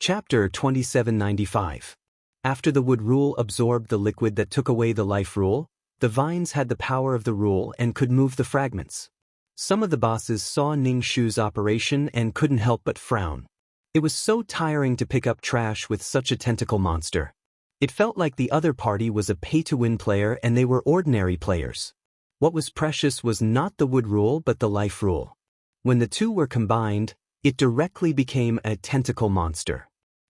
Chapter 2795. After the wood rule absorbed the liquid that took away the life rule, the vines had the power of the rule and could move the fragments. Some of the bosses saw Ning Shu's operation and couldn't help but frown. It was so tiring to pick up trash with such a tentacle monster. It felt like the other party was a pay-to-win player and they were ordinary players. What was precious was not the wood rule but the life rule. When the two were combined, it directly became a tentacle monster.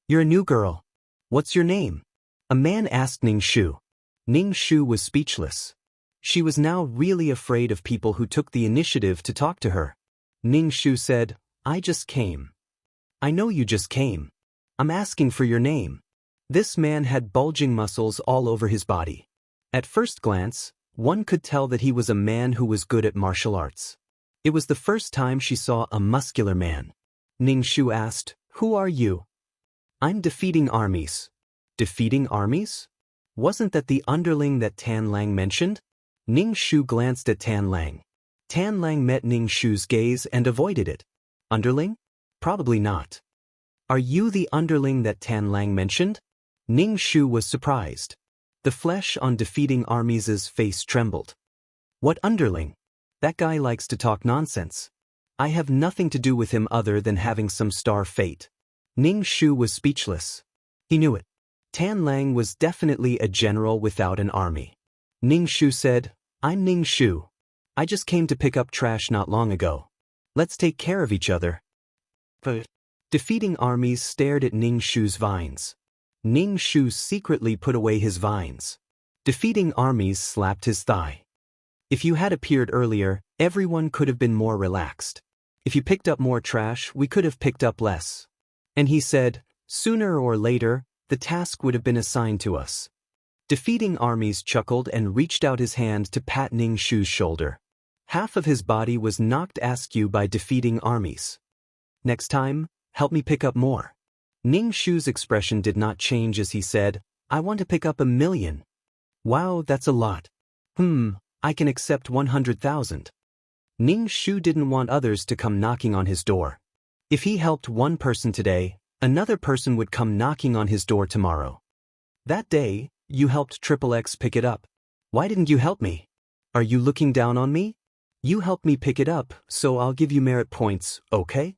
"You're a new girl. What's your name?" a man asked Ning Shu. Ning Shu was speechless. She was now really afraid of people who took the initiative to talk to her. Ning Shu said, "I just came." "I know you just came. I'm asking for your name." This man had bulging muscles all over his body. At first glance, one could tell that he was a man who was good at martial arts. It was the first time she saw a muscular man. Ning Shu asked, "Who are you?" "I'm defeating armies." Defeating armies? Wasn't that the underling that Tan Lang mentioned? Ning Shu glanced at Tan Lang. Tan Lang met Ning Shu's gaze and avoided it. Underling? Probably not. "Are you the underling that Tan Lang mentioned?" Ning Shu was surprised. The flesh on defeating armies' face trembled. "What underling? That guy likes to talk nonsense. I have nothing to do with him other than having some star fate." Ning Shu was speechless. He knew it. Tan Lang was definitely a general without an army. Ning Shu said, "I'm Ning Shu. I just came to pick up trash not long ago. Let's take care of each other." But defeating armies stared at Ning Shu's vines. Ning Shu secretly put away his vines. Defeating armies slapped his thigh. "If you had appeared earlier, everyone could have been more relaxed. If you picked up more trash, we could have picked up less." And he said, "Sooner or later, the task would have been assigned to us." Defeating armies chuckled and reached out his hand to pat Ning Shu's shoulder. Half of his body was knocked askew by defeating armies. "Next time, help me pick up more." Ning Shu's expression did not change as he said, "I want to pick up 1,000,000. "Wow, that's a lot." I can accept 100,000. Ning Shu didn't want others to come knocking on his door. If he helped one person today, another person would come knocking on his door tomorrow. "That day, you helped XXX pick it up. Why didn't you help me? Are you looking down on me? You helped me pick it up, so I'll give you merit points, okay?"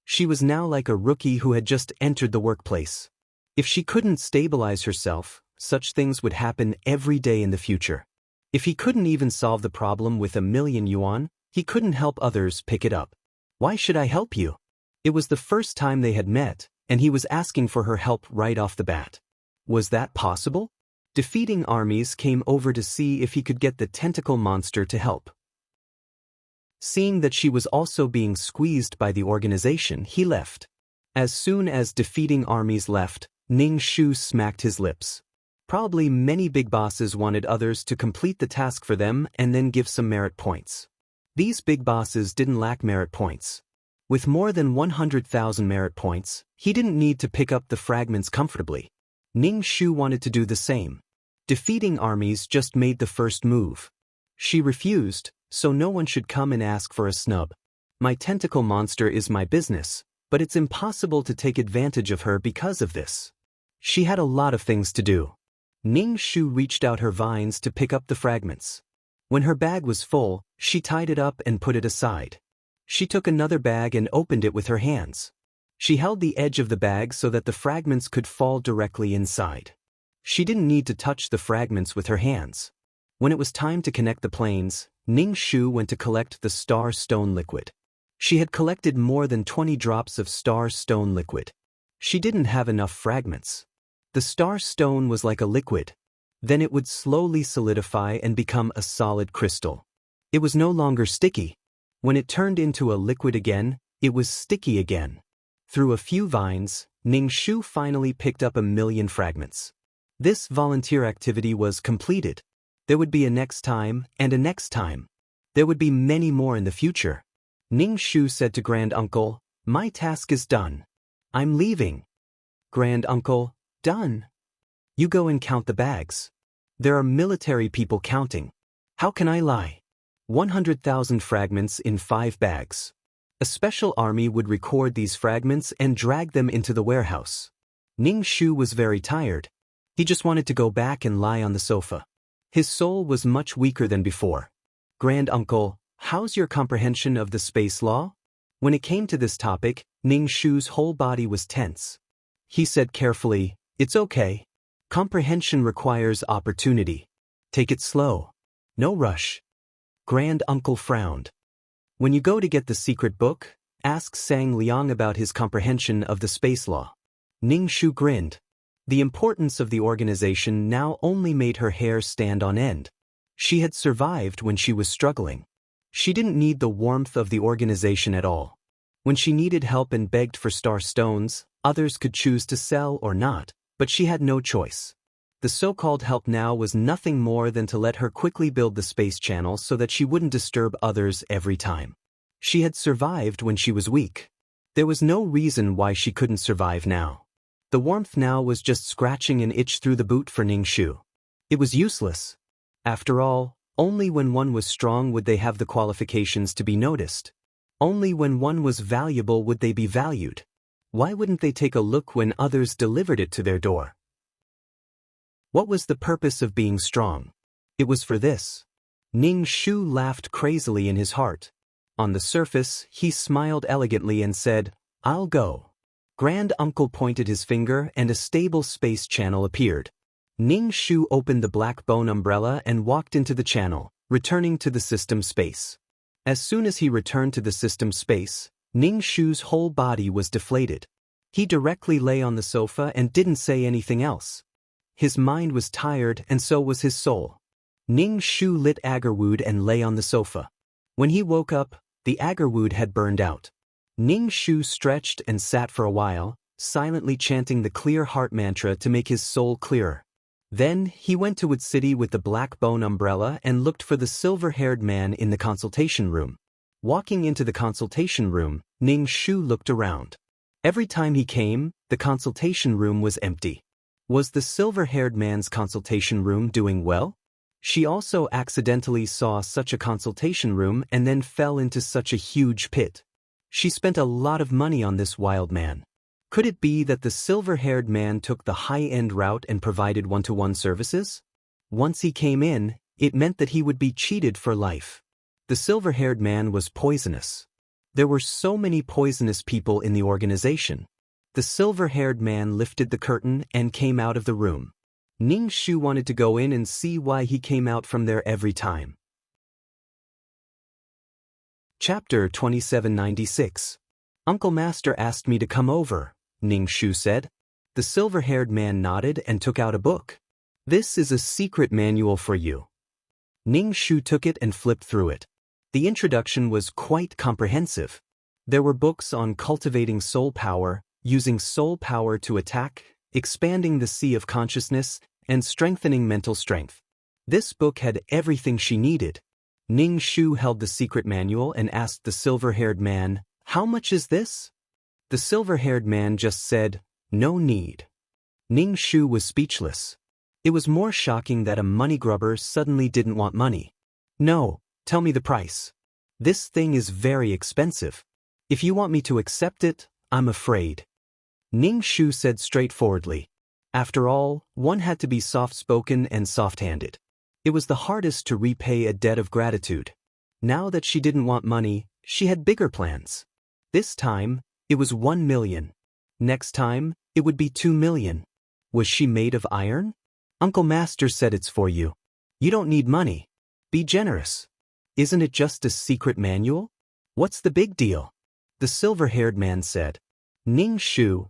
She was now like a rookie who had just entered the workplace. If she couldn't stabilize herself, such things would happen every day in the future. If he couldn't even solve the problem with 1,000,000 yuan, he couldn't help others pick it up. "Why should I help you?" It was the first time they had met, and he was asking for her help right off the bat. Was that possible? Defeating armies came over to see if he could get the tentacle monster to help. Seeing that she was also being squeezed by the organization, he left. As soon as defeating armies left, Ning Shu smacked his lips. Probably many big bosses wanted others to complete the task for them and then give some merit points. These big bosses didn't lack merit points. With more than 100,000 merit points, he didn't need to pick up the fragments comfortably. Ning Shu wanted to do the same. Defeating armies just made the first move. She refused, so no one should come and ask for a snub. "My tentacle monster is my business, but it's impossible to take advantage of her because of this." She had a lot of things to do. Ning Shu reached out her vines to pick up the fragments. When her bag was full, she tied it up and put it aside. She took another bag and opened it with her hands. She held the edge of the bag so that the fragments could fall directly inside. She didn't need to touch the fragments with her hands. When it was time to connect the planes, Ning Shu went to collect the star stone liquid. She had collected more than 20 drops of star stone liquid. She didn't have enough fragments. The star stone was like a liquid. Then it would slowly solidify and become a solid crystal. It was no longer sticky. When it turned into a liquid again, it was sticky again. Through a few vines, Ning Shu finally picked up 1,000,000 fragments. This volunteer activity was completed. There would be a next time and a next time. There would be many more in the future. Ning Shu said to Grand Uncle, "My task is done. I'm leaving." Grand Uncle, "Done? You go and count the bags. There are military people counting. How can I lie? 100,000 fragments in 5 bags. A special army would record these fragments and drag them into the warehouse. Ning Shu was very tired. He just wanted to go back and lie on the sofa. His soul was much weaker than before. Grand Uncle, how's your comprehension of the space law? When it came to this topic, Ning Shu's whole body was tense. He said carefully, "It's okay. Comprehension requires opportunity. Take it slow. No rush." Grand Uncle frowned. When you go to get the secret book, ask Sang Liang about his comprehension of the space law. Ning Shu grinned. The importance of the organization now only made her hair stand on end. She had survived when she was struggling. She didn't need the warmth of the organization at all. When she needed help and begged for star stones, others could choose to sell or not, but she had no choice. The so-called help now was nothing more than to let her quickly build the space channel so that she wouldn't disturb others every time. She had survived when she was weak. There was no reason why she couldn't survive now. The warmth now was just scratching an itch through the boot for Ning Shu. It was useless. After all, only when one was strong would they have the qualifications to be noticed. Only when one was valuable would they be valued. Why wouldn't they take a look when others delivered it to their door? What was the purpose of being strong? It was for this. Ning Shu laughed crazily in his heart. On the surface, he smiled elegantly and said, "I'll go." Grand Uncle pointed his finger and a stable space channel appeared. Ning Shu opened the black bone umbrella and walked into the channel, returning to the system space. As soon as he returned to the system space, Ning Shu's whole body was deflated. He directly lay on the sofa and didn't say anything else. His mind was tired and so was his soul. Ning Shu lit agarwood and lay on the sofa. When he woke up, the agarwood had burned out. Ning Shu stretched and sat for a while, silently chanting the clear heart mantra to make his soul clearer. Then he went to Wood City with the black bone umbrella and looked for the silver-haired man in the consultation room. Walking into the consultation room, Ning Shu looked around. Every time he came, the consultation room was empty. Was the silver-haired man's consultation room doing well? She also accidentally saw such a consultation room and then fell into such a huge pit. She spent a lot of money on this wild man. Could it be that the silver-haired man took the high-end route and provided one-to-one services? Once he came in, it meant that he would be cheated for life. The silver-haired man was poisonous. There were so many poisonous people in the organization. The silver-haired man lifted the curtain and came out of the room. Ning Shu wanted to go in and see why he came out from there every time. Chapter 2796. Uncle Master asked me to come over, Ning Shu said. The silver-haired man nodded and took out a book. This is a secret manual for you. Ning Shu took it and flipped through it. The introduction was quite comprehensive. There were books on cultivating soul power, using soul power to attack, expanding the sea of consciousness, and strengthening mental strength. This book had everything she needed. Ning Shu held the secret manual and asked the silver-haired man, "How much is this?" The silver-haired man just said, "No need." Ning Shu was speechless. It was more shocking that a money grubber suddenly didn't want money. "No, tell me the price. This thing is very expensive. If you want me to accept it, I'm afraid." Ning Shu said straightforwardly. After all, one had to be soft-spoken and soft-handed. It was the hardest to repay a debt of gratitude. Now that she didn't want money, she had bigger plans. This time, it was 1 million. Next time, it would be 2 million. Was she made of iron? Uncle Master said it's for you. You don't need money. Be generous. Isn't it just a secret manual? What's the big deal? The silver-haired man said. Ning Shu,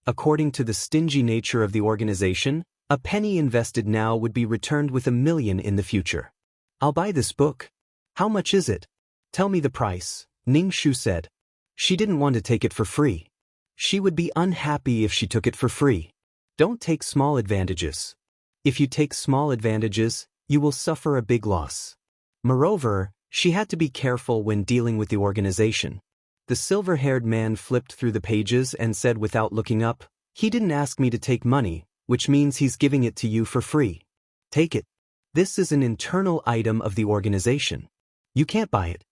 according to the stingy nature of the organization, a penny invested now would be returned with 1 million in the future. I'll buy this book. How much is it? Tell me the price, Ning Shu said. She didn't want to take it for free. She would be unhappy if she took it for free. Don't take small advantages. If you take small advantages, you will suffer a big loss. Moreover, she had to be careful when dealing with the organization. The silver-haired man flipped through the pages and said without looking up, "He didn't ask me to take money, which means he's giving it to you for free. Take it. This is an internal item of the organization. You can't buy it."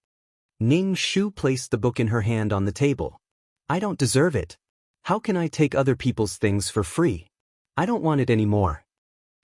Ning Shu placed the book in her hand on the table. I don't deserve it. How can I take other people's things for free? I don't want it anymore.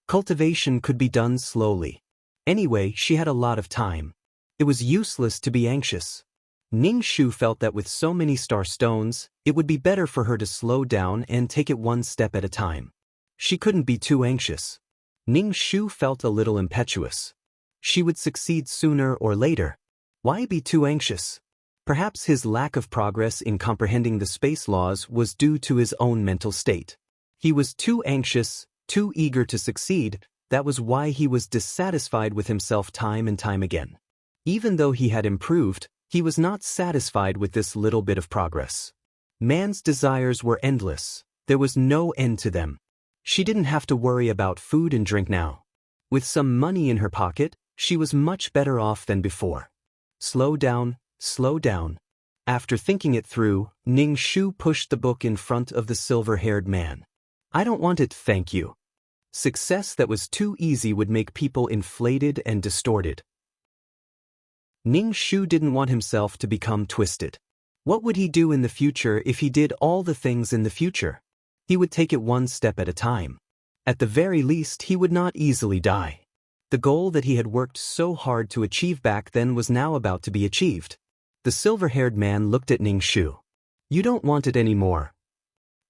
Cultivation could be done slowly. Anyway, she had a lot of time. It was useless to be anxious. Ning Shu felt that with so many star stones, it would be better for her to slow down and take it one step at a time. She couldn't be too anxious. Ning Shu felt a little impetuous. She would succeed sooner or later. Why be too anxious? Perhaps his lack of progress in comprehending the space laws was due to his own mental state. He was too anxious, too eager to succeed. That was why he was dissatisfied with himself time and time again. Even though he had improved, he was not satisfied with this little bit of progress. Man's desires were endless. There was no end to them. She didn't have to worry about food and drink now. With some money in her pocket, she was much better off than before. Slow down, slow down. After thinking it through, Ning Shu pushed the book in front of the silver-haired man. I don't want it, thank you. Success that was too easy would make people inflated and distorted. Ning Shu didn't want himself to become twisted. What would he do in the future if he did all the things in the future? He would take it one step at a time. At the very least, he would not easily die. The goal that he had worked so hard to achieve back then was now about to be achieved. The silver-haired man looked at Ning Shu. You don't want it anymore.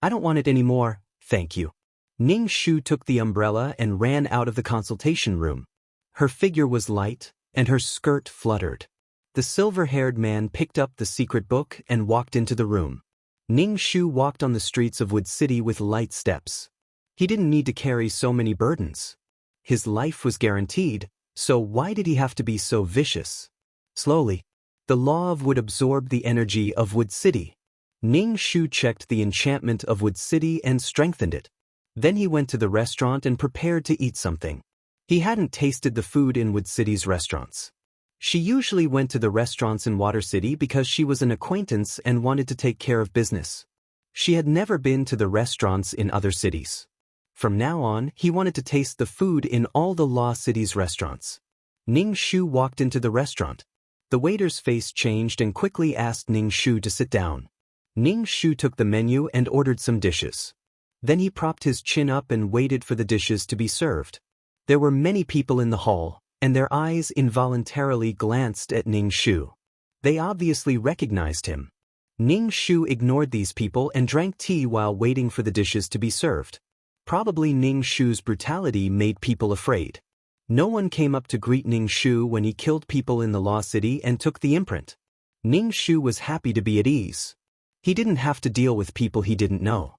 I don't want it anymore, thank you. Ning Shu took the umbrella and ran out of the consultation room. Her figure was light, and her skirt fluttered. The silver-haired man picked up the secret book and walked into the room. Ning Shu walked on the streets of Wood City with light steps. He didn't need to carry so many burdens. His life was guaranteed, so why did he have to be so vicious? Slowly, the law of wood absorbed the energy of Wood City. Ning Shu checked the enchantment of Wood City and strengthened it. Then he went to the restaurant and prepared to eat something. He hadn't tasted the food in Wood City's restaurants. She usually went to the restaurants in Water City because she was an acquaintance and wanted to take care of business. She had never been to the restaurants in other cities. From now on, he wanted to taste the food in all the Law City's restaurants. Ning Shu walked into the restaurant. The waiter's face changed and quickly asked Ning Shu to sit down. Ning Shu took the menu and ordered some dishes. Then he propped his chin up and waited for the dishes to be served. There were many people in the hall, and their eyes involuntarily glanced at Ning Shu. They obviously recognized him. Ning Shu ignored these people and drank tea while waiting for the dishes to be served. Probably Ning Shu's brutality made people afraid. No one came up to greet Ning Shu when he killed people in the Law City and took the imprint. Ning Shu was happy to be at ease. He didn't have to deal with people he didn't know.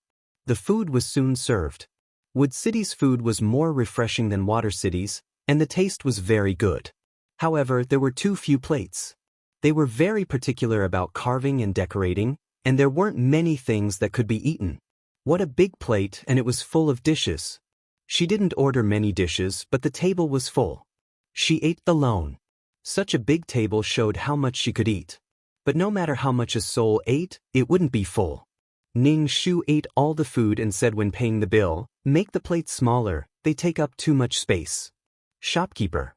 The food was soon served. Wood City's food was more refreshing than Water City's, and the taste was very good. However, there were too few plates. They were very particular about carving and decorating, and there weren't many things that could be eaten. What a big plate, and it was full of dishes. She didn't order many dishes, but the table was full. She ate alone. Such a big table showed how much she could eat. But no matter how much a soul ate, it wouldn't be full. Ning Shu ate all the food and said when paying the bill, "Make the plates smaller, they take up too much space." Shopkeeper.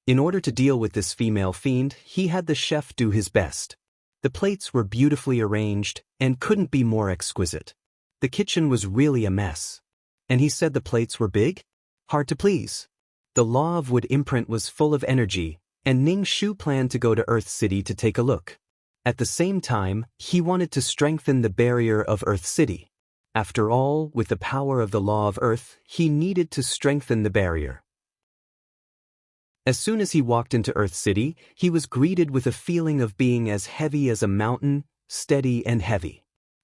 In order to deal with this female fiend, he had the chef do his best. The plates were beautifully arranged and couldn't be more exquisite. The kitchen was really a mess. And he said the plates were big? Hard to please. The Law of Wood imprint was full of energy, and Ning Shu planned to go to Earth City to take a look. At the same time, he wanted to strengthen the barrier of Earth City. After all, with the power of the Law of Earth, he needed to strengthen the barrier. As soon as he walked into Earth City, he was greeted with a feeling of being as heavy as a mountain, steady and heavy.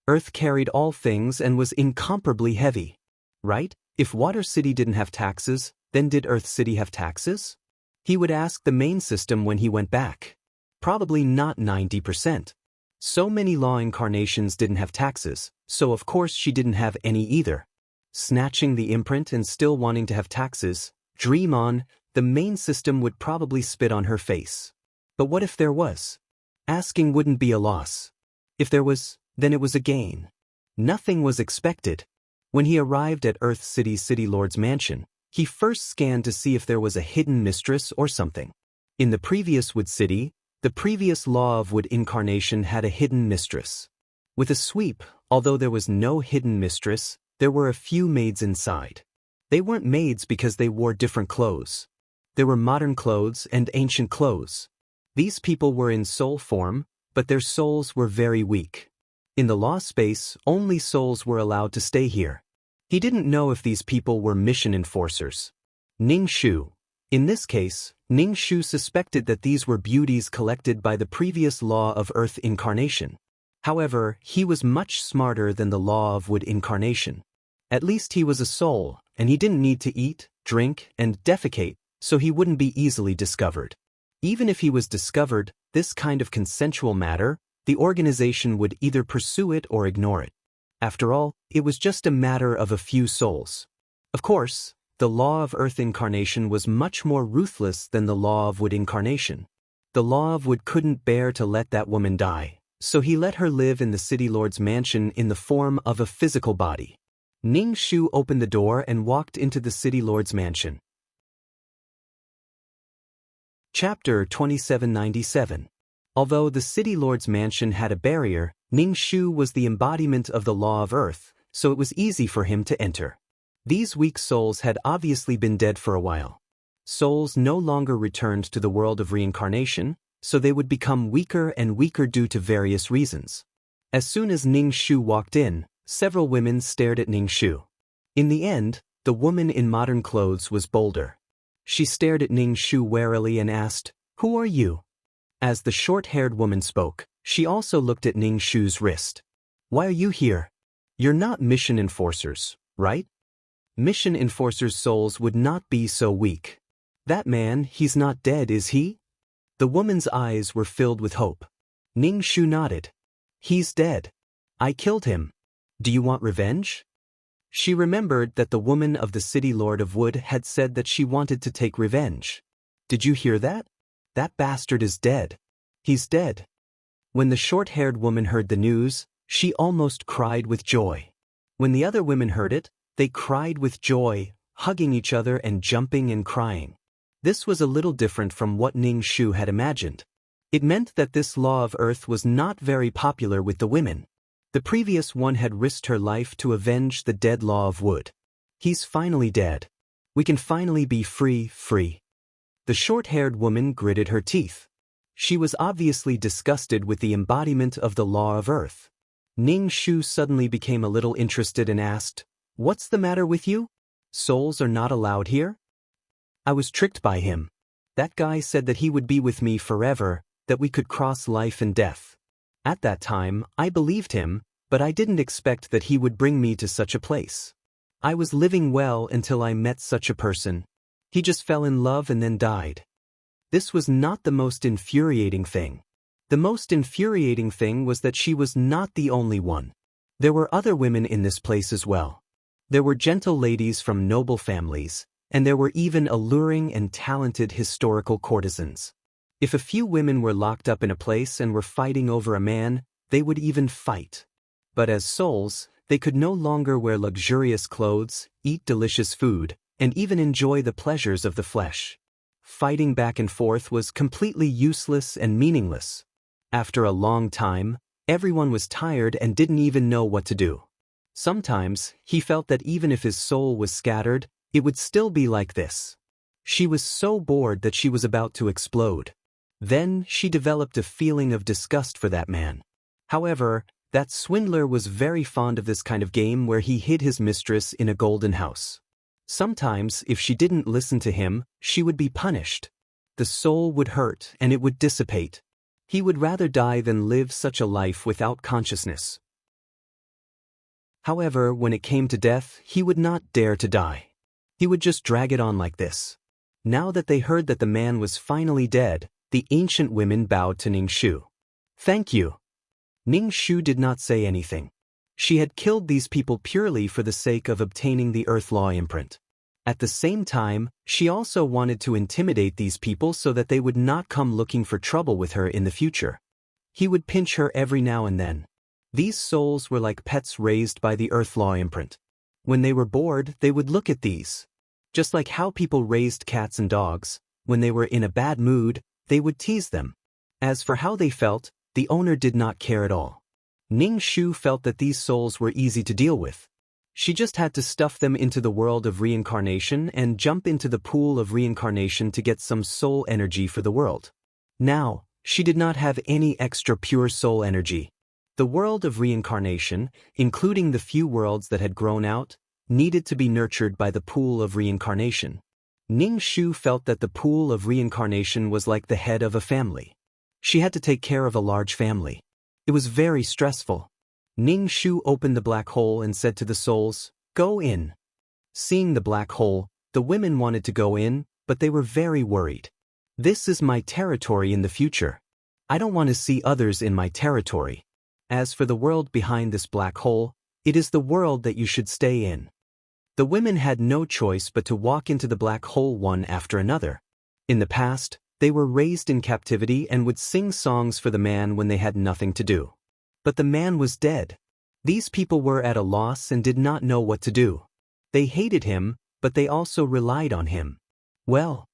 Earth carried all things and was incomparably heavy. Right? If Water City didn't have taxes, then did Earth City have taxes? He would ask the main system when he went back. Probably not 90%. So many law incarnations didn't have taxes, so of course she didn't have any either. Snatching the imprint and still wanting to have taxes, dream on, the main system would probably spit on her face. But what if there was? Asking wouldn't be a loss. If there was, then it was a gain. Nothing was expected. When he arrived at Earth City's City Lord's mansion, he first scanned to see if there was a hidden mistress or something. In the previous Wood City, The previous law of wood incarnation had a hidden mistress. With a sweep, although there was no hidden mistress, there were a few maids inside. They weren't maids because they wore different clothes. There were modern clothes and ancient clothes. These people were in soul form, but their souls were very weak. In the law space, only souls were allowed to stay here. He didn't know if these people were mission enforcers. Ning Shu. In this case, Ning Shu suspected that these were beauties collected by the previous law of earth incarnation. However, he was much smarter than the law of wood incarnation. At least he was a soul, and he didn't need to eat, drink, and defecate, so he wouldn't be easily discovered. Even if he was discovered, this kind of consensual matter, the organization would either pursue it or ignore it. After all, it was just a matter of a few souls. Of course, the law of earth incarnation was much more ruthless than the law of wood incarnation. The law of wood couldn't bear to let that woman die, so he let her live in the city lord's mansion in the form of a physical body. Ning Shu opened the door and walked into the city lord's mansion. Chapter 2797. Although the city lord's mansion had a barrier, Ning Shu was the embodiment of the law of earth, so it was easy for him to enter. These weak souls had obviously been dead for a while. Souls no longer returned to the world of reincarnation, so they would become weaker and weaker due to various reasons. As soon as Ning Shu walked in, several women stared at Ning Shu. In the end, the woman in modern clothes was bolder. She stared at Ning Shu warily and asked, "Who are you?" As the short-haired woman spoke, she also looked at Ning Shu's wrist. "Why are you here? You're not mission enforcers, right? Mission enforcers' souls would not be so weak. That man, he's not dead, is he?" The woman's eyes were filled with hope. Ning Shu nodded. "He's dead. I killed him. Do you want revenge?" She remembered that the woman of the city lord of wood had said that she wanted to take revenge. "Did you hear that? That bastard is dead. He's dead." When the short-haired woman heard the news, she almost cried with joy. When the other women heard it, they cried with joy, hugging each other and jumping and crying. This was a little different from what Ning Shu had imagined. It meant that this law of earth was not very popular with the women. The previous one had risked her life to avenge the dead law of wood. He's finally dead. We can finally be free. The short-haired woman gritted her teeth. She was obviously disgusted with the embodiment of the law of earth. Ning Shu suddenly became a little interested and asked, "What's the matter with you? Souls are not allowed here?" "I was tricked by him. That guy said that he would be with me forever, that we could cross life and death. At that time, I believed him, but I didn't expect that he would bring me to such a place. I was living well until I met such a person. He just fell in love and then died." This was not the most infuriating thing. The most infuriating thing was that she was not the only one. There were other women in this place as well. There were gentle ladies from noble families, and there were even alluring and talented historical courtesans. If a few women were locked up in a place and were fighting over a man, they would even fight. But as souls, they could no longer wear luxurious clothes, eat delicious food, and even enjoy the pleasures of the flesh. Fighting back and forth was completely useless and meaningless. After a long time, everyone was tired and didn't even know what to do. Sometimes, he felt that even if his soul was scattered, it would still be like this. She was so bored that she was about to explode. Then, she developed a feeling of disgust for that man. However, that swindler was very fond of this kind of game where he hid his mistress in a golden house. Sometimes, if she didn't listen to him, she would be punished. The soul would hurt and it would dissipate. He would rather die than live such a life without consciousness. However, when it came to death, he would not dare to die. He would just drag it on like this. Now that they heard that the man was finally dead, the ancient women bowed to Ning Shu. "Thank you." Ning Shu did not say anything. She had killed these people purely for the sake of obtaining the Earth Law imprint. At the same time, she also wanted to intimidate these people so that they would not come looking for trouble with her in the future. He would pinch her every now and then. These souls were like pets raised by the Earth Law imprint. When they were bored, they would look at these. Just like how people raised cats and dogs, when they were in a bad mood, they would tease them. As for how they felt, the owner did not care at all. Ning Shu felt that these souls were easy to deal with. She just had to stuff them into the world of reincarnation and jump into the pool of reincarnation to get some soul energy for the world. Now, she did not have any extra pure soul energy. The world of reincarnation, including the few worlds that had grown out, needed to be nurtured by the pool of reincarnation. Ning Shu felt that the pool of reincarnation was like the head of a family. She had to take care of a large family. It was very stressful. Ning Shu opened the black hole and said to the souls, "Go in." Seeing the black hole, the women wanted to go in, but they were very worried. This is my territory in the future. I don't want to see others in my territory. As for the world behind this black hole, it is the world that you should stay in. The women had no choice but to walk into the black hole one after another. In the past, they were raised in captivity and would sing songs for the man when they had nothing to do. But the man was dead. These people were at a loss and did not know what to do. They hated him, but they also relied on him. Well,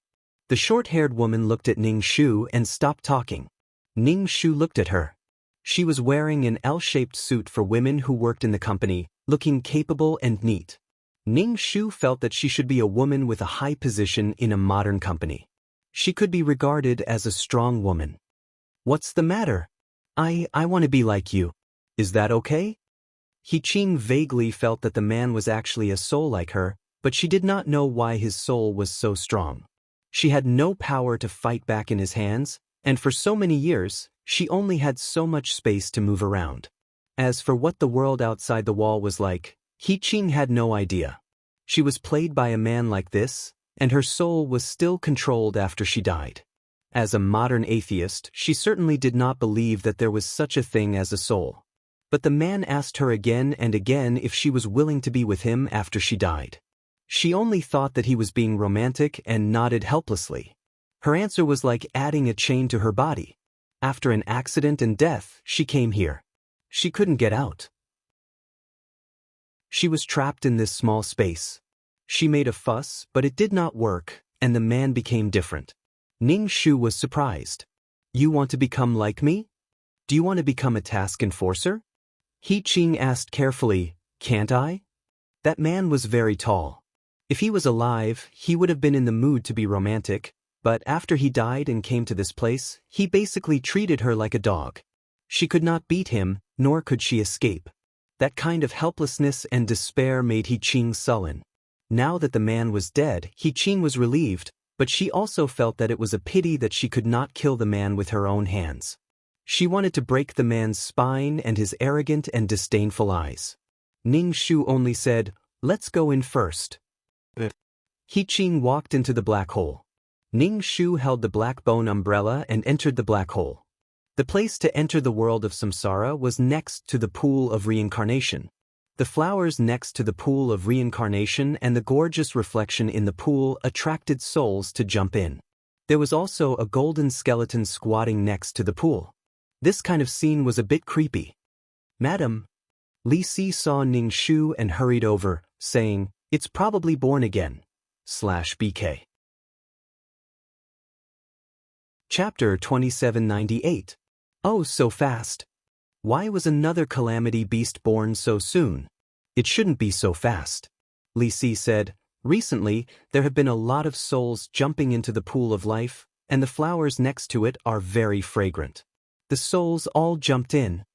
the short-haired woman looked at Ning Shu and stopped talking. Ning Shu looked at her. She was wearing an L-shaped suit for women who worked in the company, looking capable and neat. Ning Shu felt that she should be a woman with a high position in a modern company. She could be regarded as a strong woman. "What's the matter? I want to be like you. Is that okay?" He Qing vaguely felt that the man was actually a soul like her, but she did not know why his soul was so strong. She had no power to fight back in his hands, and for so many years, she only had so much space to move around. As for what the world outside the wall was like, He Qing had no idea. She was played by a man like this, and her soul was still controlled after she died. As a modern atheist, she certainly did not believe that there was such a thing as a soul. But the man asked her again and again if she was willing to be with him after she died. She only thought that he was being romantic and nodded helplessly. Her answer was like adding a chain to her body. After an accident and death, she came here. She couldn't get out. She was trapped in this small space. She made a fuss, but it did not work, and the man became different. Ning Shu was surprised. "You want to become like me? Do you want to become a task enforcer?" He Qing asked carefully, "Can't I?" That man was very tall. If he was alive, he would have been in the mood to be romantic, but after he died and came to this place, he basically treated her like a dog. She could not beat him, nor could she escape. That kind of helplessness and despair made He Qing sullen. Now that the man was dead, He Qing was relieved, but she also felt that it was a pity that she could not kill the man with her own hands. She wanted to break the man's spine and his arrogant and disdainful eyes. Ning Shu only said, "Let's go in first." He Qing walked into the black hole. Ning Shu held the black bone umbrella and entered the black hole. The place to enter the world of samsara was next to the pool of reincarnation. The flowers next to the pool of reincarnation and the gorgeous reflection in the pool attracted souls to jump in. There was also a golden skeleton squatting next to the pool. This kind of scene was a bit creepy. "Madam." Li Si saw Ning Shu and hurried over, saying, "It's probably born again. /BK." Chapter 2798. Oh, so fast. Why was another calamity beast born so soon? It shouldn't be so fast. Li Si said, "Recently, there have been a lot of souls jumping into the pool of life, and the flowers next to it are very fragrant. The souls all jumped in."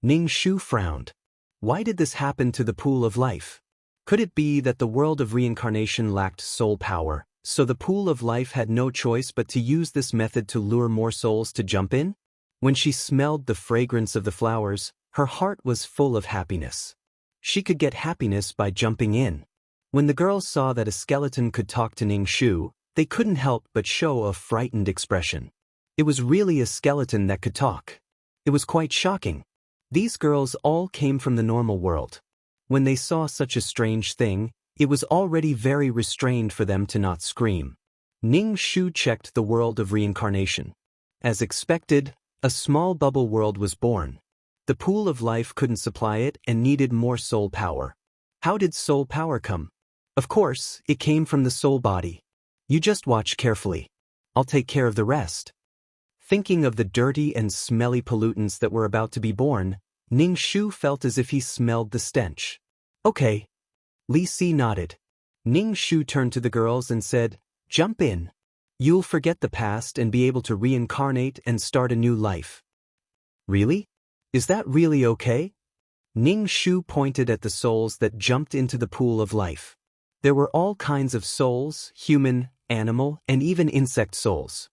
Ning Shu frowned. Why did this happen to the pool of life? Could it be that the world of reincarnation lacked soul power, so the pool of life had no choice but to use this method to lure more souls to jump in? When she smelled the fragrance of the flowers, her heart was full of happiness. She could get happiness by jumping in. When the girls saw that a skeleton could talk to Ning Shu, they couldn't help but show a frightened expression. It was really a skeleton that could talk. It was quite shocking. These girls all came from the normal world. When they saw such a strange thing, it was already very restrained for them to not scream. Ning Shu checked the world of reincarnation. As expected, a small bubble world was born. The pool of life couldn't supply it and needed more soul power. How did soul power come? Of course, it came from the soul body. You just watch carefully. I'll take care of the rest. Thinking of the dirty and smelly pollutants that were about to be born, Ning Shu felt as if he smelled the stench. Okay. Li Si nodded. Ning Shu turned to the girls and said, "Jump in. You'll forget the past and be able to reincarnate and start a new life." Really? Is that really okay? Ning Shu pointed at the souls that jumped into the pool of life. There were all kinds of souls, human, animal, and even insect souls.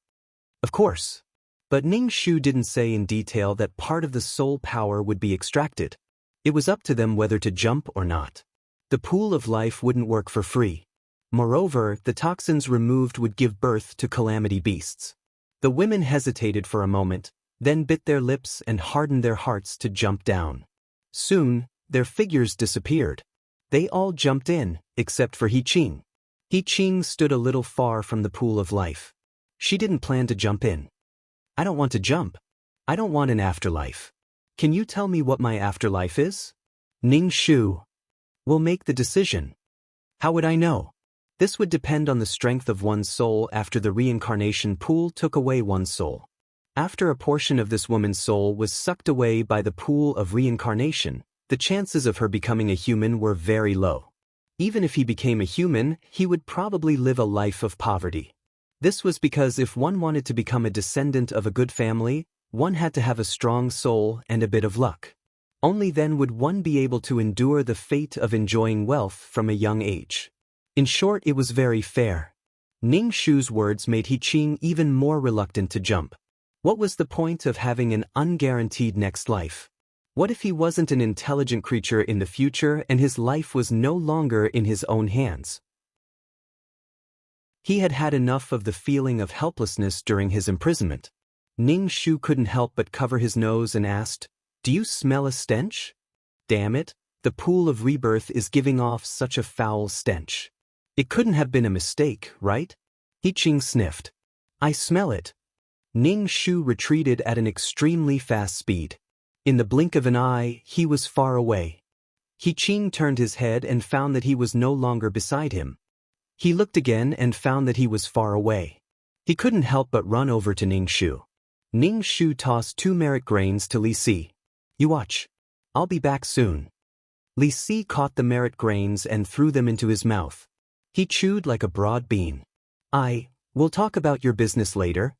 Of course. But Ning Shu didn't say in detail that part of the soul power would be extracted. It was up to them whether to jump or not. The pool of life wouldn't work for free. Moreover, the toxins removed would give birth to calamity beasts. The women hesitated for a moment, then bit their lips and hardened their hearts to jump down. Soon, their figures disappeared. They all jumped in, except for He Qing. He Qing stood a little far from the pool of life. She didn't plan to jump in. "I don't want to jump. I don't want an afterlife. Can you tell me what my afterlife is?" Ning Shu. "We'll make the decision." "How would I know?" "This would depend on the strength of one's soul after the reincarnation pool took away one's soul. After a portion of this woman's soul was sucked away by the pool of reincarnation, the chances of her becoming a human were very low. Even if he became a human, he would probably live a life of poverty. This was because if one wanted to become a descendant of a good family, one had to have a strong soul and a bit of luck. Only then would one be able to endure the fate of enjoying wealth from a young age. In short, it was very fair. Ning Shu's words made He Qing even more reluctant to jump. What was the point of having an unguaranteed next life? What if he wasn't an intelligent creature in the future and his life was no longer in his own hands? He had had enough of the feeling of helplessness during his imprisonment. Ning Shu couldn't help but cover his nose and asked, "Do you smell a stench?" "Damn it, the pool of rebirth is giving off such a foul stench. It couldn't have been a mistake, right?" He Qing sniffed. "I smell it." Ning Shu retreated at an extremely fast speed. In the blink of an eye, he was far away. He Qing turned his head and found that he was no longer beside him. He looked again and found that he was far away. He couldn't help but run over to Ning Shu. Ning Shu tossed 2 merit grains to Li Si. "You watch. I'll be back soon." Li Si caught the merit grains and threw them into his mouth. He chewed like a broad bean. We'll talk about your business later."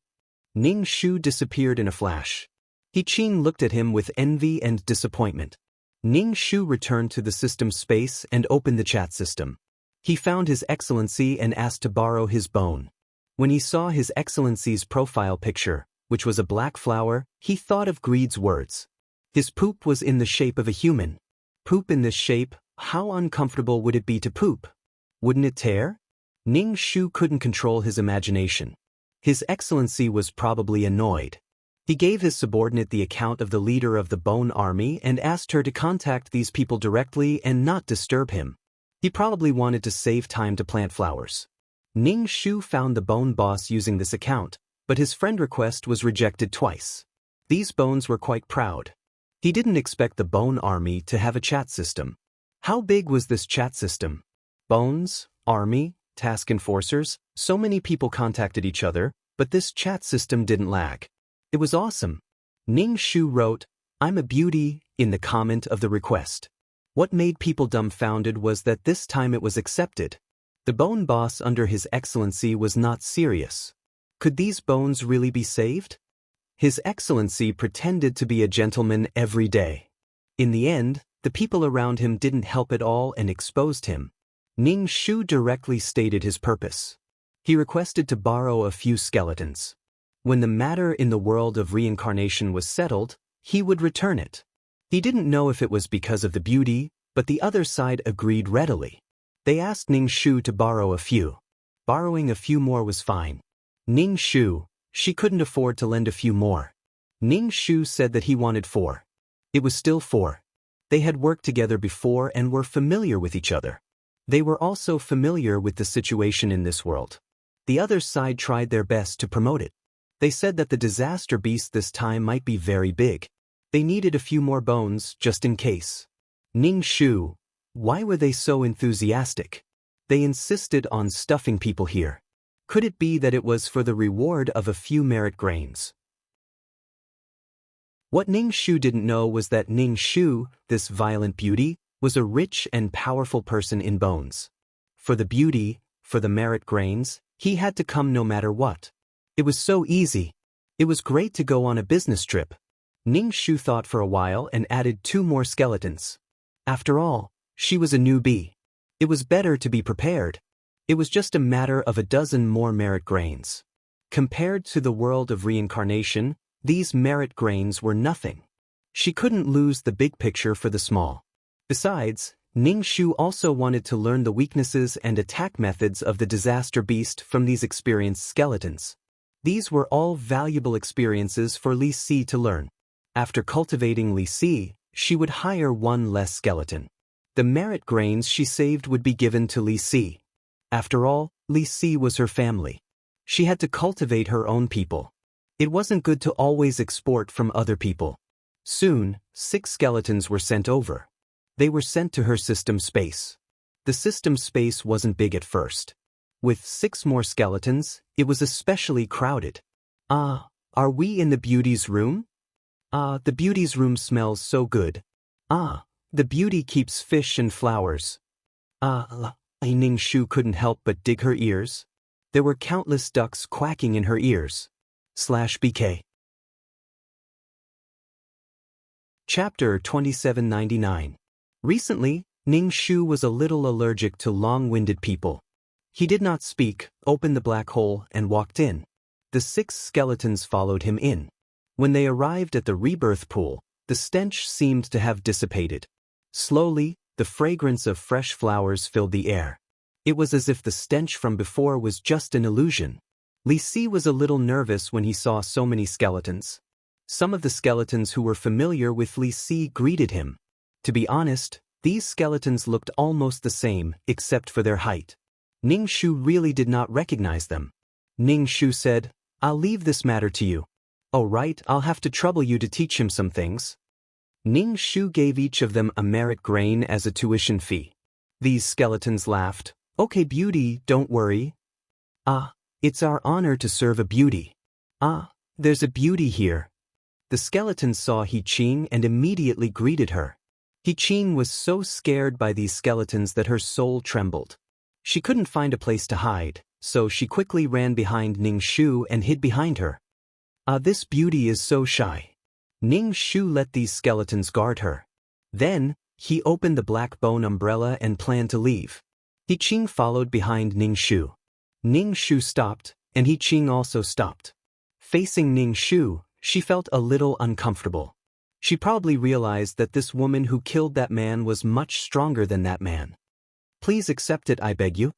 Ning Shu disappeared in a flash. He Qing looked at him with envy and disappointment. Ning Shu returned to the system space and opened the chat system. He found His Excellency and asked to borrow his bone. When he saw His Excellency's profile picture, which was a black flower, he thought of Greed's words. His poop was in the shape of a human. Poop in this shape, how uncomfortable would it be to poop? Wouldn't it tear? Ning Shu couldn't control his imagination. His Excellency was probably annoyed. He gave his subordinate the account of the leader of the Bone Army and asked her to contact these people directly and not disturb him. He probably wanted to save time to plant flowers. Ning Shu found the Bone Boss using this account, but his friend request was rejected twice. These bones were quite proud. He didn't expect the Bone Army to have a chat system. How big was this chat system? Bones, Army, Task Enforcers, so many people contacted each other, but this chat system didn't lag. It was awesome. Ning Shu wrote, "I'm a beauty," in the comment of the request. What made people dumbfounded was that this time it was accepted. The Bone Boss under His Excellency was not serious. Could these bones really be saved? His Excellency pretended to be a gentleman every day. In the end, the people around him didn't help at all and exposed him. Ning Shu directly stated his purpose. He requested to borrow a few skeletons. When the matter in the world of reincarnation was settled, he would return it. He didn't know if it was because of the beauty, but the other side agreed readily. They asked Ning Shu to borrow a few. Borrowing a few more was fine. Ning Shu, she couldn't afford to lend a few more. Ning Shu said that he wanted 4. It was still 4. They had worked together before and were familiar with each other. They were also familiar with the situation in this world. The other side tried their best to promote it. They said that the disaster beast this time might be very big. They needed a few more bones, just in case. Ning Shu, why were they so enthusiastic? They insisted on stuffing people here. Could it be that it was for the reward of a few merit grains? What Ning Shu didn't know was that Ning Shu, this violent beauty, was a rich and powerful person in bones. For the beauty, for the merit grains, he had to come no matter what. It was so easy. It was great to go on a business trip. Ning Shu thought for a while and added 2 more skeletons. After all, she was a newbie. It was better to be prepared. It was just a matter of a dozen more merit grains. Compared to the world of reincarnation, these merit grains were nothing. She couldn't lose the big picture for the small. Besides, Ning Shu also wanted to learn the weaknesses and attack methods of the disaster beast from these experienced skeletons. These were all valuable experiences for Li Si to learn. After cultivating Li Si, she would hire 1 less skeleton. The merit grains she saved would be given to Li Si. After all, Li Si was her family. She had to cultivate her own people. It wasn't good to always export from other people. Soon, 6 skeletons were sent over. They were sent to her system space. The system space wasn't big at first. With 6 more skeletons, it was especially crowded. Are we in the beauty's room? The beauty's room smells so good. The beauty keeps fish and flowers. Ning Shu couldn't help but dig her ears. There were countless ducks quacking in her ears. /BK. Chapter 2799. Recently, Ning Shu was a little allergic to long-winded people. He did not speak, opened the black hole, and walked in. The 6 skeletons followed him in. When they arrived at the rebirth pool, the stench seemed to have dissipated. Slowly, the fragrance of fresh flowers filled the air. It was as if the stench from before was just an illusion. Li Si was a little nervous when he saw so many skeletons. Some of the skeletons who were familiar with Li Si greeted him. To be honest, these skeletons looked almost the same, except for their height. Ning Shu really did not recognize them. Ning Shu said, "I'll leave this matter to you." "Oh right, I'll have to trouble you to teach him some things." Ning Shu gave each of them a merit grain as a tuition fee. These skeletons laughed. "Okay beauty, don't worry." It's our honor to serve a beauty." There's a beauty here." The skeleton saw He Qing and immediately greeted her. He Qing was so scared by these skeletons that her soul trembled. She couldn't find a place to hide, so she quickly ran behind Ning Shu and hid behind her. This beauty is so shy." Ning Shu let these skeletons guard her. Then, he opened the black bone umbrella and planned to leave. He Qing followed behind Ning Shu. Ning Shu stopped, and He Qing also stopped. Facing Ning Shu, she felt a little uncomfortable. She probably realized that this woman who killed that man was much stronger than that man. "Please accept it, I beg you."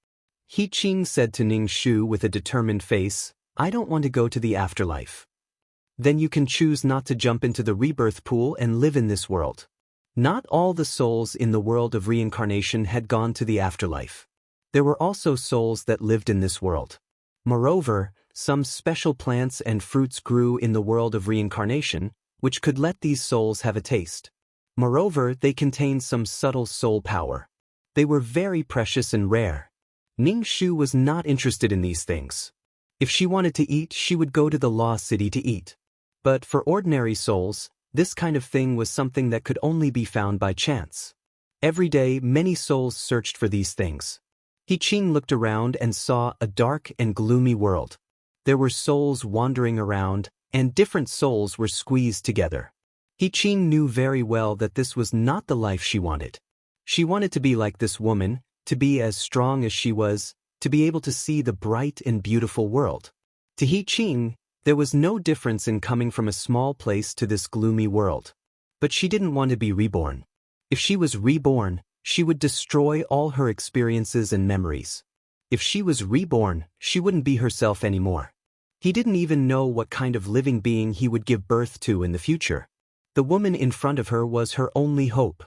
He Qing said to Ning Shu with a determined face, "I don't want to go to the afterlife." "Then you can choose not to jump into the rebirth pool and live in this world." Not all the souls in the world of reincarnation had gone to the afterlife. There were also souls that lived in this world. Moreover, some special plants and fruits grew in the world of reincarnation, which could let these souls have a taste. Moreover, they contained some subtle soul power. They were very precious and rare. Ning Shu was not interested in these things. If she wanted to eat, she would go to the Law City to eat. But for ordinary souls, this kind of thing was something that could only be found by chance. Every day, many souls searched for these things. He Qing looked around and saw a dark and gloomy world. There were souls wandering around, and different souls were squeezed together. He Qing knew very well that this was not the life she wanted. She wanted to be like this woman, to be as strong as she was, to be able to see the bright and beautiful world. To He Qing, there was no difference in coming from a small place to this gloomy world. But she didn't want to be reborn. If she was reborn, she would destroy all her experiences and memories. If she was reborn, she wouldn't be herself anymore. He didn't even know what kind of living being he would give birth to in the future. The woman in front of her was her only hope.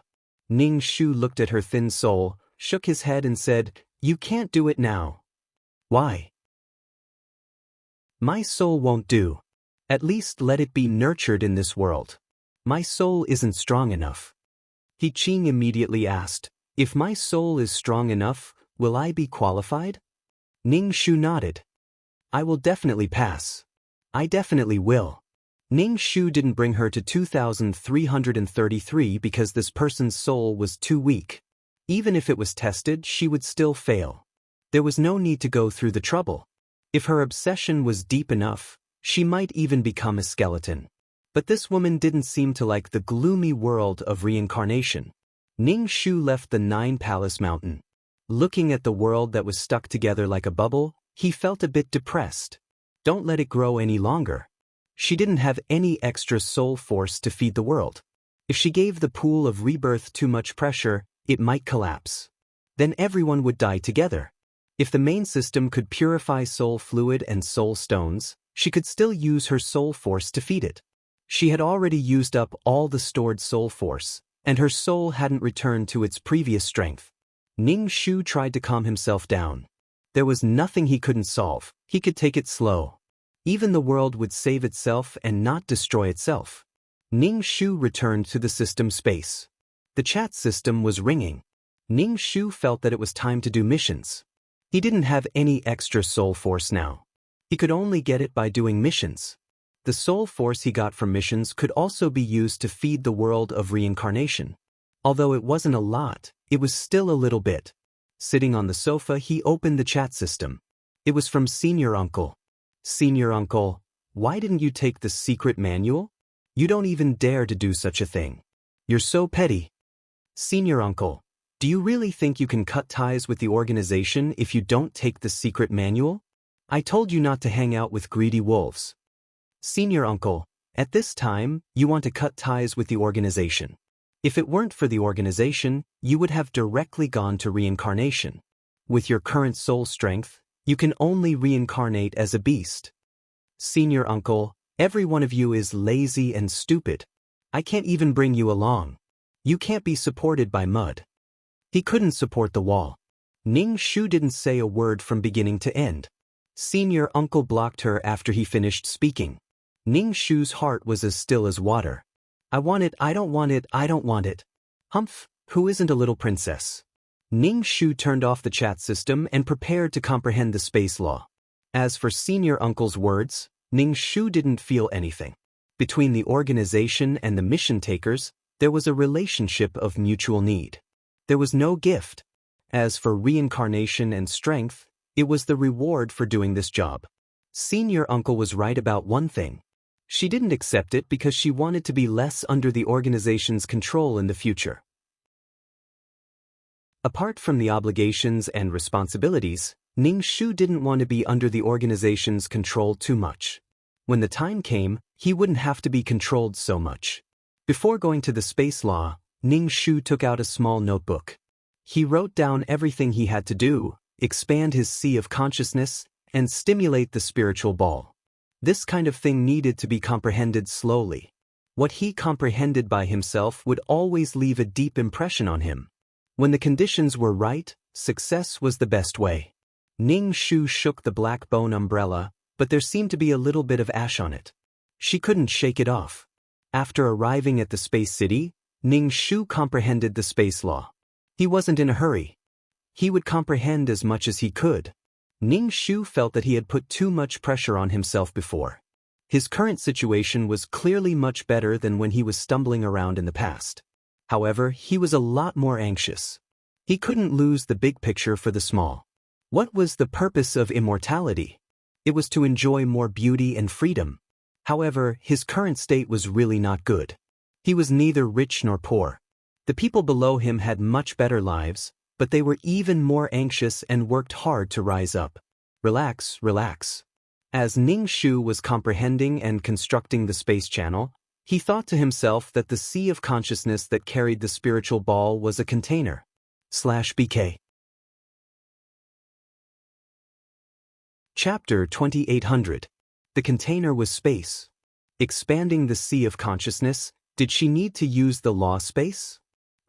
Ning Shu looked at her thin soul, shook his head and said, "You can't do it now." "Why?" "My soul won't do. At least let it be nurtured in this world. My soul isn't strong enough." He Qing immediately asked, "If my soul is strong enough, will I be qualified?" Ning Shu nodded. "I will definitely pass. I definitely will." Ning Shu didn't bring her to 2333 because this person's soul was too weak. Even if it was tested, she would still fail. There was no need to go through the trouble. If her obsession was deep enough, she might even become a skeleton. But this woman didn't seem to like the gloomy world of reincarnation. Ning Shu left the Nine Palace Mountain. Looking at the world that was stuck together like a bubble, he felt a bit depressed. Don't let it grow any longer. She didn't have any extra soul force to feed the world. If she gave the pool of rebirth too much pressure, it might collapse. Then everyone would die together. If the main system could purify soul fluid and soul stones, she could still use her soul force to feed it. She had already used up all the stored soul force, and her soul hadn't returned to its previous strength. Ning Shu tried to calm himself down. There was nothing he couldn't solve. He could take it slow. Even the world would save itself and not destroy itself. Ning Shu returned to the system space. The chat system was ringing. Ning Shu felt that it was time to do missions. He didn't have any extra soul force now. He could only get it by doing missions. The soul force he got from missions could also be used to feed the world of reincarnation. Although it wasn't a lot, it was still a little bit. Sitting on the sofa, he opened the chat system. It was from Senior Uncle. Senior Uncle, why didn't you take the secret manual? You don't even dare to do such a thing. You're so petty. Senior Uncle, do you really think you can cut ties with the organization if you don't take the secret manual? I told you not to hang out with greedy wolves. Senior Uncle, at this time, you want to cut ties with the organization. If it weren't for the organization, you would have directly gone to reincarnation. With your current soul strength, you can only reincarnate as a beast. Senior Uncle, every one of you is lazy and stupid. I can't even bring you along. You can't be supported by mud. He couldn't support the wall. Ning Shu didn't say a word from beginning to end. Senior Uncle blocked her after he finished speaking. Ning Shu's heart was as still as water. I want it, I don't want it, I don't want it. Humph, who isn't a little princess? Ning Shu turned off the chat system and prepared to comprehend the space law. As for Senior Uncle's words, Ning Shu didn't feel anything. Between the organization and the mission takers, there was a relationship of mutual need. There was no gift. As for reincarnation and strength, it was the reward for doing this job. Senior Uncle was right about one thing. She didn't accept it because she wanted to be less under the organization's control in the future. Apart from the obligations and responsibilities, Ning Shu didn't want to be under the organization's control too much. When the time came, he wouldn't have to be controlled so much. Before going to the space law, Ning Shu took out a small notebook. He wrote down everything he had to do, expand his sea of consciousness, and stimulate the spiritual ball. This kind of thing needed to be comprehended slowly. What he comprehended by himself would always leave a deep impression on him. When the conditions were right, success was the best way. Ning Shu shook the black bone umbrella, but there seemed to be a little bit of ash on it. She couldn't shake it off. After arriving at the space city, Ning Shu comprehended the space law. He wasn't in a hurry. He would comprehend as much as he could. Ning Shu felt that he had put too much pressure on himself before. His current situation was clearly much better than when he was stumbling around in the past. However, he was a lot more anxious. He couldn't lose the big picture for the small. What was the purpose of immortality? It was to enjoy more beauty and freedom. However, his current state was really not good. He was neither rich nor poor. The people below him had much better lives, but they were even more anxious and worked hard to rise up. Relax, relax. As Ning Shu was comprehending and constructing the space channel, he thought to himself that the sea of consciousness that carried the spiritual ball was a container. /BK. Chapter 2800. The container was space. Expanding the sea of consciousness, did she need to use the law space?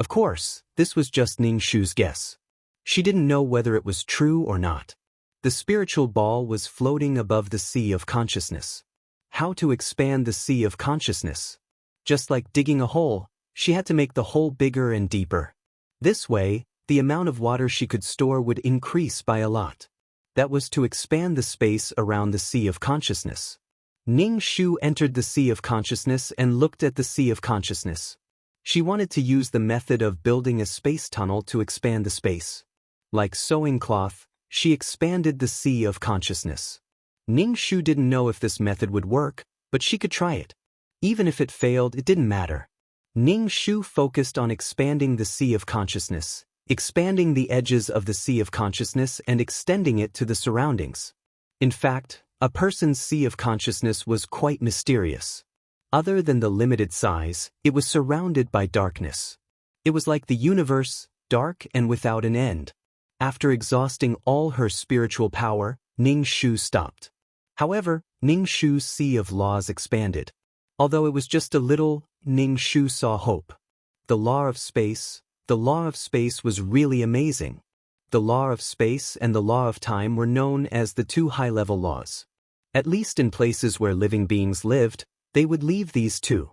Of course, this was just Ning Shu's guess. She didn't know whether it was true or not. The spiritual ball was floating above the sea of consciousness. How to expand the sea of consciousness? Just like digging a hole, she had to make the hole bigger and deeper. This way, the amount of water she could store would increase by a lot. That was to expand the space around the sea of consciousness. Ning Shu entered the Sea of Consciousness and looked at the Sea of Consciousness. She wanted to use the method of building a space tunnel to expand the space. Like sewing cloth, she expanded the Sea of Consciousness. Ning Shu didn't know if this method would work, but she could try it. Even if it failed, it didn't matter. Ning Shu focused on expanding the Sea of Consciousness, expanding the edges of the Sea of Consciousness and extending it to the surroundings. In fact, a person's Sea of Consciousness was quite mysterious. Other than the limited size, it was surrounded by darkness. It was like the universe, dark and without an end. After exhausting all her spiritual power, Ning Shu stopped. However, Ning Shu's Sea of Laws expanded. Although it was just a little, Ning Shu saw hope. The law of space was really amazing. The law of space and the law of time were known as the two high-level laws. At least in places where living beings lived, they would leave these two.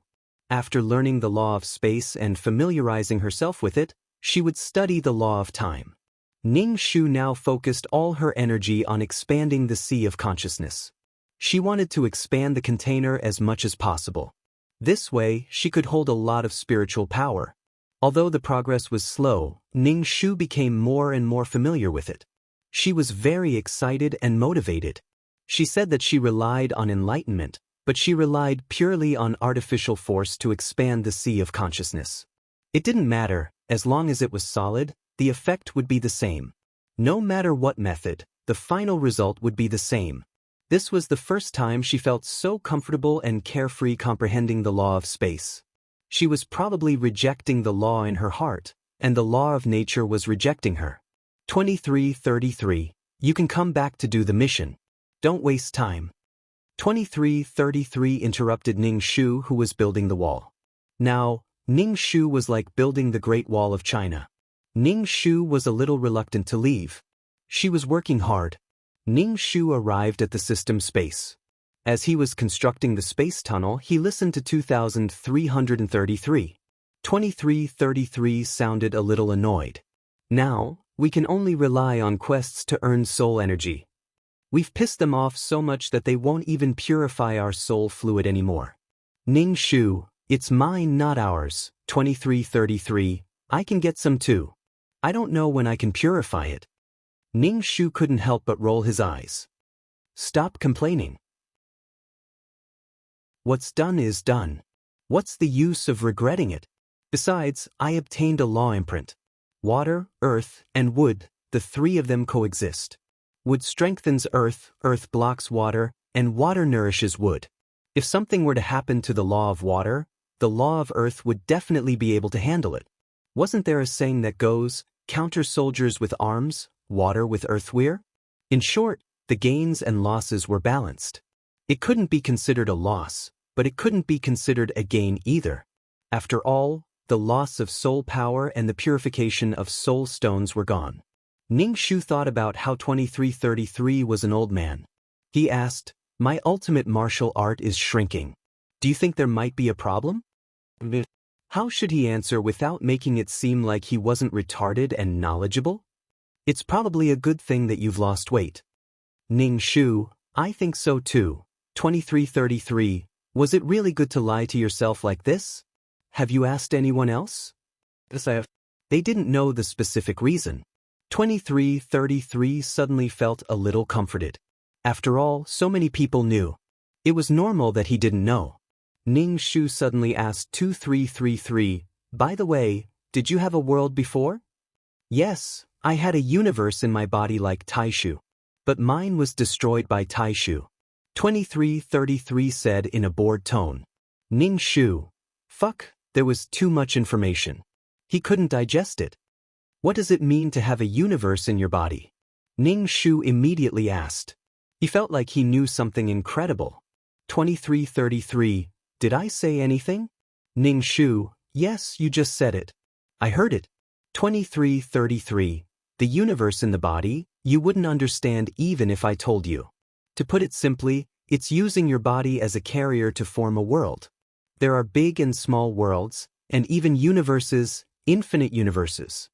After learning the law of space and familiarizing herself with it, she would study the law of time. Ning Shu now focused all her energy on expanding the Sea of Consciousness. She wanted to expand the container as much as possible. This way, she could hold a lot of spiritual power. Although the progress was slow, Ning Shu became more and more familiar with it. She was very excited and motivated. She said that she relied on enlightenment, but she relied purely on artificial force to expand the Sea of Consciousness. It didn't matter, as long as it was solid, the effect would be the same. No matter what method, the final result would be the same. This was the first time she felt so comfortable and carefree comprehending the law of space. She was probably rejecting the law in her heart, and the law of nature was rejecting her. 2333. You can come back to do the mission. Don't waste time. 2333 interrupted Ning Shu, who was building the wall. Now, Ning Shu was like building the Great Wall of China. Ning Shu was a little reluctant to leave. She was working hard. Ning Shu arrived at the system space. As he was constructing the space tunnel, he listened to 2333. 2333 sounded a little annoyed. Now, we can only rely on quests to earn soul energy. We've pissed them off so much that they won't even purify our soul fluid anymore. Ning Shu, it's mine, not ours. 2333, I can get some too. I don't know when I can purify it. Ning Shu couldn't help but roll his eyes. Stop complaining. What's done is done. What's the use of regretting it? Besides, I obtained a law imprint. Water, earth, and wood, the three of them coexist. Wood strengthens earth, earth blocks water, and water nourishes wood. If something were to happen to the law of water, the law of earth would definitely be able to handle it. Wasn't there a saying that goes, counter soldiers with arms, water with earthware? In short, the gains and losses were balanced. It couldn't be considered a loss, but it couldn't be considered a gain either. After all, the loss of soul power and the purification of soul stones were gone. Ning Shu thought about how 2333 was an old man. He asked, my ultimate martial art is shrinking. Do you think there might be a problem? How should he answer without making it seem like he wasn't retarded and knowledgeable? It's probably a good thing that you've lost weight. Ning Shu, I think so too. 2333, was it really good to lie to yourself like this? Have you asked anyone else? Yes, I have. They didn't know the specific reason. 2333 suddenly felt a little comforted. After all, so many people knew. It was normal that he didn't know. Ning Shu suddenly asked 2333, by the way, did you have a world before? Yes, I had a universe in my body like Taishu. But mine was destroyed by Taishu. 2333 said in a bored tone. Ning Shu, fuck, there was too much information. He couldn't digest it. What does it mean to have a universe in your body? Ning Shu immediately asked. He felt like he knew something incredible. 2333, did I say anything? Ning Shu, yes, you just said it. I heard it. 2333, the universe in the body, you wouldn't understand even if I told you. To put it simply, it's using your body as a carrier to form a world. There are big and small worlds, and even universes, infinite universes.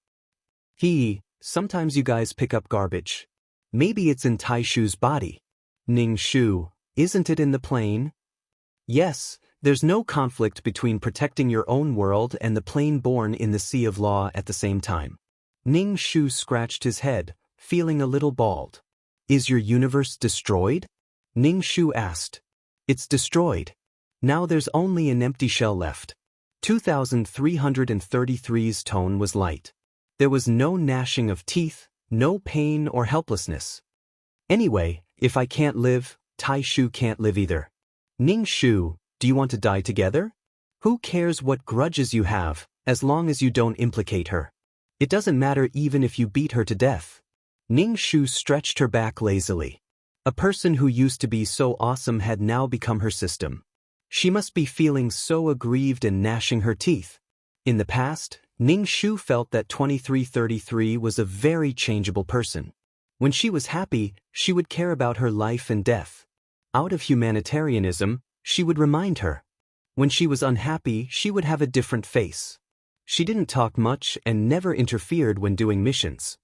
Sometimes you guys pick up garbage. Maybe it's in Taishu's body. Ning Shu, Isn't it in the plane? Yes, there's no conflict between protecting your own world and the plane born in the sea of law at the same time. Ning Shu scratched his head, feeling a little bald. Is your universe destroyed? Ning Shu asked. It's destroyed. Now there's only an empty shell left. 2333's tone was light. There was no gnashing of teeth, no pain or helplessness. Anyway, if I can't live, Tai Shu can't live either. Ning Shu, do you want to die together? Who cares what grudges you have, as long as you don't implicate her? It doesn't matter even if you beat her to death. Ning Shu stretched her back lazily. A person who used to be so awesome had now become her system. She must be feeling so aggrieved and gnashing her teeth. In the past, Ning Shu felt that 2333 was a very changeable person. When she was happy, she would care about her life and death. Out of humanitarianism, she would remind her. When she was unhappy, she would have a different face. She didn't talk much and never interfered when doing missions.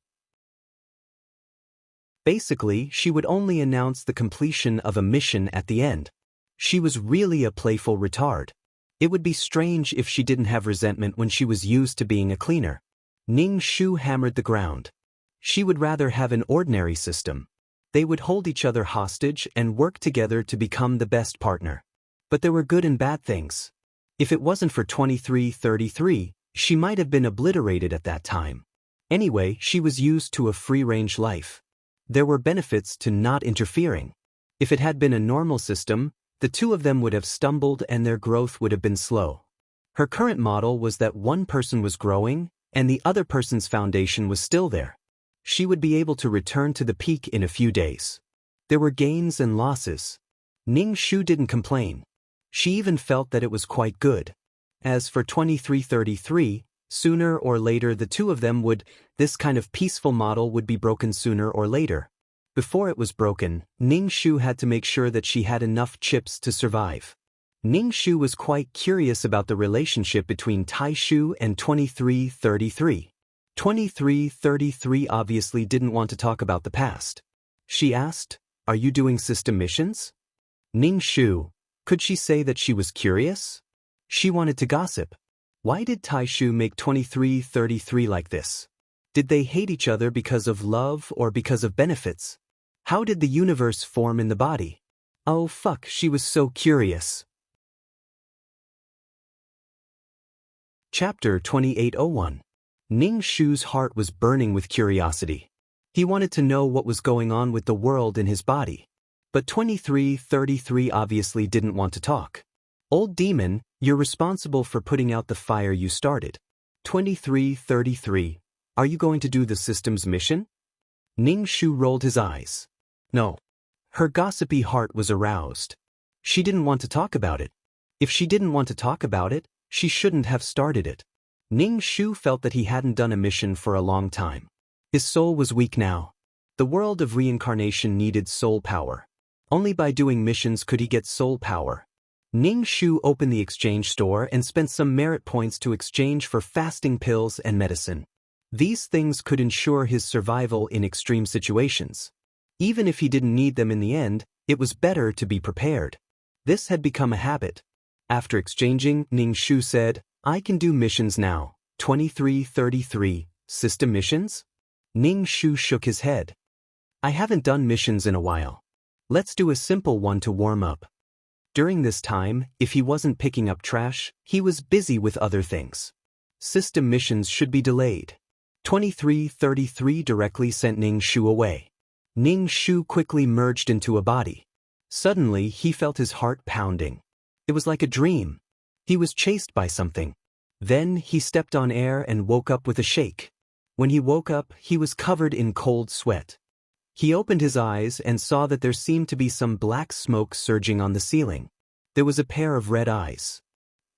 Basically, she would only announce the completion of a mission at the end. She was really a playful retard. It would be strange if she didn't have resentment when she was used to being a cleaner. Ning Shu hammered the ground. She would rather have an ordinary system. They would hold each other hostage and work together to become the best partner. But there were good and bad things. If it wasn't for 2333, she might have been obliterated at that time. Anyway, she was used to a free-range life. There were benefits to not interfering. If it had been a normal system, the two of them would have stumbled and their growth would have been slow. Her current model was that one person was growing, and the other person's foundation was still there. She would be able to return to the peak in a few days. There were gains and losses. Ning Shu didn't complain. She even felt that it was quite good. As for 2333, sooner or later the two of them would, this kind of peaceful model would be broken sooner or later. Before it was broken, Ning Shu had to make sure that she had enough chips to survive. Ning Shu was quite curious about the relationship between Tai Shu and 2333. 2333 obviously didn't want to talk about the past. She asked, "Are you doing system missions?" Ning Shu, could she say that she was curious? She wanted to gossip. Why did Tai Shu make 2333 like this? Did they hate each other because of love or because of benefits? How did the universe form in the body? Oh fuck, she was so curious. Chapter 2801. Ning Shu's heart was burning with curiosity. He wanted to know what was going on with the world in his body. But 2333 obviously didn't want to talk. Old demon, you're responsible for putting out the fire you started. 2333, are you going to do the system's mission? Ning Shu rolled his eyes. No. Her gossipy heart was aroused. She didn't want to talk about it. If she didn't want to talk about it, she shouldn't have started it. Ning Shu felt that he hadn't done a mission for a long time. His soul was weak now. The world of reincarnation needed soul power. Only by doing missions could he get soul power. Ning Shu opened the exchange store and spent some merit points to exchange for fasting pills and medicine. These things could ensure his survival in extreme situations. Even if he didn't need them in the end, it was better to be prepared. This had become a habit. After exchanging, Ning Shu said, "I can do missions now." 2333, system missions? Ning Shu shook his head. "I haven't done missions in a while. Let's do a simple one to warm up." During this time, if he wasn't picking up trash, he was busy with other things. System missions should be delayed. 2333 directly sent Ning Shu away. Ning Shu quickly merged into a body. Suddenly, he felt his heart pounding. It was like a dream. He was chased by something. Then he stepped on air and woke up with a shake. When he woke up, he was covered in cold sweat. He opened his eyes and saw that there seemed to be some black smoke surging on the ceiling. There was a pair of red eyes.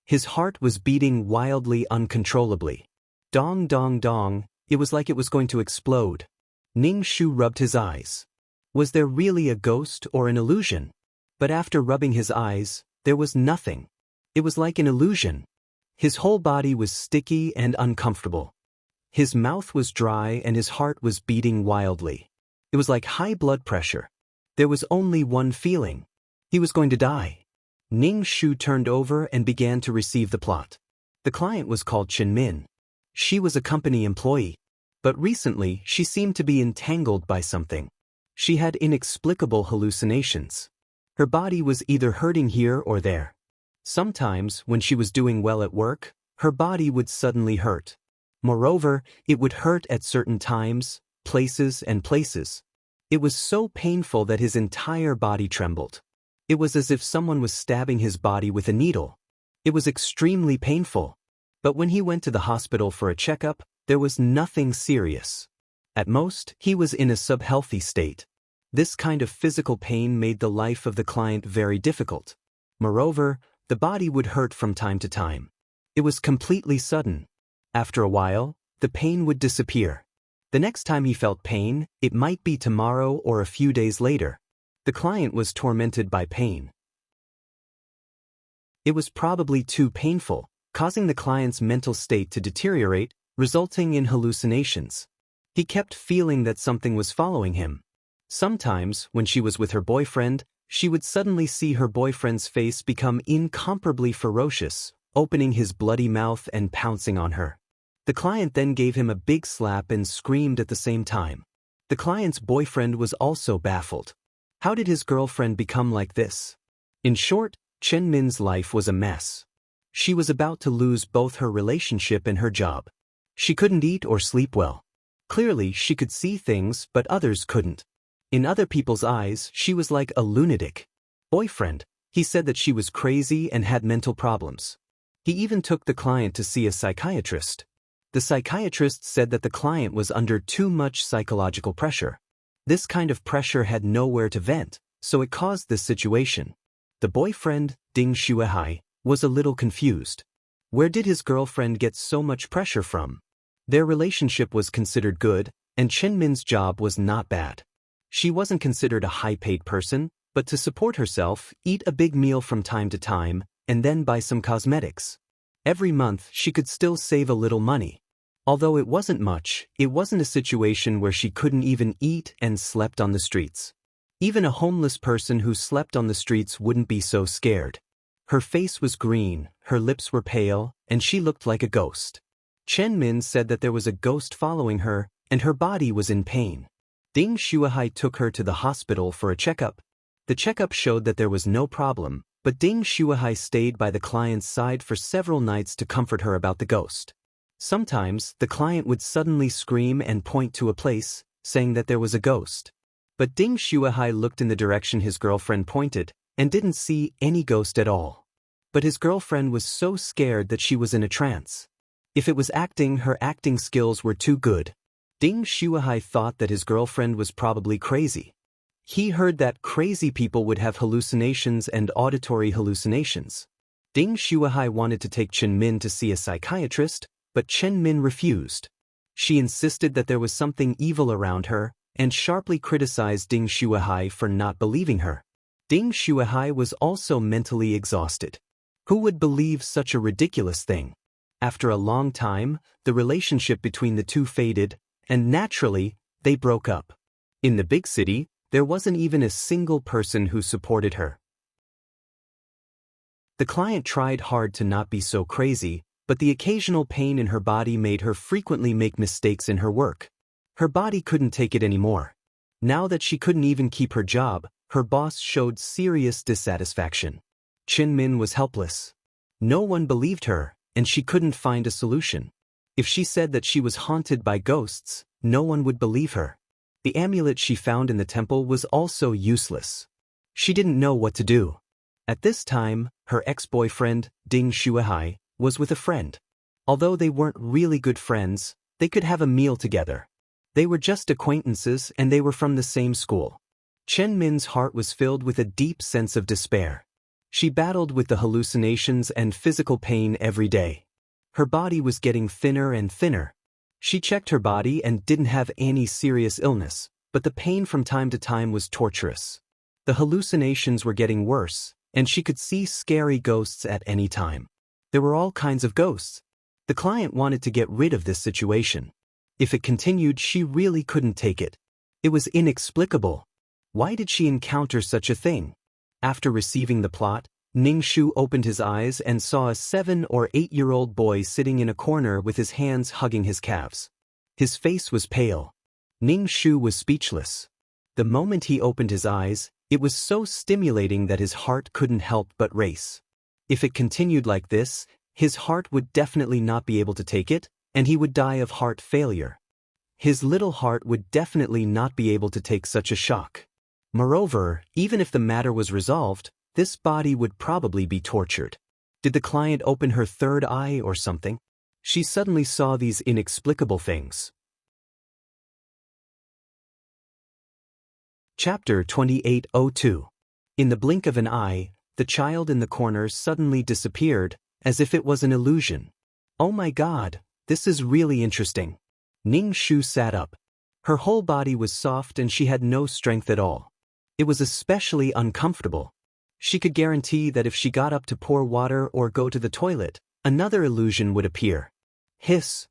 His heart was beating wildly, uncontrollably. Dong dong dong, it was like it was going to explode. Ning Shu rubbed his eyes. Was there really a ghost or an illusion? But after rubbing his eyes, there was nothing. It was like an illusion. His whole body was sticky and uncomfortable. His mouth was dry and his heart was beating wildly. It was like high blood pressure. There was only one feeling. He was going to die. Ning Shu turned over and began to receive the plot. The client was called Chen Min. She was a company employee. But recently, she seemed to be entangled by something. She had inexplicable hallucinations. Her body was either hurting here or there. Sometimes, when she was doing well at work, her body would suddenly hurt. Moreover, it would hurt at certain times, places. It was so painful that his entire body trembled. It was as if someone was stabbing his body with a needle. It was extremely painful. But when he went to the hospital for a checkup, there was nothing serious. At most, he was in a subhealthy state. This kind of physical pain made the life of the client very difficult. Moreover, the body would hurt from time to time. It was completely sudden. After a while, the pain would disappear. The next time he felt pain, it might be tomorrow or a few days later. The client was tormented by pain. It was probably too painful, causing the client's mental state to deteriorate, resulting in hallucinations. He kept feeling that something was following him. Sometimes, when she was with her boyfriend, she would suddenly see her boyfriend's face become incomparably ferocious, opening his bloody mouth and pouncing on her. The client then gave him a big slap and screamed at the same time. The client's boyfriend was also baffled. How did his girlfriend become like this? In short, Chen Min's life was a mess. She was about to lose both her relationship and her job. She couldn't eat or sleep well. Clearly, she could see things, but others couldn't. In other people's eyes, she was like a lunatic. Boyfriend, he said that she was crazy and had mental problems. He even took the client to see a psychiatrist. The psychiatrist said that the client was under too much psychological pressure. This kind of pressure had nowhere to vent, so it caused this situation. The boyfriend, Ding Shuihai, was a little confused. Where did his girlfriend get so much pressure from? Their relationship was considered good, and Chen Min's job was not bad. She wasn't considered a high-paid person, but to support herself, eat a big meal from time to time, and then buy some cosmetics. Every month, she could still save a little money. Although it wasn't much, it wasn't a situation where she couldn't even eat and slept on the streets. Even a homeless person who slept on the streets wouldn't be so scared. Her face was green, her lips were pale, and she looked like a ghost. Chen Min said that there was a ghost following her, and her body was in pain. Ding Shuihai took her to the hospital for a checkup. The checkup showed that there was no problem, but Ding Shuihai stayed by the client's side for several nights to comfort her about the ghost. Sometimes, the client would suddenly scream and point to a place, saying that there was a ghost. But Ding Shuihai looked in the direction his girlfriend pointed, and didn't see any ghost at all. But his girlfriend was so scared that she was in a trance. If it was acting, her acting skills were too good. Ding Shuihai thought that his girlfriend was probably crazy. He heard that crazy people would have hallucinations and auditory hallucinations. Ding Shuihai wanted to take Chen Min to see a psychiatrist, but Chen Min refused. She insisted that there was something evil around her, and sharply criticized Ding Shuihai for not believing her. Ding Shuihai was also mentally exhausted. Who would believe such a ridiculous thing? After a long time, the relationship between the two faded, and naturally, they broke up. In the big city, there wasn't even a single person who supported her. The client tried hard to not be so crazy, but the occasional pain in her body made her frequently make mistakes in her work. Her body couldn't take it anymore. Now that she couldn't even keep her job, her boss showed serious dissatisfaction. Chen Min was helpless. No one believed her, and she couldn't find a solution. If she said that she was haunted by ghosts, no one would believe her. The amulet she found in the temple was also useless. She didn't know what to do. At this time, her ex-boyfriend, Ding Shuihai, was with a friend. Although they weren't really good friends, they could have a meal together. They were just acquaintances and they were from the same school. Chen Min's heart was filled with a deep sense of despair. She battled with the hallucinations and physical pain every day. Her body was getting thinner and thinner. She checked her body and didn't have any serious illness, but the pain from time to time was torturous. The hallucinations were getting worse, and she could see scary ghosts at any time. There were all kinds of ghosts. The client wanted to get rid of this situation. If it continued, she really couldn't take it. It was inexplicable. Why did she encounter such a thing? After receiving the plot, Ning Shu opened his eyes and saw a 7 or 8-year-old boy sitting in a corner with his hands hugging his calves. His face was pale. Ning Shu was speechless. The moment he opened his eyes, it was so stimulating that his heart couldn't help but race. If it continued like this, his heart would definitely not be able to take it, and he would die of heart failure. His little heart would definitely not be able to take such a shock. Moreover, even if the matter was resolved, this body would probably be tortured. Did the client open her third eye or something? She suddenly saw these inexplicable things. Chapter 2802. In the blink of an eye, the child in the corner suddenly disappeared, as if it was an illusion. Oh my God, this is really interesting. Ning Shu sat up. Her whole body was soft and she had no strength at all. It was especially uncomfortable. She could guarantee that if she got up to pour water or go to the toilet, another illusion would appear. Hiss.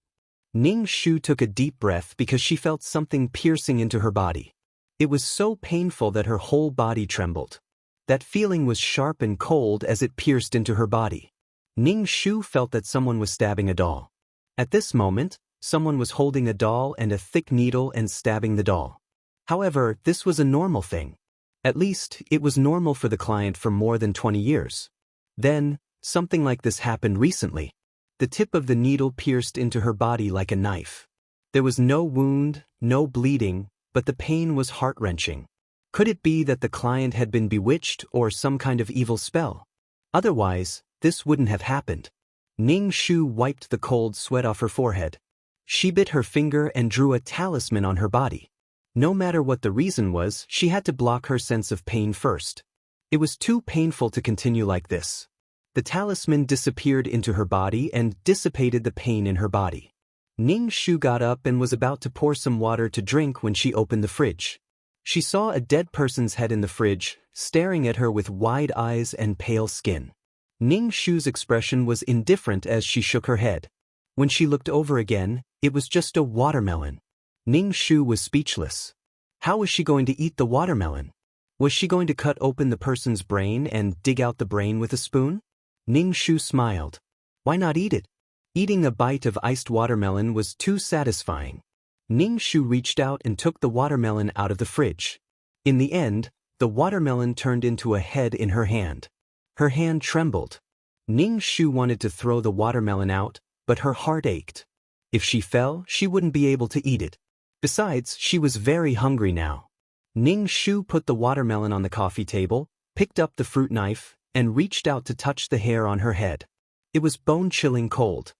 Ning Shu took a deep breath because she felt something piercing into her body. It was so painful that her whole body trembled. That feeling was sharp and cold as it pierced into her body. Ning Shu felt that someone was stabbing a doll. At this moment, someone was holding a doll and a thick needle and stabbing the doll. However, this was a normal thing. At least, it was normal for the client for more than 20 years. Then, something like this happened recently. The tip of the needle pierced into her body like a knife. There was no wound, no bleeding, but the pain was heart-wrenching. Could it be that the client had been bewitched or some kind of evil spell? Otherwise, this wouldn't have happened. Ning Shu wiped the cold sweat off her forehead. She bit her finger and drew a talisman on her body. No matter what the reason was, she had to block her sense of pain first. It was too painful to continue like this. The talisman disappeared into her body and dissipated the pain in her body. Ning Shu got up and was about to pour some water to drink when she opened the fridge. She saw a dead person's head in the fridge, staring at her with wide eyes and pale skin. Ning Shu's expression was indifferent as she shook her head. When she looked over again, it was just a watermelon. Ning Shu was speechless. How was she going to eat the watermelon? Was she going to cut open the person's brain and dig out the brain with a spoon? Ning Shu smiled. Why not eat it? Eating a bite of iced watermelon was too satisfying. Ning Shu reached out and took the watermelon out of the fridge. In the end, the watermelon turned into a head in her hand. Her hand trembled. Ning Shu wanted to throw the watermelon out, but her heart ached. If she fell, she wouldn't be able to eat it. Besides, she was very hungry now. Ning Shu put the watermelon on the coffee table, picked up the fruit knife, and reached out to touch the hair on her head. It was bone-chilling cold.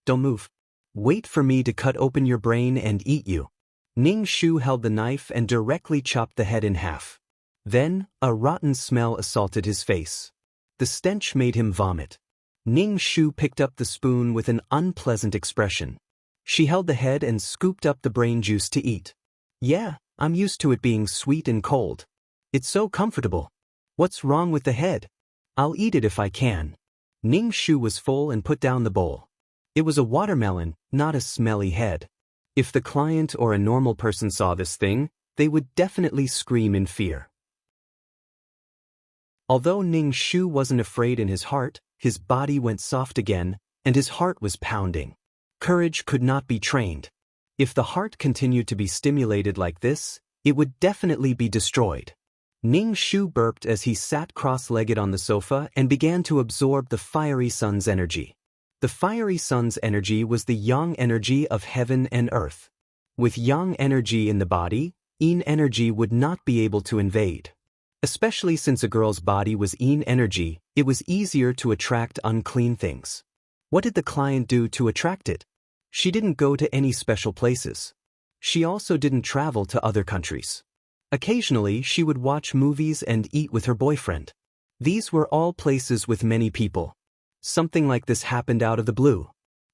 Don't move. Wait for me to cut open your brain and eat you. Ning Shu held the knife and directly chopped the head in half. Then, a rotten smell assaulted his face. The stench made him vomit. Ning Shu picked up the spoon with an unpleasant expression. She held the head and scooped up the brain juice to eat. Yeah, I'm used to it being sweet and cold. It's so comfortable. What's wrong with the head? I'll eat it if I can. Ning Shu was full and put down the bowl. It was a watermelon, not a smelly head. If the client or a normal person saw this thing, they would definitely scream in fear. Although Ning Shu wasn't afraid in his heart, his body went soft again, and his heart was pounding. Courage could not be trained. If the heart continued to be stimulated like this, it would definitely be destroyed. Ning Shu burped as he sat cross-legged on the sofa and began to absorb the fiery sun's energy. The fiery sun's energy was the yang energy of heaven and earth. With yang energy in the body, yin energy would not be able to invade. Especially since a girl's body was yin energy, it was easier to attract unclean things. What did the client do to attract it? She didn't go to any special places. She also didn't travel to other countries. Occasionally, she would watch movies and eat with her boyfriend. These were all places with many people. Something like this happened out of the blue.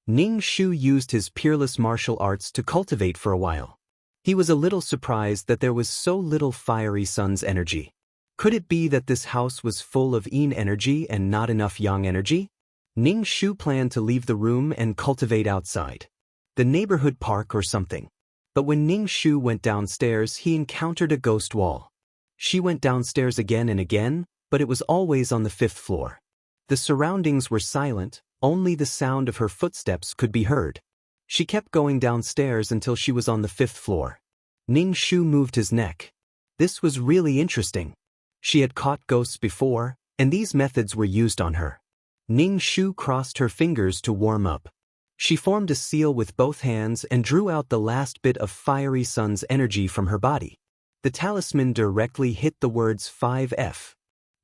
Ning Shu used his peerless martial arts to cultivate for a while. He was a little surprised that there was so little fiery sun's energy. Could it be that this house was full of yin energy and not enough yang energy? Ning Shu planned to leave the room and cultivate outside. The neighborhood park or something. But when Ning Shu went downstairs, he encountered a ghost wall. She went downstairs again and again, but it was always on the 5th floor. The surroundings were silent, only the sound of her footsteps could be heard. She kept going downstairs until she was on the 5th floor. Ning Shu moved his neck. This was really interesting. She had caught ghosts before, and these methods were used on her. Ning Shu crossed her fingers to warm up. She formed a seal with both hands and drew out the last bit of fiery sun's energy from her body. The talisman directly hit the words 5F.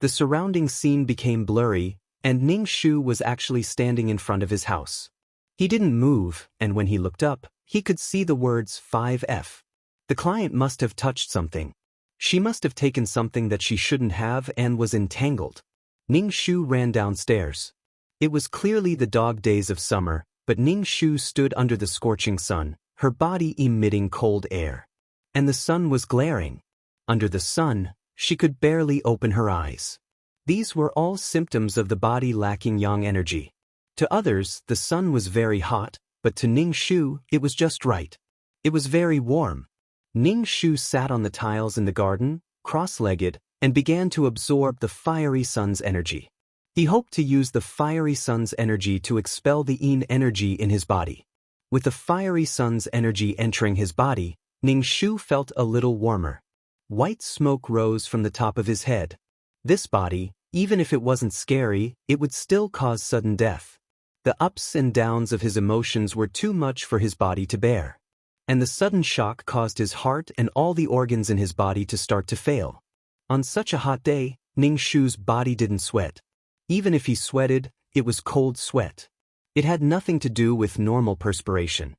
The surrounding scene became blurry, and Ning Shu was actually standing in front of his house. He didn't move, and when he looked up, he could see the words 5F. The client must have touched something. She must have taken something that she shouldn't have and was entangled. Ning Shu ran downstairs. It was clearly the dog days of summer, but Ning Shu stood under the scorching sun, her body emitting cold air. And the sun was glaring. Under the sun, she could barely open her eyes. These were all symptoms of the body lacking yang energy. To others, the sun was very hot, but to Ning Shu, it was just right. It was very warm. Ning Shu sat on the tiles in the garden, cross-legged, and began to absorb the fiery sun's energy. He hoped to use the fiery sun's energy to expel the yin energy in his body. With the fiery sun's energy entering his body, Ning Shu felt a little warmer. White smoke rose from the top of his head. This body, even if it wasn't scary, it would still cause sudden death. The ups and downs of his emotions were too much for his body to bear. And the sudden shock caused his heart and all the organs in his body to start to fail. On such a hot day, Ning Shu's body didn't sweat. Even if he sweated, it was cold sweat. It had nothing to do with normal perspiration.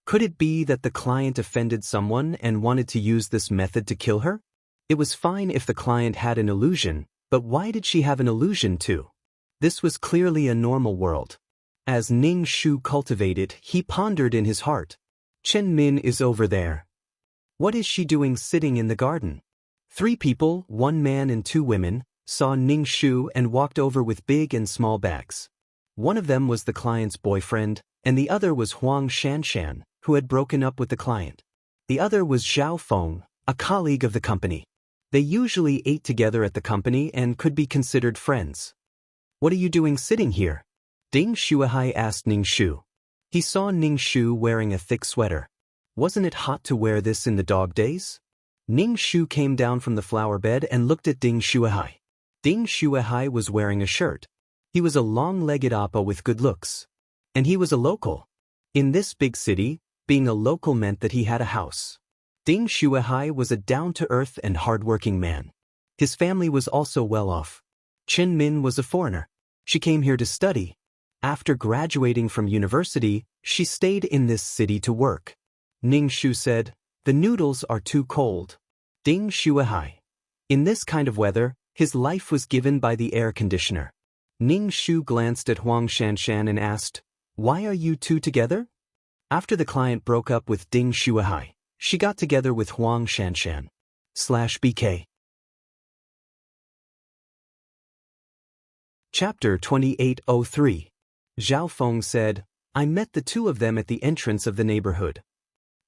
Could it be that the client offended someone and wanted to use this method to kill her? It was fine if the client had an illusion, but why did she have an illusion too? This was clearly a normal world. As Ning Shu cultivated, he pondered in his heart. Chen Min is over there. What is she doing sitting in the garden? 3 people, 1 man and 2 women, saw Ning Shu and walked over with big and small bags. One of them was the client's boyfriend, and the other was Huang Shanshan, who had broken up with the client. The other was Zhao Feng, a colleague of the company. They usually ate together at the company and could be considered friends. What are you doing sitting here? Ding Shuahai asked Ning Shu. He saw Ning Shu wearing a thick sweater. Wasn't it hot to wear this in the dog days? Ning Shu came down from the flower bed and looked at Ding Shuahai. Ding Shuahai was wearing a shirt. He was a long-legged appa with good looks. And he was a local. In this big city, being a local meant that he had a house. Ding Shuahai was a down-to-earth and hard-working man. His family was also well off. Chen Min was a foreigner. She came here to study. After graduating from university, she stayed in this city to work. Ning Shu said, "The noodles are too cold." Ding Shuahai. In this kind of weather, his life was given by the air conditioner. Ning Shu glanced at Huang Shanshan and asked, "Why are you two together?" After the client broke up with Ding Shuahai, she got together with Huang Shanshan. /BK. Chapter 2803. Zhao Feng said, "I met the 2 of them at the entrance of the neighborhood."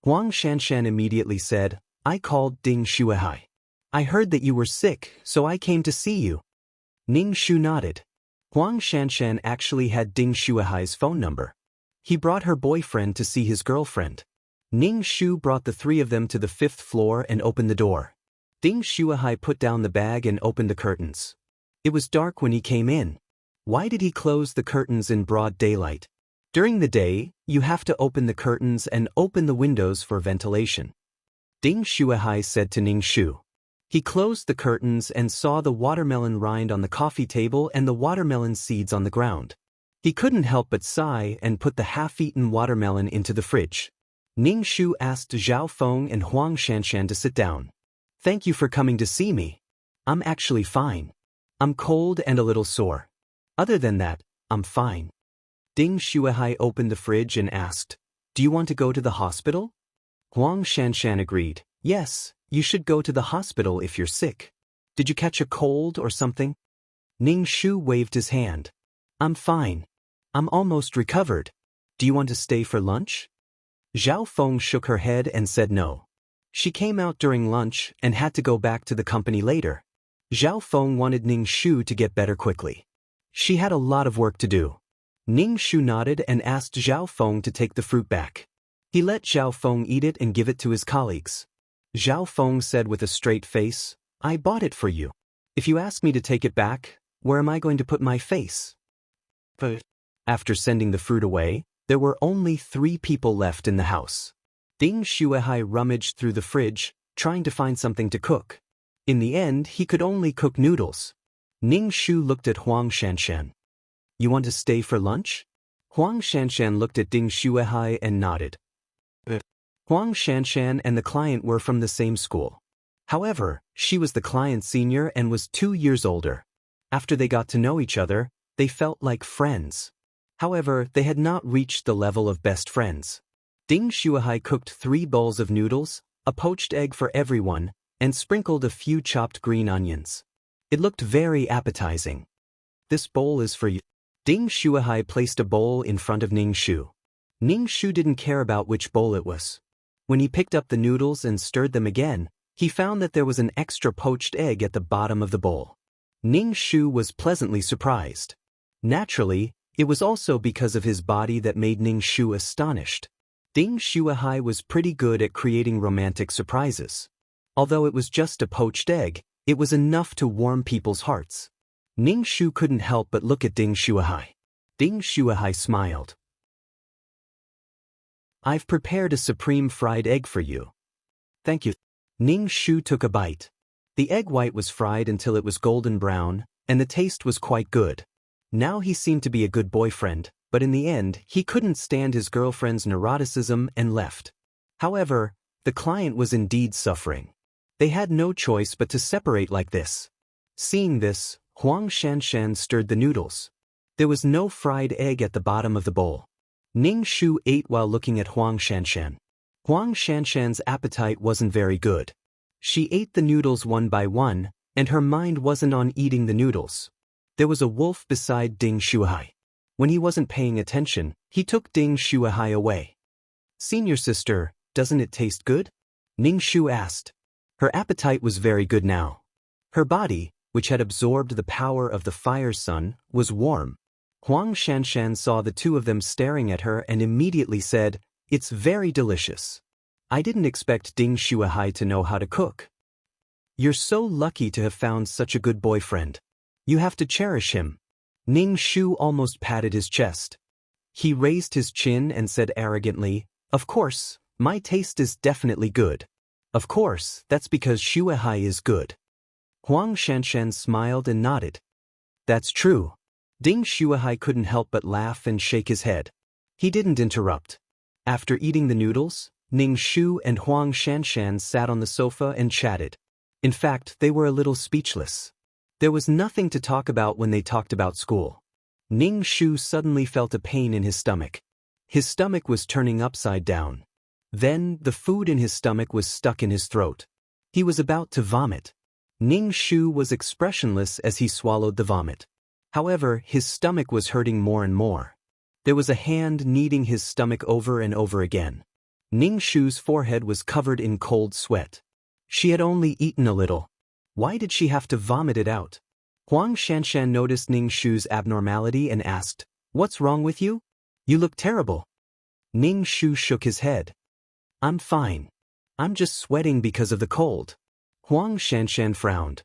Huang Shanshan immediately said, "I called Ding Shuahai. I heard that you were sick, so I came to see you." Ning Shu nodded. Huang Shanshan actually had Ding Shuahai's phone number. He brought her boyfriend to see his girlfriend. Ning Shu brought the 3 of them to the 5th floor and opened the door. Ding Shuahai put down the bag and opened the curtains. It was dark when he came in. Why did he close the curtains in broad daylight? During the day, you have to open the curtains and open the windows for ventilation. Ding Shuahai said to Ning Shu. He closed the curtains and saw the watermelon rind on the coffee table and the watermelon seeds on the ground. He couldn't help but sigh and put the half-eaten watermelon into the fridge. Ning Shu asked Zhao Feng and Huang Shanshan to sit down. "Thank you for coming to see me. I'm actually fine. I'm cold and a little sore. Other than that, I'm fine." Ding Shuahai opened the fridge and asked, "Do you want to go to the hospital?" Huang Shanshan agreed. "Yes, you should go to the hospital if you're sick. Did you catch a cold or something?" Ning Shu waved his hand. "I'm fine. I'm almost recovered. Do you want to stay for lunch?" Zhao Feng shook her head and said no. She came out during lunch and had to go back to the company later. Zhao Feng wanted Ning Shu to get better quickly. She had a lot of work to do. Ning Shu nodded and asked Zhao Feng to take the fruit back. He let Zhao Feng eat it and give it to his colleagues. Zhao Feng said with a straight face, "I bought it for you. If you ask me to take it back, where am I going to put my face?" But after sending the fruit away, there were only 3 people left in the house. Ding Shuihai rummaged through the fridge, trying to find something to cook. In the end, he could only cook noodles. Ning Shu looked at Huang Shanshan. "You want to stay for lunch?" Huang Shanshan looked at Ding Shuihai and nodded. Huang Shanshan and the client were from the same school. However, she was the client's senior and was 2 years older. After they got to know each other, they felt like friends. However, they had not reached the level of best friends. Ding Shuihai cooked 3 bowls of noodles, a poached egg for everyone, and sprinkled a few chopped green onions. It looked very appetizing. "This bowl is for you." Ding Shuihai placed a bowl in front of Ning Shu. Ning Shu didn't care about which bowl it was. When he picked up the noodles and stirred them again, he found that there was an extra poached egg at the bottom of the bowl. Ning Shu was pleasantly surprised. Naturally, it was also because of his body that made Ning Shu astonished. Ding Shuihai was pretty good at creating romantic surprises. Although it was just a poached egg, it was enough to warm people's hearts. Ning Shu couldn't help but look at Ding Shuihai. Ding Shuihai smiled. "I've prepared a supreme fried egg for you." "Thank you." Ning Shu took a bite. The egg white was fried until it was golden brown, and the taste was quite good. Now he seemed to be a good boyfriend, but in the end, he couldn't stand his girlfriend's neuroticism and left. However, the client was indeed suffering. They had no choice but to separate like this. Seeing this, Huang Shanshan stirred the noodles. There was no fried egg at the bottom of the bowl. Ning Shu ate while looking at Huang Shanshan. Huang Shanshan's appetite wasn't very good. She ate the noodles one by one, and her mind wasn't on eating the noodles. There was a wolf beside Ding Shuihai. When he wasn't paying attention, he took Ding Shuihai away. "Senior sister, doesn't it taste good?" Ning Shu asked. Her appetite was very good now. Her body, which had absorbed the power of the fire sun, was warm. Huang Shanshan saw the 2 of them staring at her and immediately said, "It's very delicious. I didn't expect Ding Shuihai to know how to cook." "You're so lucky to have found such a good boyfriend. You have to cherish him." Ning Shu almost patted his chest. He raised his chin and said arrogantly, "Of course, my taste is definitely good. Of course, that's because Shuihai is good." Huang Shanshan smiled and nodded. "That's true." Ding Shuihai couldn't help but laugh and shake his head. He didn't interrupt. After eating the noodles, Ning Shu and Huang Shanshan sat on the sofa and chatted. In fact, they were a little speechless. There was nothing to talk about when they talked about school. Ning Shu suddenly felt a pain in his stomach. His stomach was turning upside down. Then, the food in his stomach was stuck in his throat. He was about to vomit. Ning Shu was expressionless as he swallowed the vomit. However, his stomach was hurting more and more. There was a hand kneading his stomach over and over again. Ning Shu's forehead was covered in cold sweat. She had only eaten a little. Why did she have to vomit it out? Huang Shanshan noticed Ning Shu's abnormality and asked, "What's wrong with you? You look terrible." Ning Shu shook his head. "I'm fine. I'm just sweating because of the cold." Huang Shanshan frowned.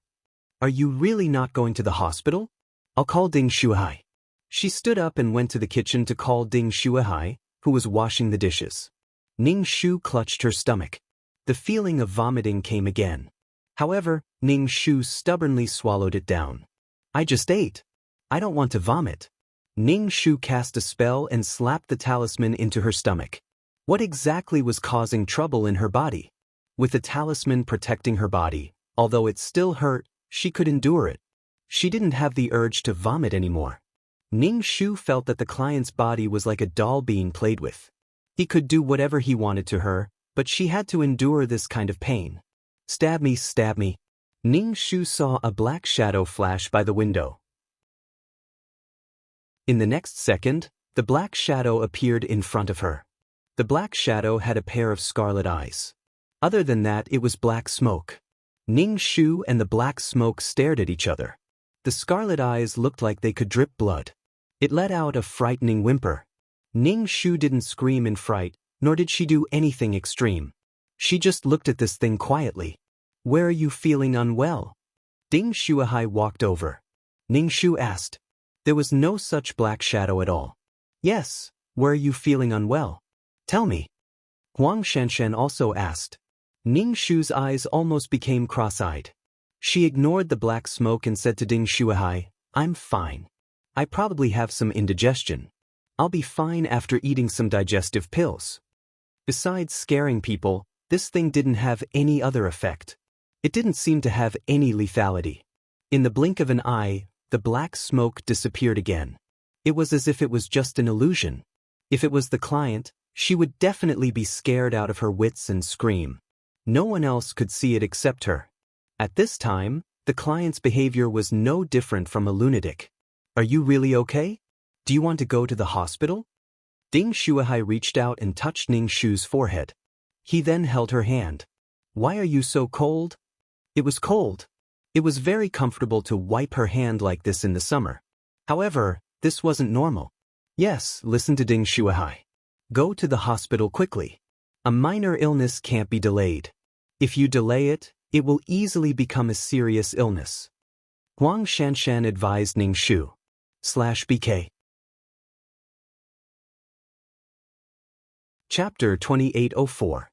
"Are you really not going to the hospital? I'll call Ding Shuihai." She stood up and went to the kitchen to call Ding Shuihai, who was washing the dishes. Ning Shu clutched her stomach. The feeling of vomiting came again. However, Ning Shu stubbornly swallowed it down. "I just ate. I don't want to vomit." Ning Shu cast a spell and slapped the talisman into her stomach. What exactly was causing trouble in her body? With the talisman protecting her body, although it still hurt, she could endure it. She didn't have the urge to vomit anymore. Ning Shu felt that the client's body was like a doll being played with. He could do whatever he wanted to her, but she had to endure this kind of pain. "Stab me, stab me." Ning Shu saw a black shadow flash by the window. In the next second, the black shadow appeared in front of her. The black shadow had a pair of scarlet eyes. Other than that, it was black smoke. Ning Shu and the black smoke stared at each other. The scarlet eyes looked like they could drip blood. It let out a frightening whimper. Ning Shu didn't scream in fright, nor did she do anything extreme. She just looked at this thing quietly. "Where are you feeling unwell?" Ding Shuahai walked over. Ning Shu asked. There was no such black shadow at all. "Yes, where are you feeling unwell? Tell me." Huang Shanshan also asked. Ning Shu's eyes almost became cross-eyed. She ignored the black smoke and said to Ding Shuahai, "I'm fine. I probably have some indigestion. I'll be fine after eating some digestive pills." Besides scaring people, this thing didn't have any other effect. It didn't seem to have any lethality. In the blink of an eye, the black smoke disappeared again. It was as if it was just an illusion. If it was the client, she would definitely be scared out of her wits and scream. No one else could see it except her. At this time, the client's behavior was no different from a lunatic. "Are you really okay? Do you want to go to the hospital?" Ding Shuahai reached out and touched Ning Shu's forehead. He then held her hand. "Why are you so cold?" It was cold. It was very comfortable to wipe her hand like this in the summer. However, this wasn't normal. "Yes, listen to Ding Shuahai. Go to the hospital quickly. A minor illness can't be delayed. If you delay it, it will easily become a serious illness." Huang Shanshan advised Ning Shu/BK. Chapter 2804.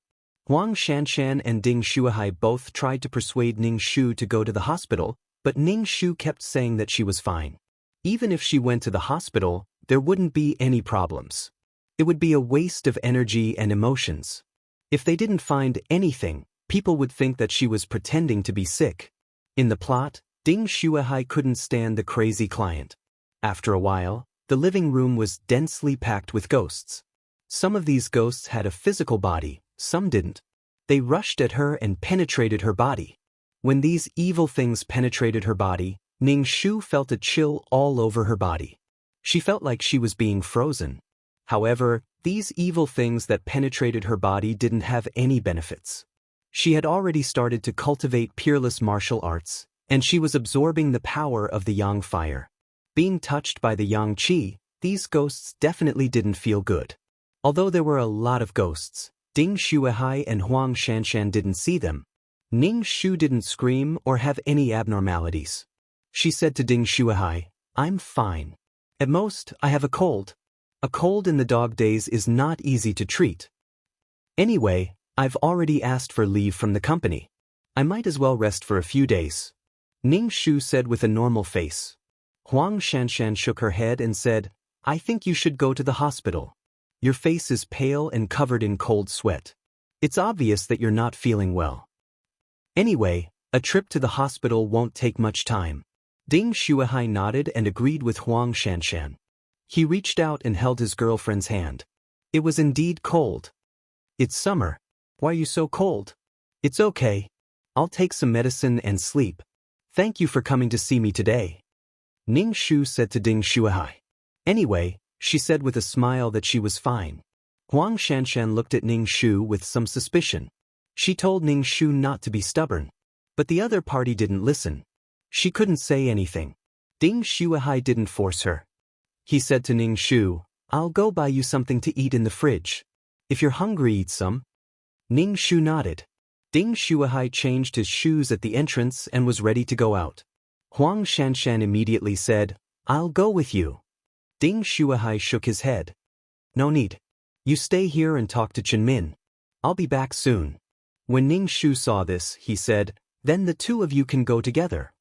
Huang Shanshan and Ding Shuahai both tried to persuade Ning Shu to go to the hospital, but Ning Shu kept saying that she was fine. Even if she went to the hospital, there wouldn't be any problems. It would be a waste of energy and emotions. If they didn't find anything, people would think that she was pretending to be sick. In the plot, Ding Shuahai couldn't stand the crazy client. After a while, the living room was densely packed with ghosts. Some of these ghosts had a physical body, some didn't. They rushed at her and penetrated her body. When these evil things penetrated her body, Ning Shu felt a chill all over her body. She felt like she was being frozen. However, these evil things that penetrated her body didn't have any benefits. She had already started to cultivate peerless martial arts, and she was absorbing the power of the Yang fire. Being touched by the Yang Qi, these ghosts definitely didn't feel good. Although there were a lot of ghosts, Ding Shuahai and Huang Shanshan didn't see them. Ning Shu didn't scream or have any abnormalities. She said to Ding Shuahai, "I'm fine. At most, I have a cold. A cold in the dog days is not easy to treat. Anyway, I've already asked for leave from the company. I might as well rest for a few days." Ning Shu said with a normal face. Huang Shanshan shook her head and said, "I think you should go to the hospital. Your face is pale and covered in cold sweat. It's obvious that you're not feeling well. Anyway, a trip to the hospital won't take much time." Ding Shuahai nodded and agreed with Huang Shanshan. He reached out and held his girlfriend's hand. It was indeed cold. "It's summer. Why are you so cold?" "It's okay. I'll take some medicine and sleep. Thank you for coming to see me today," Ning Shu said to Ding Shuahai. Anyway, she said with a smile that she was fine. Huang Shanshan looked at Ning Shu with some suspicion. She told Ning Shu not to be stubborn. But the other party didn't listen. She couldn't say anything. Ding Shuahai didn't force her. He said to Ning Shu, "I'll go buy you something to eat in the fridge. If you're hungry, eat some." Ning Shu nodded. Ding Shuahai changed his shoes at the entrance and was ready to go out. Huang Shanshan immediately said, "I'll go with you." Ding Shuahai shook his head. "No need. You stay here and talk to Chenmin. I'll be back soon." When Ning Shu saw this, he said, "Then the two of you can go together."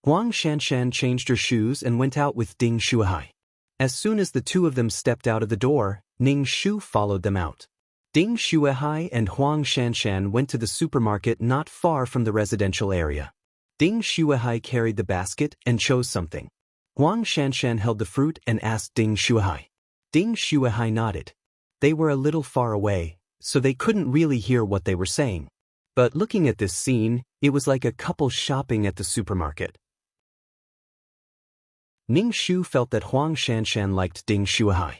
Huang Shanshan changed her shoes and went out with Ding Shuahai. As soon as the two of them stepped out of the door, Ning Shu followed them out. Ding Shuahai and Huang Shanshan went to the supermarket not far from the residential area. Ding Shuahai carried the basket and chose something. Huang Shanshan held the fruit and asked Ding Shuahai. Ding Shuahai nodded. They were a little far away, so they couldn't really hear what they were saying. But looking at this scene, it was like a couple shopping at the supermarket. Ning Shu felt that Huang Shanshan liked Ding Shuahai.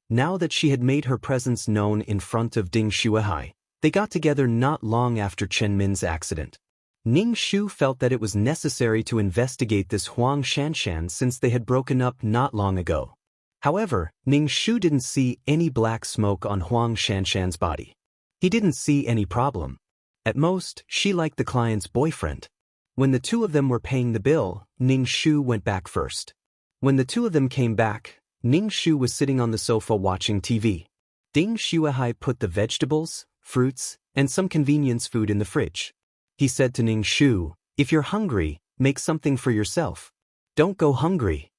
Now that she had made her presence known in front of Ding Shuahai, they got together not long after Chen Min's accident. Ning Shu felt that it was necessary to investigate this Huang Shanshan since they had broken up not long ago. However, Ning Shu didn't see any black smoke on Huang Shanshan's body. He didn't see any problem. At most, she liked the client's boyfriend. When the two of them were paying the bill, Ning Shu went back first. When the two of them came back, Ning Shu was sitting on the sofa watching TV. Ding Shuahai put the vegetables, fruits, and some convenience food in the fridge. He said to Ning Shu, "If you're hungry, make something for yourself. Don't go hungry."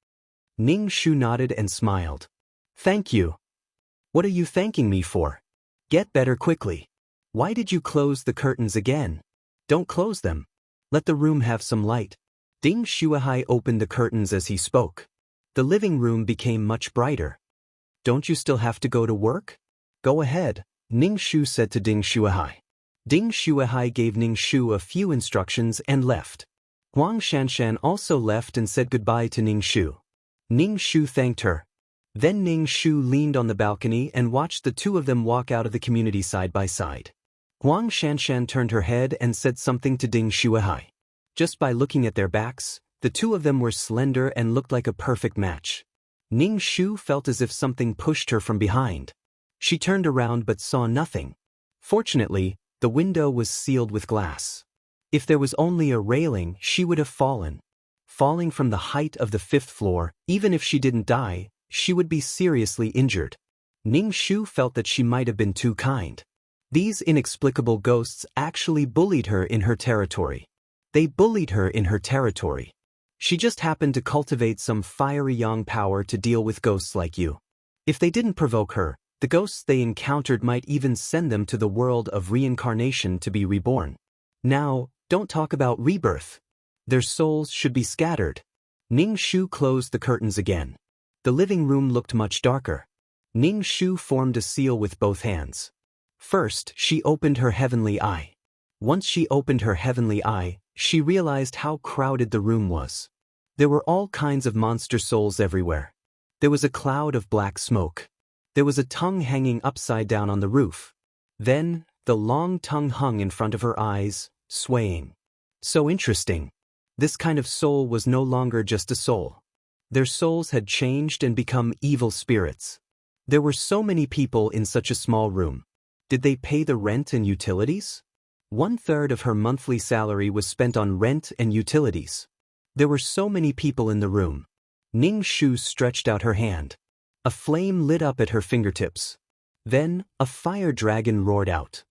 Ning Shu nodded and smiled. "Thank you." "What are you thanking me for? Get better quickly. Why did you close the curtains again? Don't close them. Let the room have some light." Ding Shuahai opened the curtains as he spoke. The living room became much brighter. "Don't you still have to go to work? Go ahead," Ning Shu said to Ding Shuahai. Ding Shuahai gave Ning Shu a few instructions and left. Huang Shanshan also left and said goodbye to Ning Shu. Ning Shu thanked her. Then Ning Shu leaned on the balcony and watched the two of them walk out of the community side by side. Huang Shanshan turned her head and said something to Ding Shuahai. Just by looking at their backs, the two of them were slender and looked like a perfect match. Ning Shu felt as if something pushed her from behind. She turned around but saw nothing. Fortunately, the window was sealed with glass. If there was only a railing, she would have fallen. Falling from the height of the 5th floor, even if she didn't die, she would be seriously injured. Ning Shu felt that she might have been too kind. These inexplicable ghosts actually bullied her in her territory. They bullied her in her territory. She just happened to cultivate some fiery yang power to deal with ghosts like you. If they didn't provoke her, the ghosts they encountered might even send them to the world of reincarnation to be reborn. Now, don't talk about rebirth. Their souls should be scattered. Ning Shu closed the curtains again. The living room looked much darker. Ning Shu formed a seal with both hands. First, she opened her heavenly eye. Once she opened her heavenly eye, she realized how crowded the room was. There were all kinds of monster souls everywhere. There was a cloud of black smoke. There was a tongue hanging upside down on the roof. Then, the long tongue hung in front of her eyes, swaying. So interesting. This kind of soul was no longer just a soul. Their souls had changed and become evil spirits. There were so many people in such a small room. Did they pay the rent and utilities? 1/3 of her monthly salary was spent on rent and utilities. There were so many people in the room. Ning Shu stretched out her hand. A flame lit up at her fingertips. Then, a fire dragon roared out.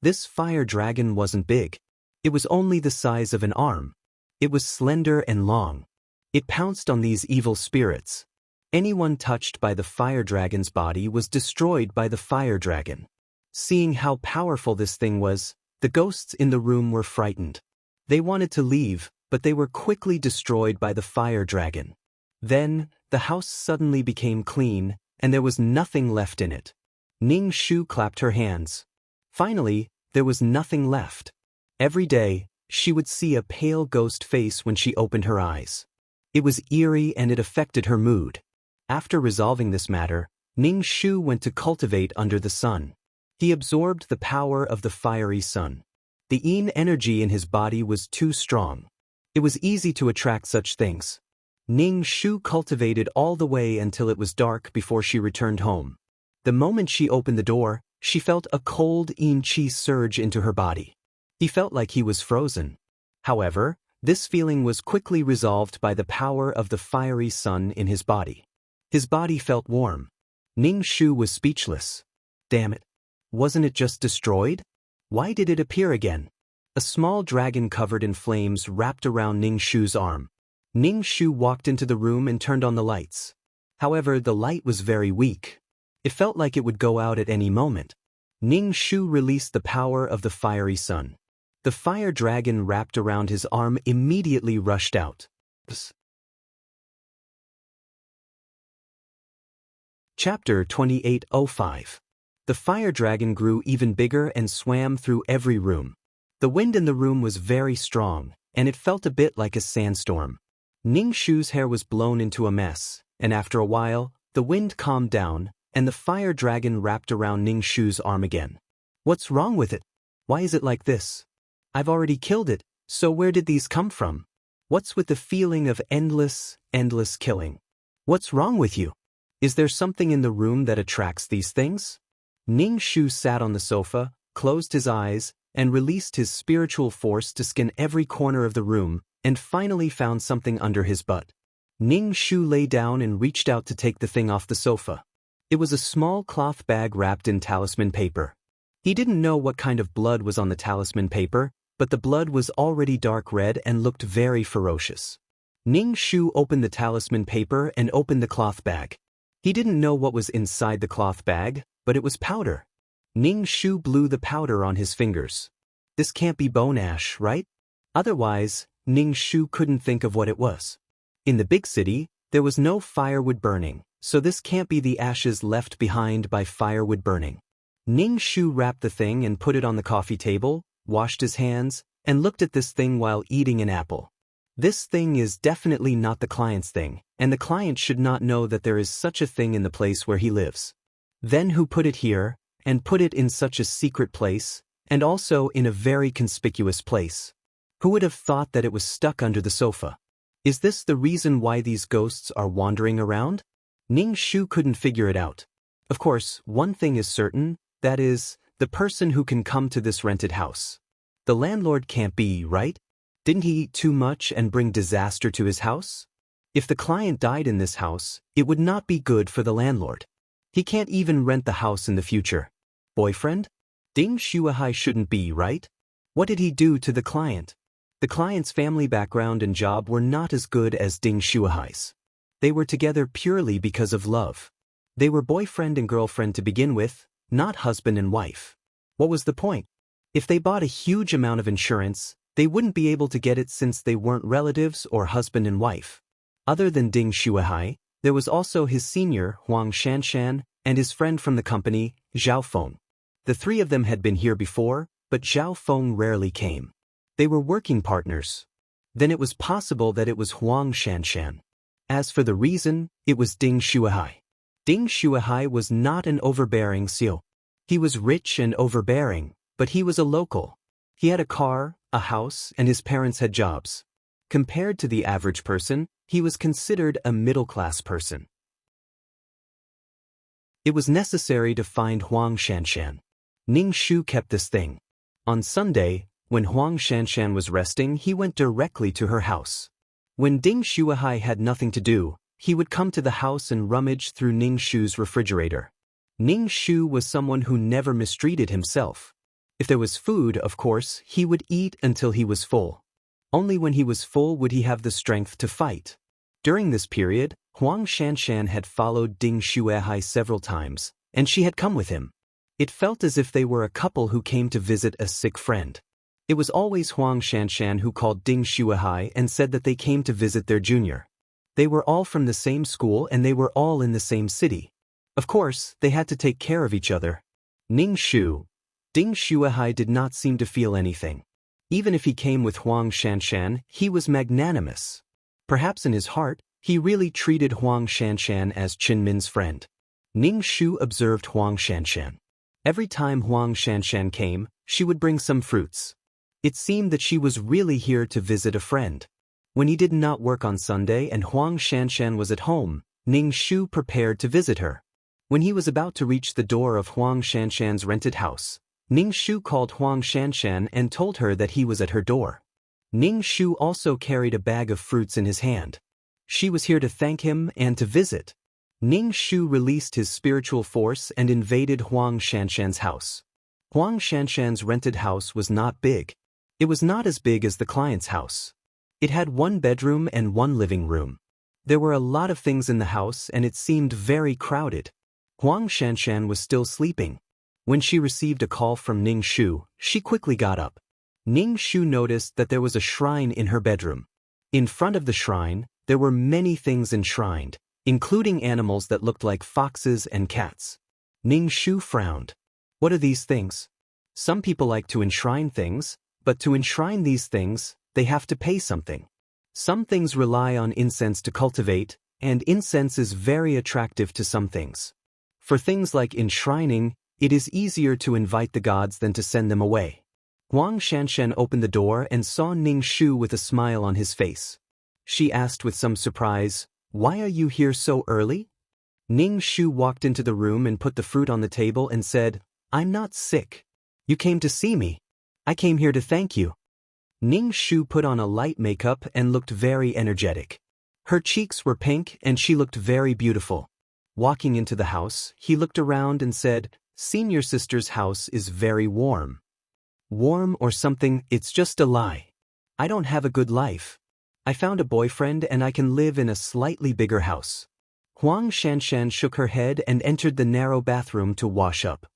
This fire dragon wasn't big. It was only the size of an arm. It was slender and long. It pounced on these evil spirits. Anyone touched by the fire dragon's body was destroyed by the fire dragon. Seeing how powerful this thing was, the ghosts in the room were frightened. They wanted to leave, but they were quickly destroyed by the fire dragon. Then, the house suddenly became clean, and there was nothing left in it. Ning Shu clapped her hands. Finally, there was nothing left. Every day, she would see a pale ghost face when she opened her eyes. It was eerie and it affected her mood. After resolving this matter, Ning Shu went to cultivate under the sun. He absorbed the power of the fiery sun. The yin energy in his body was too strong. It was easy to attract such things. Ning Shu cultivated all the way until it was dark before she returned home. The moment she opened the door, she felt a cold yin qi surge into her body. He felt like he was frozen. However, this feeling was quickly resolved by the power of the fiery sun in his body. His body felt warm. Ning Shu was speechless. Damn it. Wasn't it just destroyed? Why did it appear again? A small dragon covered in flames wrapped around Ning Shu's arm. Ning Shu walked into the room and turned on the lights. However, the light was very weak. It felt like it would go out at any moment. Ning Shu released the power of the fiery sun. The fire dragon wrapped around his arm immediately rushed out. Chapter 28:05. The fire dragon grew even bigger and swam through every room. The wind in the room was very strong, and it felt a bit like a sandstorm. Ning Shu's hair was blown into a mess, and after a while, the wind calmed down, and the fire dragon wrapped around Ning Shu's arm again. What's wrong with it? Why is it like this? I've already killed it, so where did these come from? What's with the feeling of endless killing? What's wrong with you? Is there something in the room that attracts these things? Ning Shu sat on the sofa, closed his eyes, and released his spiritual force to scan every corner of the room, and finally found something under his butt. Ning Shu lay down and reached out to take the thing off the sofa. It was a small cloth bag wrapped in talisman paper. He didn't know what kind of blood was on the talisman paper, but the blood was already dark red and looked very ferocious. Ning Shu opened the talisman paper and opened the cloth bag. He didn't know what was inside the cloth bag, but it was powder. Ning Shu blew the powder on his fingers. This can't be bone ash, right? Otherwise, Ning Shu couldn't think of what it was. In the big city, there was no firewood burning, so this can't be the ashes left behind by firewood burning. Ning Shu wrapped the thing and put it on the coffee table, washed his hands, and looked at this thing while eating an apple. This thing is definitely not the client's thing, and the client should not know that there is such a thing in the place where he lives. Then who put it here, and put it in such a secret place, and also in a very conspicuous place? Who would have thought that it was stuck under the sofa? Is this the reason why these ghosts are wandering around? Ning Shu couldn't figure it out. Of course, one thing is certain, that is, the person who can come to this rented house. The landlord can't be, right? Didn't he eat too much and bring disaster to his house? If the client died in this house, it would not be good for the landlord. He can't even rent the house in the future. Boyfriend? Ding Shuahai shouldn't be, right? What did he do to the client? The client's family background and job were not as good as Ding Shuahai's. They were together purely because of love. They were boyfriend and girlfriend to begin with, not husband and wife. What was the point? If they bought a huge amount of insurance, they wouldn't be able to get it since they weren't relatives or husband and wife. Other than Ding Shuahai, there was also his senior, Huang Shanshan, and his friend from the company, Zhao Feng. The three of them had been here before, but Zhao Feng rarely came. They were working partners. Then it was possible that it was Huang Shanshan. As for the reason, it was Ding Shuahai. Ding Shuahai was not an overbearing Xiu. He was rich and overbearing, but he was a local. He had a car, a house, and his parents had jobs. Compared to the average person, he was considered a middle-class person. It was necessary to find Huang Shanshan. Ning Shu kept this thing. On Sunday, when Huang Shanshan was resting, he went directly to her house. When Ding Shuahai had nothing to do, he would come to the house and rummage through Ning Shu's refrigerator. Ning Shu was someone who never mistreated himself. If there was food, of course, he would eat until he was full. Only when he was full would he have the strength to fight. During this period, Huang Shanshan had followed Ding Shuahai several times, and she had come with him. It felt as if they were a couple who came to visit a sick friend. It was always Huang Shanshan who called Ding Shuahai and said that they came to visit their junior. They were all from the same school and they were all in the same city. Of course, they had to take care of each other. Ding Shuahai did not seem to feel anything. Even if he came with Huang Shanshan, he was magnanimous. Perhaps in his heart, he really treated Huang Shanshan as Qinmin's friend. Ning Shu observed Huang Shanshan. Every time Huang Shanshan came, she would bring some fruits. It seemed that she was really here to visit a friend. When he did not work on Sunday and Huang Shanshan was at home, Ning Shu prepared to visit her. When he was about to reach the door of Huang Shanshan's rented house, Ning Shu called Huang Shanshan and told her that he was at her door. Ning Shu also carried a bag of fruits in his hand. She was here to thank him and to visit. Ning Shu released his spiritual force and invaded Huang Shanshan's house. Huang Shanshan's rented house was not big. It was not as big as the client's house. It had one bedroom and one living room. There were a lot of things in the house and it seemed very crowded. Huang Shanshan was still sleeping. When she received a call from Ning Shu, she quickly got up. Ning Shu noticed that there was a shrine in her bedroom. In front of the shrine, there were many things enshrined, including animals that looked like foxes and cats. Ning Shu frowned. What are these things? Some people like to enshrine things, but to enshrine these things, they have to pay something. Some things rely on incense to cultivate, and incense is very attractive to some things. For things like enshrining, it is easier to invite the gods than to send them away. Huang Shanshan opened the door and saw Ning Shu with a smile on his face. She asked with some surprise, "Why are you here so early?" Ning Shu walked into the room and put the fruit on the table and said, "I'm not sick. You came to see me. I came here to thank you." Ning Shu put on a light makeup and looked very energetic. Her cheeks were pink and she looked very beautiful. Walking into the house, he looked around and said, "Senior sister's house is very warm." Warm or something, it's just a lie. I don't have a good life. I found a boyfriend and I can live in a slightly bigger house. Huang Shanshan shook her head and entered the narrow bathroom to wash up.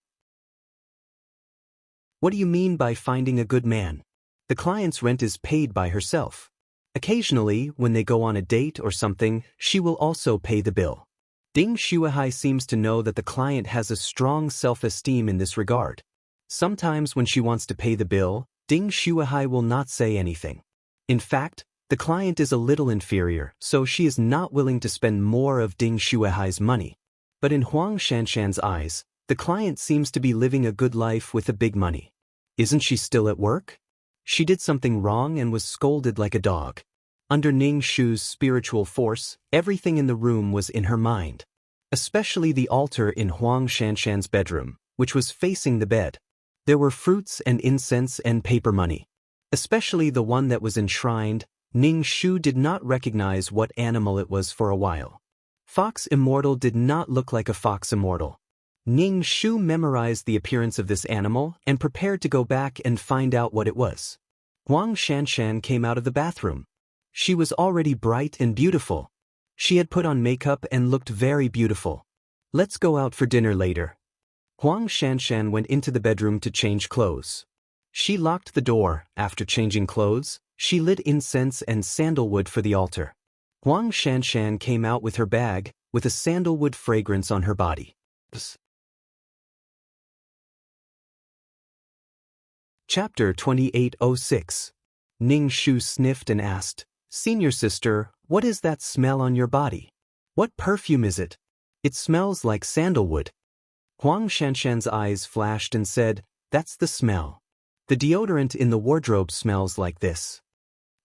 What do you mean by finding a good man? The client's rent is paid by herself. Occasionally, when they go on a date or something, she will also pay the bill. Ding Shuahai seems to know that the client has a strong self-esteem in this regard. Sometimes when she wants to pay the bill, Ding Shuahai will not say anything. In fact, the client is a little inferior, so she is not willing to spend more of Ding Shuahai's money. But in Huang Shanshan's eyes, the client seems to be living a good life with the big money. Isn't she still at work? She did something wrong and was scolded like a dog. Under Ning Shu's spiritual force, everything in the room was in her mind. Especially the altar in Huang Shanshan's bedroom, which was facing the bed. There were fruits and incense and paper money. Especially the one that was enshrined, Ning Shu did not recognize what animal it was for a while. Fox Immortal did not look like a fox immortal. Ning Shu memorized the appearance of this animal and prepared to go back and find out what it was. Huang Shanshan came out of the bathroom. She was already bright and beautiful. She had put on makeup and looked very beautiful. Let's go out for dinner later. Huang Shanshan went into the bedroom to change clothes. She locked the door. After changing clothes, she lit incense and sandalwood for the altar. Huang Shanshan came out with her bag, with a sandalwood fragrance on her body. Chapter 2806. Ning Shu sniffed and asked, "Senior sister, what is that smell on your body? What perfume is it? It smells like sandalwood." Huang Shanshan's eyes flashed and said, "That's the smell. The deodorant in the wardrobe smells like this."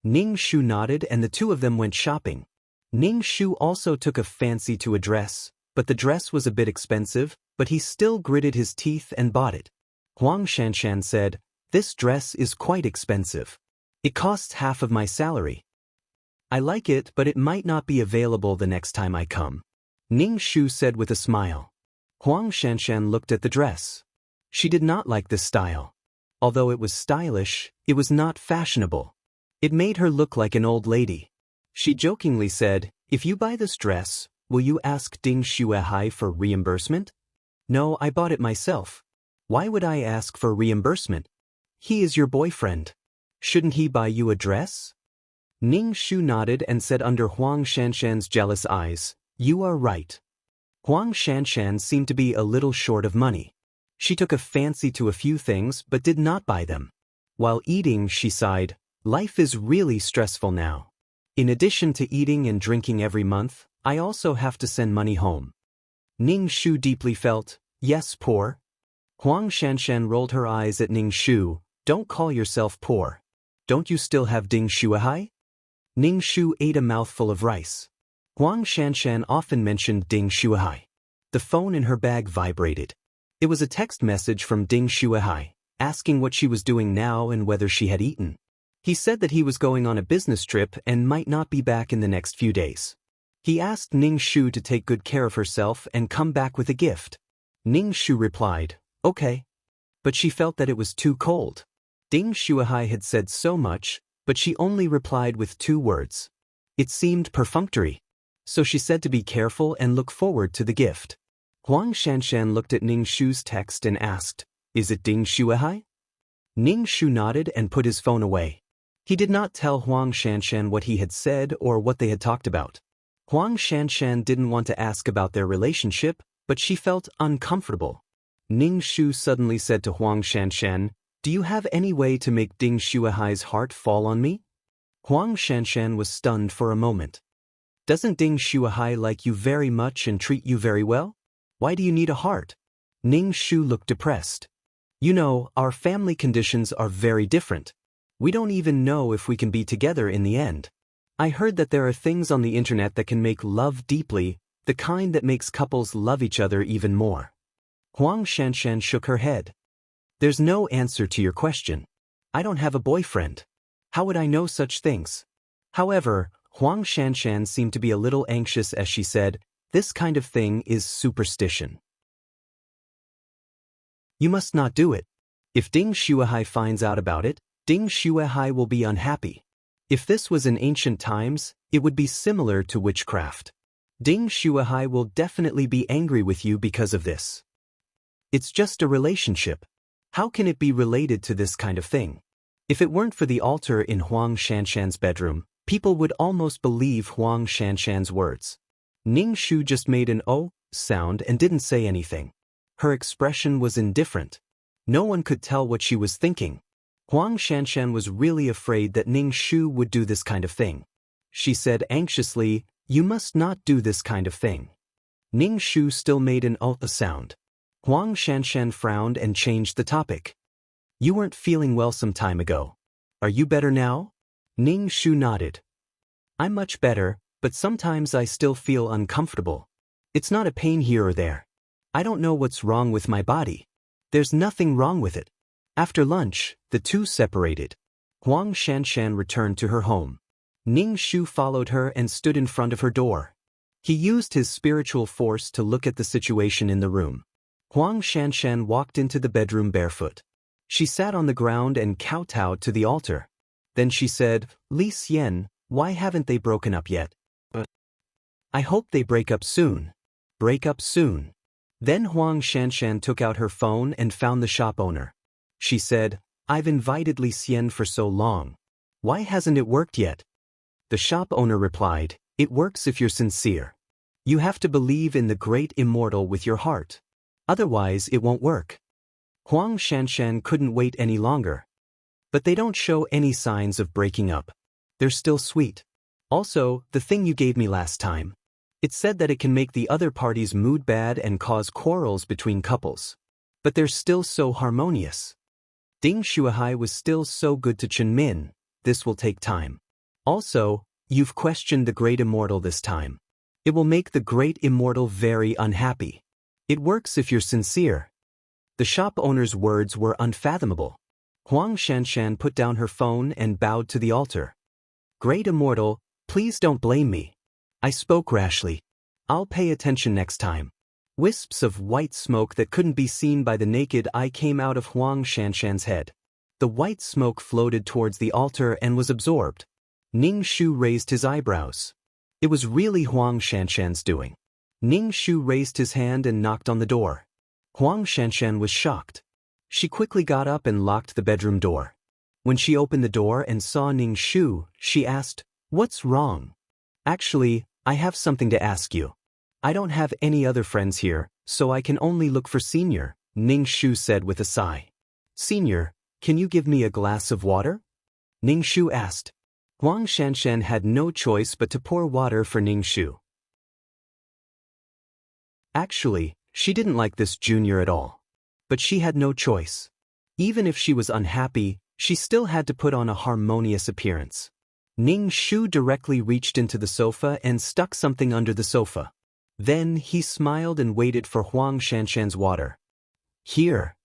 Ning Shu nodded and the two of them went shopping. Ning Shu also took a fancy to a dress, but the dress was a bit expensive, but he still gritted his teeth and bought it. Huang Shanshan said, "This dress is quite expensive. It costs half of my salary. I like it, but it might not be available the next time I come," Ning Shu said with a smile. Huang Shanshan looked at the dress. She did not like this style. Although it was stylish, it was not fashionable. It made her look like an old lady. She jokingly said, "If you buy this dress, will you ask Ding Shuahai for reimbursement?" "No, I bought it myself. Why would I ask for reimbursement? He is your boyfriend. Shouldn't he buy you a dress?" Ning Shu nodded and said under Huang Shanshan's jealous eyes, "You are right." Huang Shanshan seemed to be a little short of money. She took a fancy to a few things but did not buy them. While eating, she sighed, "Life is really stressful now. In addition to eating and drinking every month, I also have to send money home." Ning Shu deeply felt, "Yes, poor." Huang Shanshan rolled her eyes at Ning Shu. "Don't call yourself poor. Don't you still have Ding Shuahai?" Ning Shu ate a mouthful of rice. Huang Shanshan often mentioned Ding Shuahai. The phone in her bag vibrated. It was a text message from Ding Shuahai, asking what she was doing now and whether she had eaten. He said that he was going on a business trip and might not be back in the next few days. He asked Ning Shu to take good care of herself and come back with a gift. Ning Shu replied, "Okay." But she felt that it was too cold. Ding Shuahai had said so much, but she only replied with 2 words. It seemed perfunctory. So she said to be careful and look forward to the gift. Huang Shanshan looked at Ning Shu's text and asked, "Is it Ding Shuahai?" Ning Shu nodded and put his phone away. He did not tell Huang Shanshan what he had said or what they had talked about. Huang Shanshan didn't want to ask about their relationship, but she felt uncomfortable. Ning Shu suddenly said to Huang Shanshan, "Do you have any way to make Ding Shuahai's heart fall on me?" Huang Shanshan was stunned for a moment. "Doesn't Ding Shuahai like you very much and treat you very well? Why do you need a heart?" Ning Shu looked depressed. You know, our family conditions are very different. We don't even know if we can be together in the end. I heard that there are things on the internet that can make love deeply, the kind that makes couples love each other even more. Huang Shanshan shook her head. There's no answer to your question. I don't have a boyfriend. How would I know such things? However, Huang Shanshan seemed to be a little anxious as she said, this kind of thing is superstition. You must not do it. If Ding Shuahai finds out about it, Ding Shuahai will be unhappy. If this was in ancient times, it would be similar to witchcraft. Ding Shuahai will definitely be angry with you because of this. It's just a relationship. How can it be related to this kind of thing? If it weren't for the altar in Huang Shanshan's bedroom, people would almost believe Huang Shanshan's words. Ning Shu just made an "oh" sound and didn't say anything. Her expression was indifferent. No one could tell what she was thinking. Huang Shanshan was really afraid that Ning Shu would do this kind of thing. She said anxiously, you must not do this kind of thing. Ning Shu still made an "oh" sound. Huang Shanshan frowned and changed the topic. You weren't feeling well some time ago. Are you better now? Ning Shu nodded. I'm much better, but sometimes I still feel uncomfortable. It's not a pain here or there. I don't know what's wrong with my body. There's nothing wrong with it. After lunch, the two separated. Huang Shanshan returned to her home. Ning Shu followed her and stood in front of her door. He used his spiritual force to look at the situation in the room. Huang Shanshan walked into the bedroom barefoot. She sat on the ground and kowtowed to the altar. Then she said, Li Xian, why haven't they broken up yet? I hope they break up soon. Break up soon. Then Huang Shanshan took out her phone and found the shop owner. She said, I've invited Li Xian for so long. Why hasn't it worked yet? The shop owner replied, it works if you're sincere. You have to believe in the great immortal with your heart. Otherwise it won't work. Huang Shanshan couldn't wait any longer. But they don't show any signs of breaking up. They're still sweet. Also, the thing you gave me last time. It said that it can make the other party's mood bad and cause quarrels between couples. But they're still so harmonious. Ding Shuahai was still so good to Chen Min. This will take time. Also, you've questioned the great immortal this time. It will make the great immortal very unhappy. It works if you're sincere. The shop owner's words were unfathomable. Huang Shanshan put down her phone and bowed to the altar. Great immortal, please don't blame me. I spoke rashly. I'll pay attention next time. Wisps of white smoke that couldn't be seen by the naked eye came out of Huang Shanshan's head. The white smoke floated towards the altar and was absorbed. Ning Shu raised his eyebrows. It was really Huang Shanshan's doing. Ning Shu raised his hand and knocked on the door. Huang Shanshan was shocked. She quickly got up and locked the bedroom door. When she opened the door and saw Ning Shu, she asked, What's wrong? Actually, I have something to ask you. I don't have any other friends here, so I can only look for Senior, Ning Shu said with a sigh. Senior, can you give me a glass of water? Ning Shu asked. Huang Shanshan had no choice but to pour water for Ning Shu. Actually, she didn't like this junior at all. But she had no choice. Even if she was unhappy, she still had to put on a harmonious appearance. Ning Shu directly reached into the sofa and stuck something under the sofa. Then he smiled and waited for Huang Shanshan's water. Here.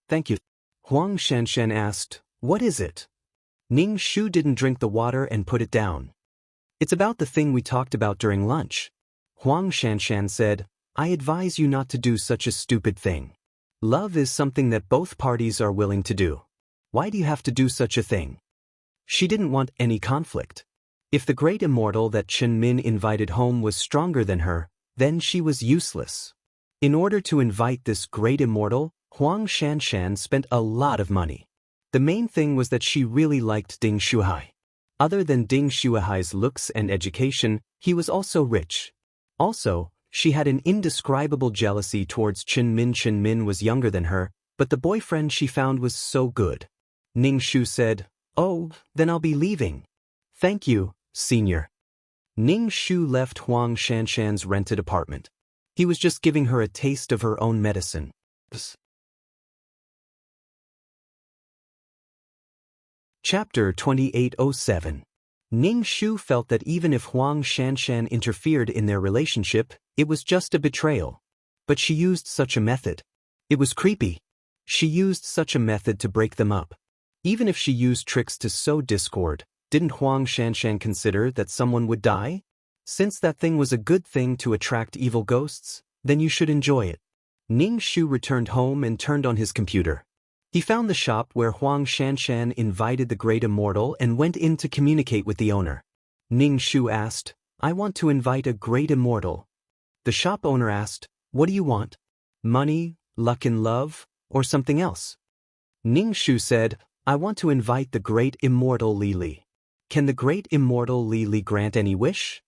Thank you. Huang Shanshan asked, What is it? Ning Shu didn't drink the water and put it down. It's about the thing we talked about during lunch. Huang Shanshan said, I advise you not to do such a stupid thing. Love is something that both parties are willing to do. Why do you have to do such a thing? She didn't want any conflict. If the great immortal that Chen Min invited home was stronger than her, then she was useless. In order to invite this great immortal, Huang Shanshan spent a lot of money. The main thing was that she really liked Ding Shuahai. Other than Ding Shuahai's looks and education, he was also rich. Also, she had an indescribable jealousy towards Chen Min. Chen Min was younger than her, but the boyfriend she found was so good. Ning Shu said, Oh, then I'll be leaving. Thank you, Senior. Ning Shu left Huang Shanshan's rented apartment. He was just giving her a taste of her own medicine. Chapter 2807. Ning Shu felt that even if Huang Shanshan interfered in their relationship, it was just a betrayal. But she used such a method. It was creepy. She used such a method to break them up. Even if she used tricks to sow discord, didn't Huang Shanshan consider that someone would die? Since that thing was a good thing to attract evil ghosts, then you should enjoy it. Ning Shu returned home and turned on his computer. He found the shop where Huang Shanshan invited the Great Immortal and went in to communicate with the owner. Ning Shu asked, "I want to invite a Great Immortal." The shop owner asked, "What do you want? Money, luck and love, or something else?" Ning Shu said, "I want to invite the Great Immortal Li Li. Can the Great Immortal Li Li grant any wish?"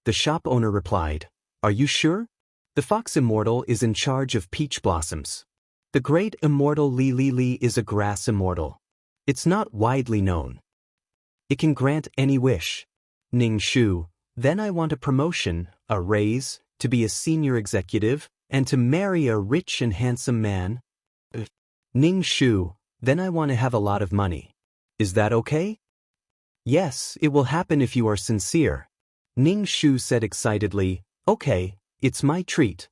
The shop owner replied, "Are you sure? The Fox Immortal is in charge of peach blossoms. The Great Immortal Li Li Li is a grass immortal. It's not widely known. It can grant any wish." Ning Shu, "Then I want a promotion, a raise, to be a senior executive, and to marry a rich and handsome man." Ning Shu, "Then I want to have a lot of money. Is that okay?" "Yes, it will happen if you are sincere." Ning Shu said excitedly, "Okay, it's my treat."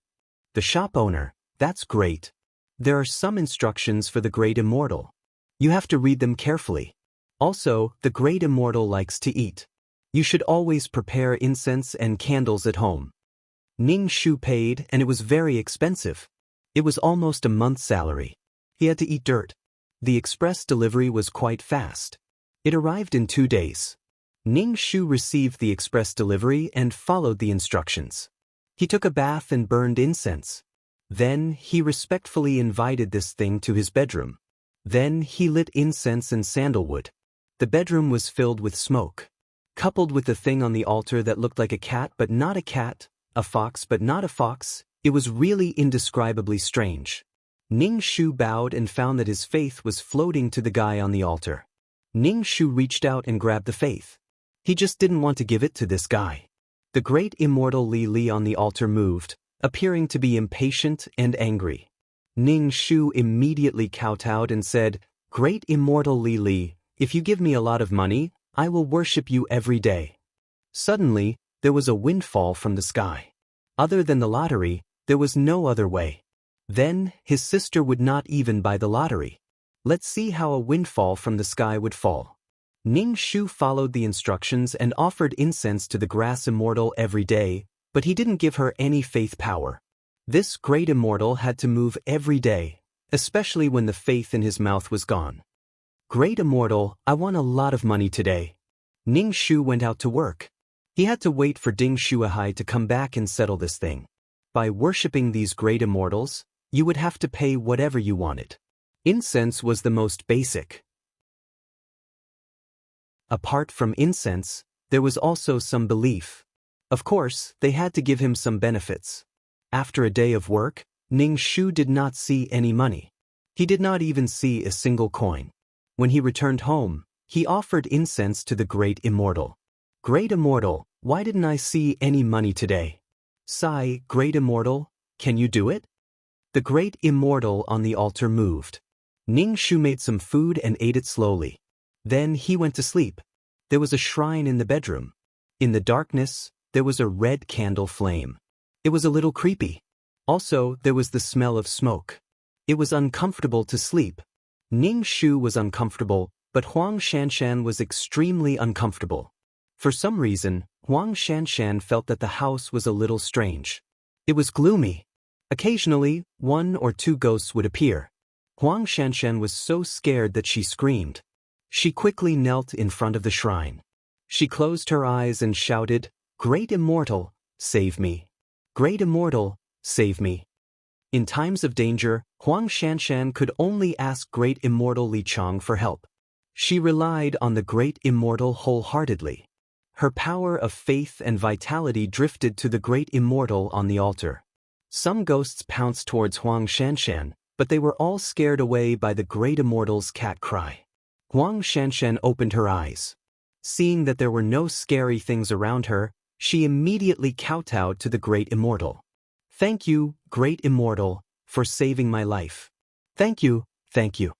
The shop owner, "That's great. There are some instructions for the Great Immortal. You have to read them carefully. Also, the Great Immortal likes to eat. You should always prepare incense and candles at home." Ning Shu paid, and it was very expensive. It was almost a month's salary. He had to eat dirt. The express delivery was quite fast. It arrived in 2 days. Ning Shu received the express delivery and followed the instructions. He took a bath and burned incense. Then he respectfully invited this thing to his bedroom. Then he lit incense and sandalwood. The bedroom was filled with smoke. Coupled with the thing on the altar that looked like a cat but not a cat, a fox but not a fox, it was really indescribably strange. Ning Shu bowed and found that his faith was floating to the guy on the altar. Ning Shu reached out and grabbed the faith. He just didn't want to give it to this guy. The Great Immortal Li Li on the altar moved, appearing to be impatient and angry. Ning Shu immediately kowtowed and said, "Great Immortal Li Li, if you give me a lot of money, I will worship you every day." Suddenly, there was a windfall from the sky. Other than the lottery, there was no other way. Then, his sister would not even buy the lottery. Let's see how a windfall from the sky would fall. Ning Shu followed the instructions and offered incense to the Grass Immortal every day, but he didn't give her any faith power. This Great Immortal had to move every day, especially when the faith in his mouth was gone. "Great Immortal, I want a lot of money today." Ning Shu went out to work. He had to wait for Ding Shuahai to come back and settle this thing. By worshipping these Great Immortals, you would have to pay whatever you wanted. Incense was the most basic. Apart from incense, there was also some belief. Of course, they had to give him some benefits. After a day of work, Ning Shu did not see any money. He did not even see a single coin. When he returned home, he offered incense to the Great Immortal. "Great Immortal, why didn't I see any money today?" "Sigh, Great Immortal, can you do it?" The Great Immortal on the altar moved. Ning Shu made some food and ate it slowly. Then he went to sleep. There was a shrine in the bedroom. In the darkness, there was a red candle flame. It was a little creepy. Also, there was the smell of smoke. It was uncomfortable to sleep. Ning Shu was uncomfortable, but Huang Shanshan was extremely uncomfortable. For some reason, Huang Shanshan felt that the house was a little strange. It was gloomy. Occasionally, 1 or 2 ghosts would appear. Huang Shanshan was so scared that she screamed. She quickly knelt in front of the shrine. She closed her eyes and shouted, "Great Immortal, save me. Great Immortal, save me." In times of danger, Huang Shanshan could only ask Great Immortal Li Chang for help. She relied on the Great Immortal wholeheartedly. Her power of faith and vitality drifted to the Great Immortal on the altar. Some ghosts pounced towards Huang Shanshan, but they were all scared away by the Great Immortal's cat cry. Huang Shanshan opened her eyes. Seeing that there were no scary things around her, she immediately kowtowed to the Great Immortal. "Thank you, Great Immortal, for saving my life. Thank you, thank you."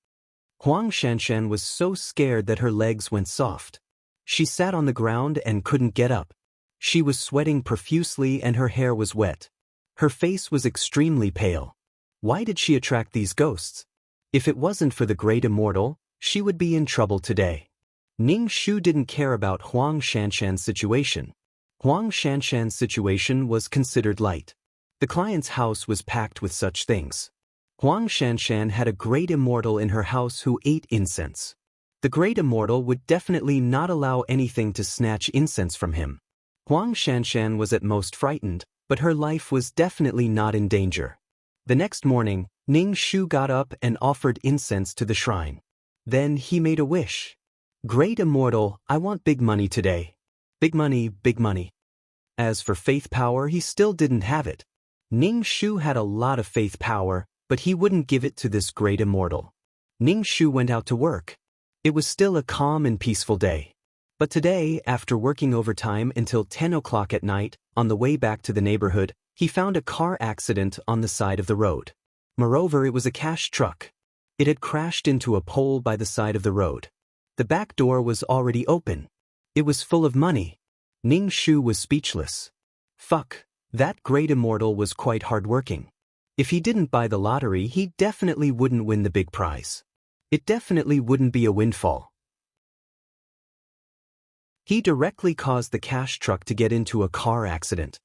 Huang Shanshan was so scared that her legs went soft. She sat on the ground and couldn't get up. She was sweating profusely and her hair was wet. Her face was extremely pale. Why did she attract these ghosts? If it wasn't for the great immortal, she would be in trouble today. Ning Shu didn't care about Huang Shanshan's situation. Huang Shanshan's situation was considered light. The client's house was packed with such things. Huang Shanshan had a great immortal in her house who ate incense. The great immortal would definitely not allow anything to snatch incense from him. Huang Shanshan was at most frightened, but her life was definitely not in danger. The next morning, Ning Shu got up and offered incense to the shrine. Then he made a wish. Great immortal, I want big money today. Big money, big money. As for faith power, he still didn't have it. Ning Shu had a lot of faith power, but he wouldn't give it to this great immortal. Ning Shu went out to work. It was still a calm and peaceful day. But today, after working overtime until 10 o'clock at night, on the way back to the neighborhood, he found a car accident on the side of the road. Moreover, it was a cash truck. It had crashed into a pole by the side of the road. The back door was already open. It was full of money. Ning Shu was speechless. Fuck, that great immortal was quite hardworking. If he didn't buy the lottery, he definitely wouldn't win the big prize. It definitely wouldn't be a windfall. He directly caused the cash truck to get into a car accident.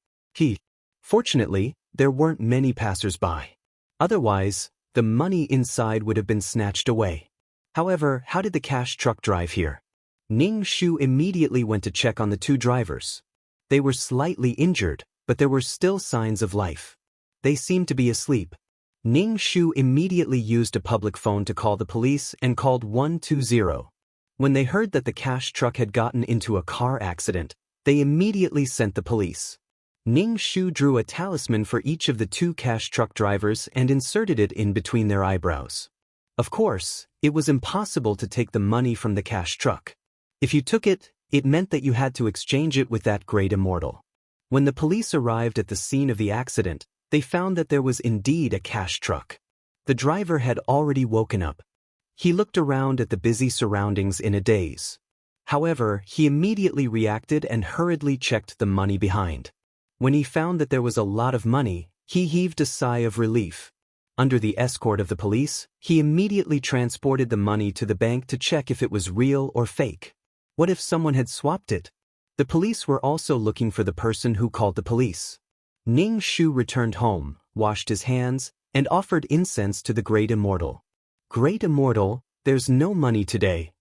Fortunately, there weren't many passers-by. Otherwise, the money inside would have been snatched away. However, how did the cash truck drive here? Ning Shu immediately went to check on the two drivers. They were slightly injured, but there were still signs of life. They seemed to be asleep. Ning Shu immediately used a public phone to call the police and called 120. When they heard that the cash truck had gotten into a car accident, they immediately sent the police. Ning Shu drew a talisman for each of the two cash truck drivers and inserted it in between their eyebrows. Of course, it was impossible to take the money from the cash truck. If you took it, it meant that you had to exchange it with that great immortal. When the police arrived at the scene of the accident, they found that there was indeed a cash truck. The driver had already woken up. He looked around at the busy surroundings in a daze. However, he immediately reacted and hurriedly checked the money behind. When he found that there was a lot of money, he heaved a sigh of relief. Under the escort of the police, he immediately transported the money to the bank to check if it was real or fake. What if someone had swapped it? The police were also looking for the person who called the police. Ning Shu returned home, washed his hands, and offered incense to the great immortal. Great immortal, there's no money today.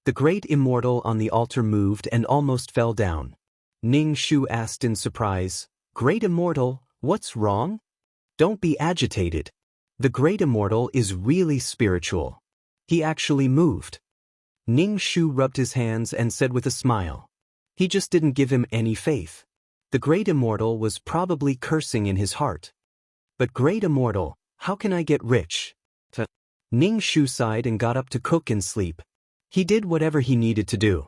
The great immortal on the altar moved and almost fell down. Ning Shu asked in surprise, Great immortal, what's wrong? Don't be agitated. The great immortal is really spiritual. He actually moved. Ning Shu rubbed his hands and said with a smile. He just didn't give him any faith. The great immortal was probably cursing in his heart. But great immortal, how can I get rich? Ning Shu sighed and got up to cook and sleep. He did whatever he needed to do.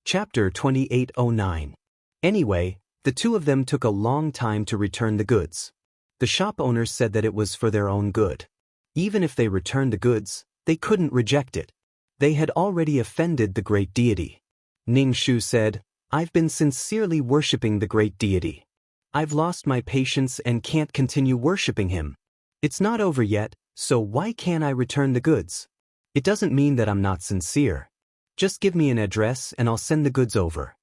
Chapter 2809. Anyway, the two of them took a long time to return the goods. The shop owners said that it was for their own good. Even if they returned the goods, they couldn't reject it. They had already offended the great deity. Ning Shu said, I've been sincerely worshipping the great deity. I've lost my patience and can't continue worshipping him. It's not over yet, so why can't I return the goods? It doesn't mean that I'm not sincere. Just give me an address and I'll send the goods over.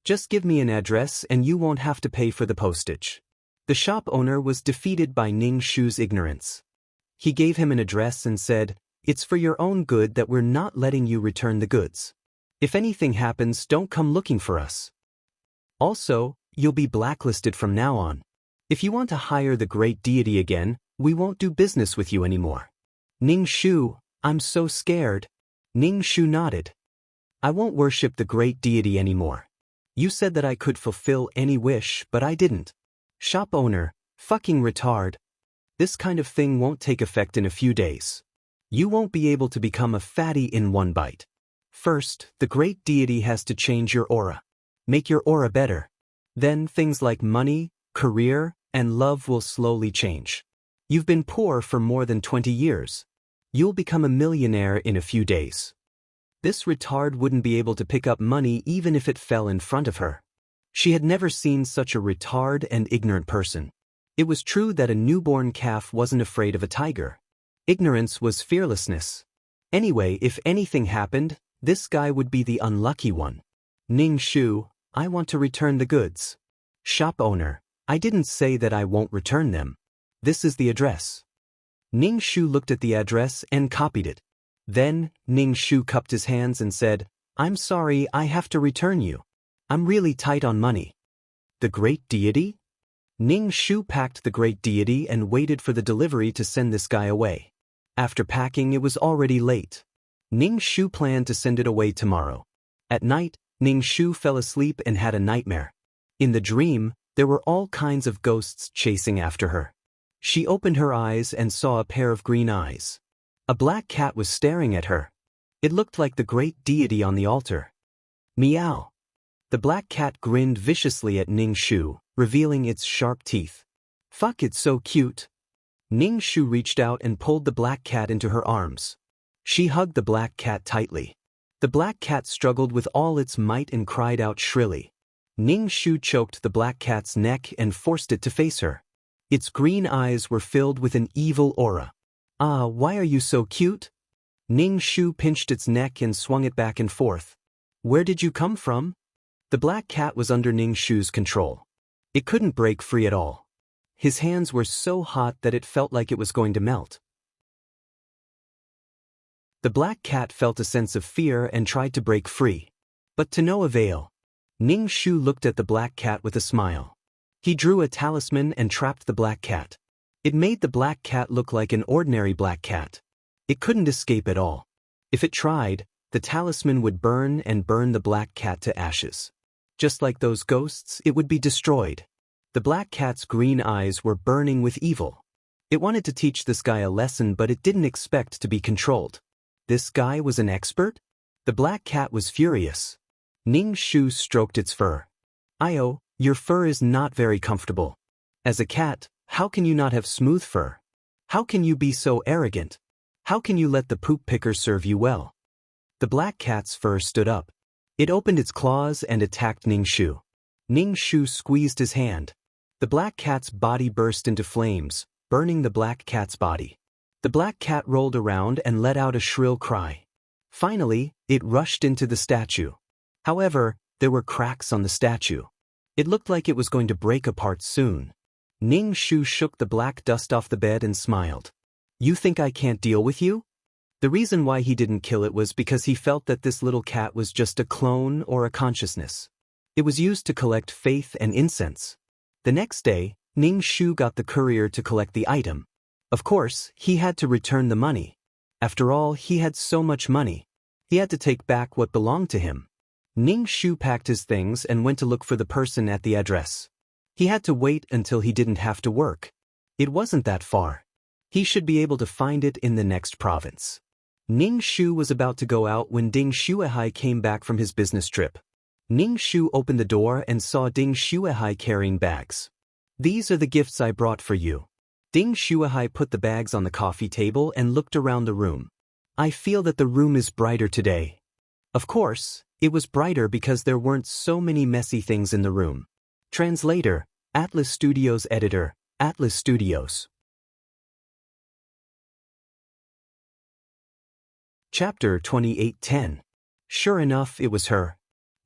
Just give me an address and you won't have to pay for the postage. The shop owner was defeated by Ning Shu's ignorance. He gave him an address and said, It's for your own good that we're not letting you return the goods. If anything happens, don't come looking for us. Also, you'll be blacklisted from now on. If you want to hire the great deity again, we won't do business with you anymore. Ning Shu, I'm so scared. Ning Shu nodded. I won't worship the great deity anymore. You said that I could fulfill any wish, but I didn't. Shop owner, fucking retard. This kind of thing won't take effect in a few days. You won't be able to become a fatty in one bite. First, the great deity has to change your aura. Make your aura better. Then things like money, career, and love will slowly change. You've been poor for more than 20 years. You'll become a millionaire in a few days. This retard wouldn't be able to pick up money even if it fell in front of her. She had never seen such a retard and ignorant person. It was true that a newborn calf wasn't afraid of a tiger. Ignorance was fearlessness. Anyway, if anything happened, this guy would be the unlucky one. Ning Shu, I want to return the goods. Shop owner, I didn't say that I won't return them. This is the address. Ning Shu looked at the address and copied it. Then, Ning Shu cupped his hands and said, I'm sorry, I have to return you. I'm really tight on money. The great deity? Ning Shu packed the great deity and waited for the delivery to send this guy away. After packing, it was already late. Ning Shu planned to send it away tomorrow. At night, Ning Shu fell asleep and had a nightmare. In the dream, there were all kinds of ghosts chasing after her. She opened her eyes and saw a pair of green eyes. A black cat was staring at her. It looked like the great deity on the altar. Meow. The black cat grinned viciously at Ning Shu, revealing its sharp teeth. Fuck, it's so cute. Ning Shu reached out and pulled the black cat into her arms. She hugged the black cat tightly. The black cat struggled with all its might and cried out shrilly. Ning Shu choked the black cat's neck and forced it to face her. Its green eyes were filled with an evil aura. Ah, why are you so cute? Ning Shu pinched its neck and swung it back and forth. Where did you come from? The black cat was under Ning Shu's control. It couldn't break free at all. His hands were so hot that it felt like it was going to melt. The black cat felt a sense of fear and tried to break free. But to no avail. Ning Shu looked at the black cat with a smile. He drew a talisman and trapped the black cat. It made the black cat look like an ordinary black cat. It couldn't escape at all. If it tried, the talisman would burn and burn the black cat to ashes. Just like those ghosts, it would be destroyed. The black cat's green eyes were burning with evil. It wanted to teach this guy a lesson, but it didn't expect to be controlled. This guy was an expert? The black cat was furious. Ning Shu stroked its fur. Io, your fur is not very comfortable. As a cat, how can you not have smooth fur? How can you be so arrogant? How can you let the poop picker serve you well? The black cat's fur stood up. It opened its claws and attacked Ning Shu. Ning Shu squeezed his hand. The black cat's body burst into flames, burning the black cat's body. The black cat rolled around and let out a shrill cry. Finally, it rushed into the statue. However, there were cracks on the statue. It looked like it was going to break apart soon. Ning Shu shook the black dust off the bed and smiled. You think I can't deal with you? The reason why he didn't kill it was because he felt that this little cat was just a clone or a consciousness. It was used to collect faith and incense. The next day, Ning Shu got the courier to collect the item. Of course, he had to return the money. After all, he had so much money. He had to take back what belonged to him. Ning Shu packed his things and went to look for the person at the address. He had to wait until he didn't have to work. It wasn't that far. He should be able to find it in the next province. Ning Shu was about to go out when Ding Xuehai came back from his business trip. Ning Shu opened the door and saw Ding Xuehai carrying bags. These are the gifts I brought for you. Ding Xuehai put the bags on the coffee table and looked around the room. I feel that the room is brighter today. Of course, it was brighter because there weren't so many messy things in the room. Translator, Atlas Studios Editor, Atlas Studios. Chapter 28:10. Sure enough, it was her.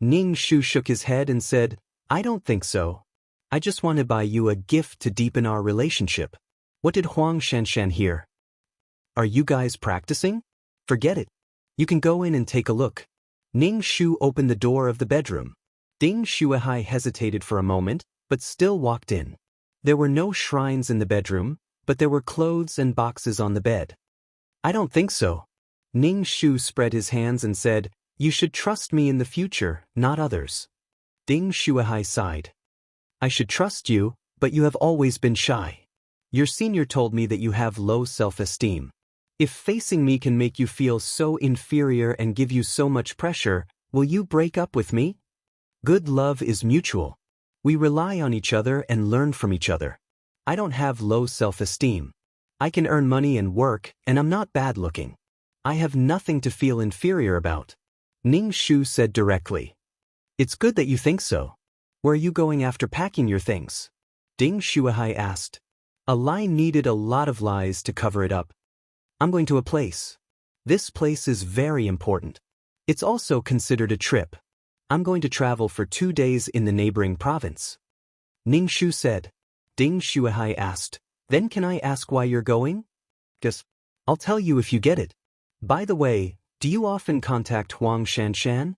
Ning Shu shook his head and said, I don't think so. I just want to buy you a gift to deepen our relationship. What did Huang Shanshan hear? Are you guys practicing? Forget it. You can go in and take a look. Ning Shu opened the door of the bedroom. Ding Xuehai hesitated for a moment, but still walked in. There were no shrines in the bedroom, but there were clothes and boxes on the bed. I don't think so. Ning Shu spread his hands and said, You should trust me in the future, not others. Ding Xuehai sighed. I should trust you, but you have always been shy. Your senior told me that you have low self-esteem. If facing me can make you feel so inferior and give you so much pressure, will you break up with me? Good love is mutual. We rely on each other and learn from each other. I don't have low self-esteem. I can earn money and work, and I'm not bad-looking. I have nothing to feel inferior about. Ning Shu said directly. It's good that you think so. Where are you going after packing your things? Ding Shuahai asked. A lie needed a lot of lies to cover it up. I'm going to a place. This place is very important. It's also considered a trip. I'm going to travel for 2 days in the neighboring province. Ning Shu said. Ding Shuahai asked, Then can I ask why you're going? Guess. I'll tell you if you get it. By the way, do you often contact Huang Shanshan?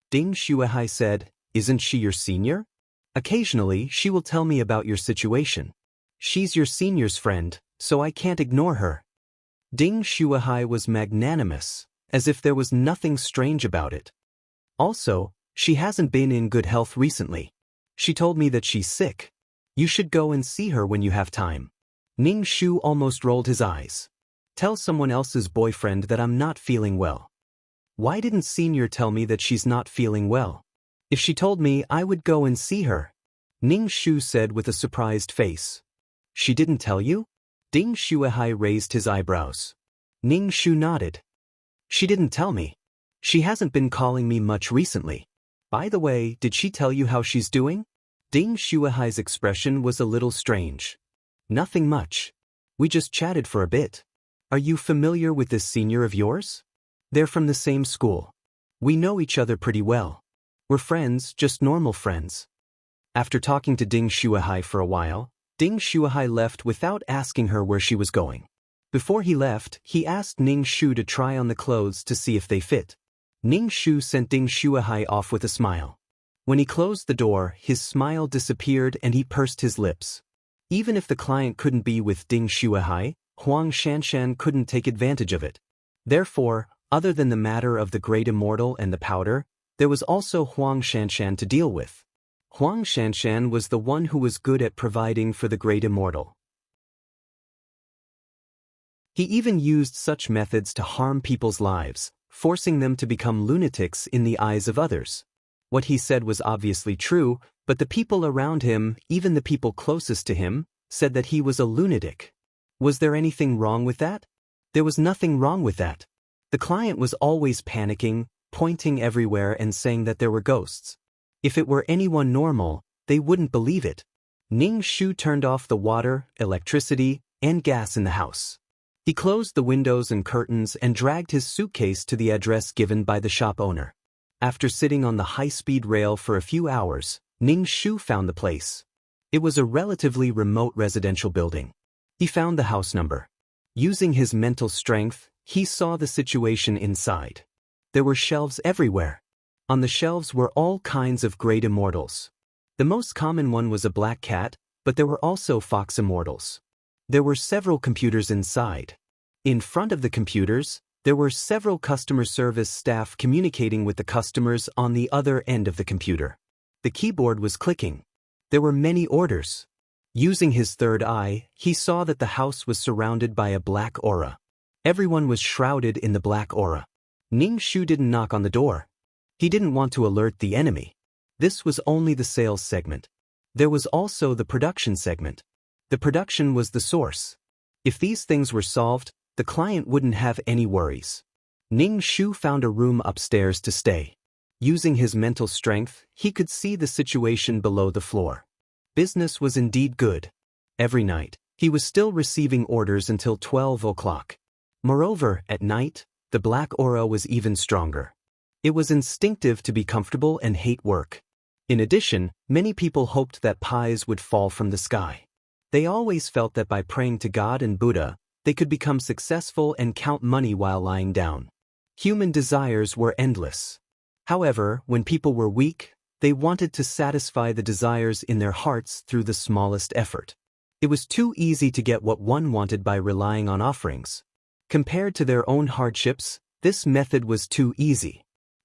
Ding Shuahai said, Isn't she your senior? Occasionally, she will tell me about your situation. She's your senior's friend, so I can't ignore her. Ding Shuahai was magnanimous, as if there was nothing strange about it. Also, she hasn't been in good health recently. She told me that she's sick. You should go and see her when you have time. Ning Shu almost rolled his eyes. Tell someone else's boyfriend that I'm not feeling well. Why didn't Senior tell me that she's not feeling well? If she told me, I would go and see her. Ning Shu said with a surprised face. She didn't tell you? Ding Shuahai raised his eyebrows. Ning Shu nodded. She didn't tell me. She hasn't been calling me much recently. By the way, did she tell you how she's doing? Ding Shuahai's expression was a little strange. Nothing much. We just chatted for a bit. Are you familiar with this senior of yours? They're from the same school. We know each other pretty well. We're friends, just normal friends. After talking to Ding Shuahai for a while, Ding Shuahai left without asking her where she was going. Before he left, he asked Ning Shu to try on the clothes to see if they fit. Ning Shu sent Ding Shuahai off with a smile. When he closed the door, his smile disappeared and he pursed his lips. Even if the client couldn't be with Ding Shuahai, Huang Shanshan couldn't take advantage of it. Therefore, other than the matter of the Great Immortal and the powder, there was also Huang Shanshan to deal with. Huang Shanshan was the one who was good at providing for the Great Immortal. He even used such methods to harm people's lives, forcing them to become lunatics in the eyes of others. What he said was obviously true, but the people around him, even the people closest to him, said that he was a lunatic. Was there anything wrong with that? There was nothing wrong with that. The client was always panicking, pointing everywhere and saying that there were ghosts. If it were anyone normal, they wouldn't believe it. Ning Shu turned off the water, electricity, and gas in the house. He closed the windows and curtains and dragged his suitcase to the address given by the shop owner. After sitting on the high-speed rail for a few hours, Ning Shu found the place. It was a relatively remote residential building. He found the house number. Using his mental strength, he saw the situation inside. There were shelves everywhere. On the shelves were all kinds of great immortals. The most common one was a black cat, but there were also fox immortals. There were several computers inside. In front of the computers, there were several customer service staff communicating with the customers on the other end of the computer. The keyboard was clicking. There were many orders. Using his third eye, he saw that the house was surrounded by a black aura. Everyone was shrouded in the black aura. Ning Shu didn't knock on the door. He didn't want to alert the enemy. This was only the sales segment. There was also the production segment. The production was the source. If these things were solved, the client wouldn't have any worries. Ning Shu found a room upstairs to stay. Using his mental strength, he could see the situation below the floor. Business was indeed good. Every night, he was still receiving orders until 12 o'clock. Moreover, at night, the black aura was even stronger. It was instinctive to be comfortable and hate work. In addition, many people hoped that pies would fall from the sky. They always felt that by praying to God and Buddha, they could become successful and count money while lying down. Human desires were endless. However, when people were weak, they wanted to satisfy the desires in their hearts through the smallest effort. It was too easy to get what one wanted by relying on offerings. Compared to their own hardships, this method was too easy.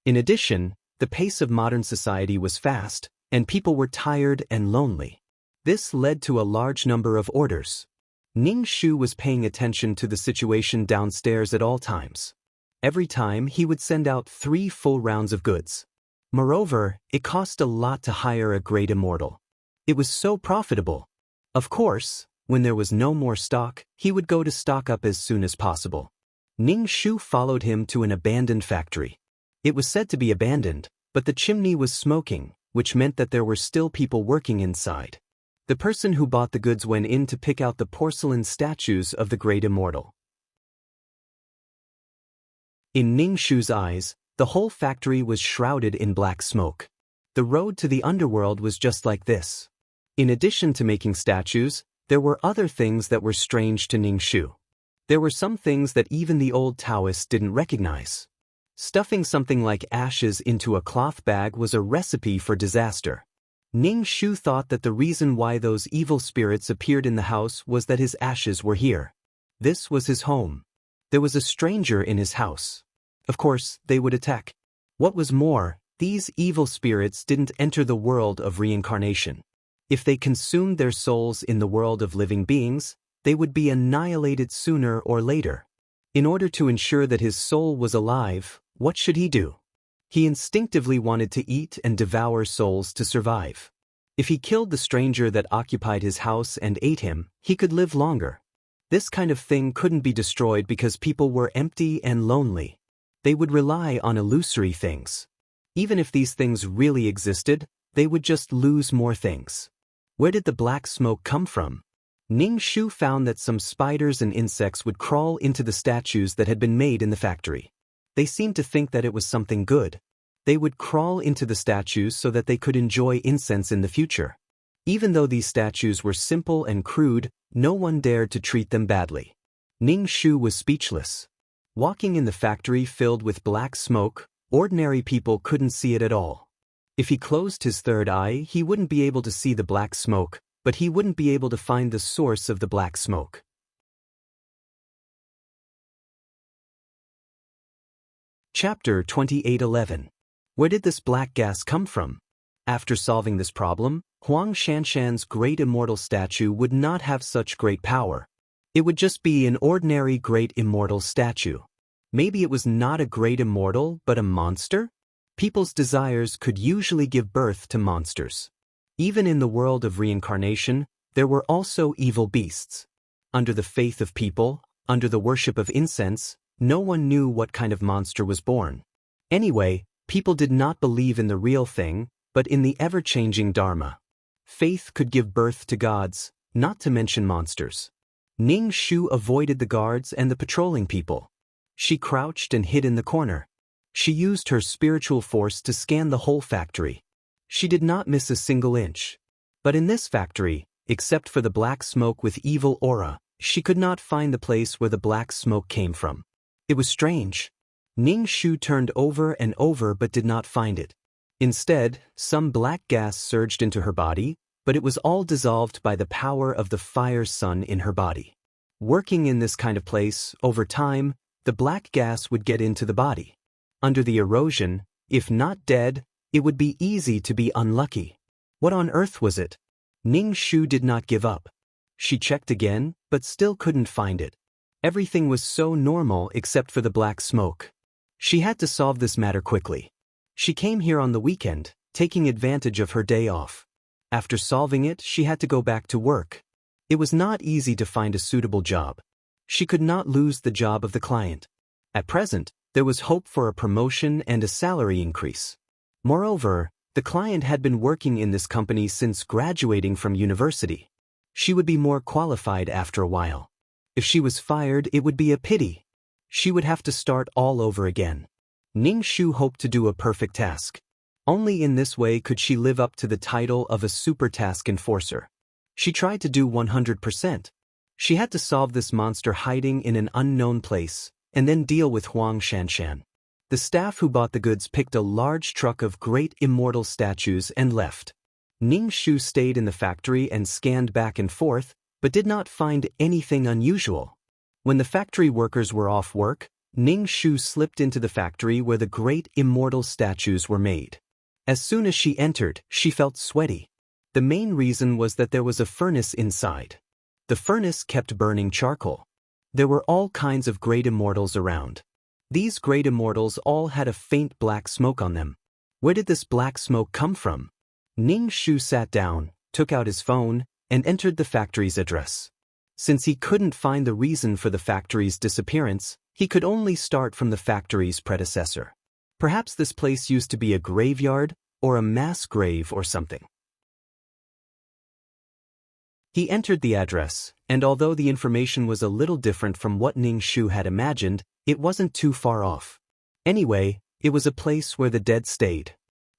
In addition, the pace of modern society was fast, and people were tired and lonely. This led to a large number of orders. Ning Shu was paying attention to the situation downstairs at all times. Every time he would send out 3 full rounds of goods. Moreover, it cost a lot to hire a great immortal. It was so profitable. Of course, When there was no more stock, he would go to stock up as soon as possible. Ning Shu followed him to an abandoned factory. It was said to be abandoned, but the chimney was smoking, which meant that there were still people working inside. The person who bought the goods went in to pick out the porcelain statues of the great immortal. In Ning Shu's eyes, the whole factory was shrouded in black smoke. The road to the underworld was just like this. In addition to making statues, there were other things that were strange to Ning Shu. There were some things that even the old Taoists didn't recognize. Stuffing something like ashes into a cloth bag was a recipe for disaster. Ning Shu thought that the reason why those evil spirits appeared in the house was that his ashes were here. This was his home. There was a stranger in his house. Of course, they would attack. What was more, these evil spirits didn't enter the world of reincarnation. If they consumed their souls in the world of living beings, they would be annihilated sooner or later. In order to ensure that his soul was alive, what should he do? He instinctively wanted to eat and devour souls to survive. If he killed the stranger that occupied his house and ate him, he could live longer. This kind of thing couldn't be destroyed because people were empty and lonely. They would rely on illusory things. Even if these things really existed, they would just lose more things. Where did the black smoke come from? Ning Shu found that some spiders and insects would crawl into the statues that had been made in the factory. They seemed to think that it was something good. They would crawl into the statues so that they could enjoy incense in the future. Even though these statues were simple and crude, no one dared to treat them badly. Ning Shu was speechless. Walking in the factory filled with black smoke, ordinary people couldn't see it at all. If he closed his third eye, he wouldn't be able to see the black smoke, but he wouldn't be able to find the source of the black smoke. Chapter 28:11. Where did this black gas come from? After solving this problem, Huang Shanshan's great immortal statue would not have such great power. It would just be an ordinary great immortal statue. Maybe it was not a great immortal, but a monster? People's desires could usually give birth to monsters. Even in the world of reincarnation, there were also evil beasts. Under the faith of people, under the worship of incense, no one knew what kind of monster was born. Anyway, people did not believe in the real thing, but in the ever-changing Dharma. Faith could give birth to gods, not to mention monsters. Ning Shu avoided the guards and the patrolling people. She crouched and hid in the corner. She used her spiritual force to scan the whole factory. She did not miss a single inch. But in this factory, except for the black smoke with evil aura, she could not find the place where the black smoke came from. It was strange. Ning Shu turned over and over but did not find it. Instead, some black gas surged into her body, but it was all dissolved by the power of the fire sun in her body. Working in this kind of place, over time, the black gas would get into the body. Under the erosion, if not dead, it would be easy to be unlucky. What on earth was it? Ning Shu did not give up. She checked again, but still couldn't find it. Everything was so normal except for the black smoke. She had to solve this matter quickly. She came here on the weekend, taking advantage of her day off. After solving it, she had to go back to work. It was not easy to find a suitable job. She could not lose the job of the client. At present, there was hope for a promotion and a salary increase. Moreover, the client had been working in this company since graduating from university. She would be more qualified after a while. If she was fired, it would be a pity. She would have to start all over again. Ning Shu hoped to do a perfect task. Only in this way could she live up to the title of a super task enforcer. She tried to do 100%. She had to solve this monster hiding in an unknown place, and then deal with Huang Shanshan. The staff who bought the goods picked a large truck of great immortal statues and left. Ning Shu stayed in the factory and scanned back and forth, but did not find anything unusual. When the factory workers were off work, Ning Shu slipped into the factory where the great immortal statues were made. As soon as she entered, she felt sweaty. The main reason was that there was a furnace inside. The furnace kept burning charcoal. There were all kinds of great immortals around. These great immortals all had a faint black smoke on them. Where did this black smoke come from? Ning Shu sat down, took out his phone, and entered the factory's address. Since he couldn't find the reason for the factory's disappearance, he could only start from the factory's predecessor. Perhaps this place used to be a graveyard, or a mass grave or something. He entered the address, and although the information was a little different from what Ning Shu had imagined, it wasn't too far off. Anyway, it was a place where the dead stayed.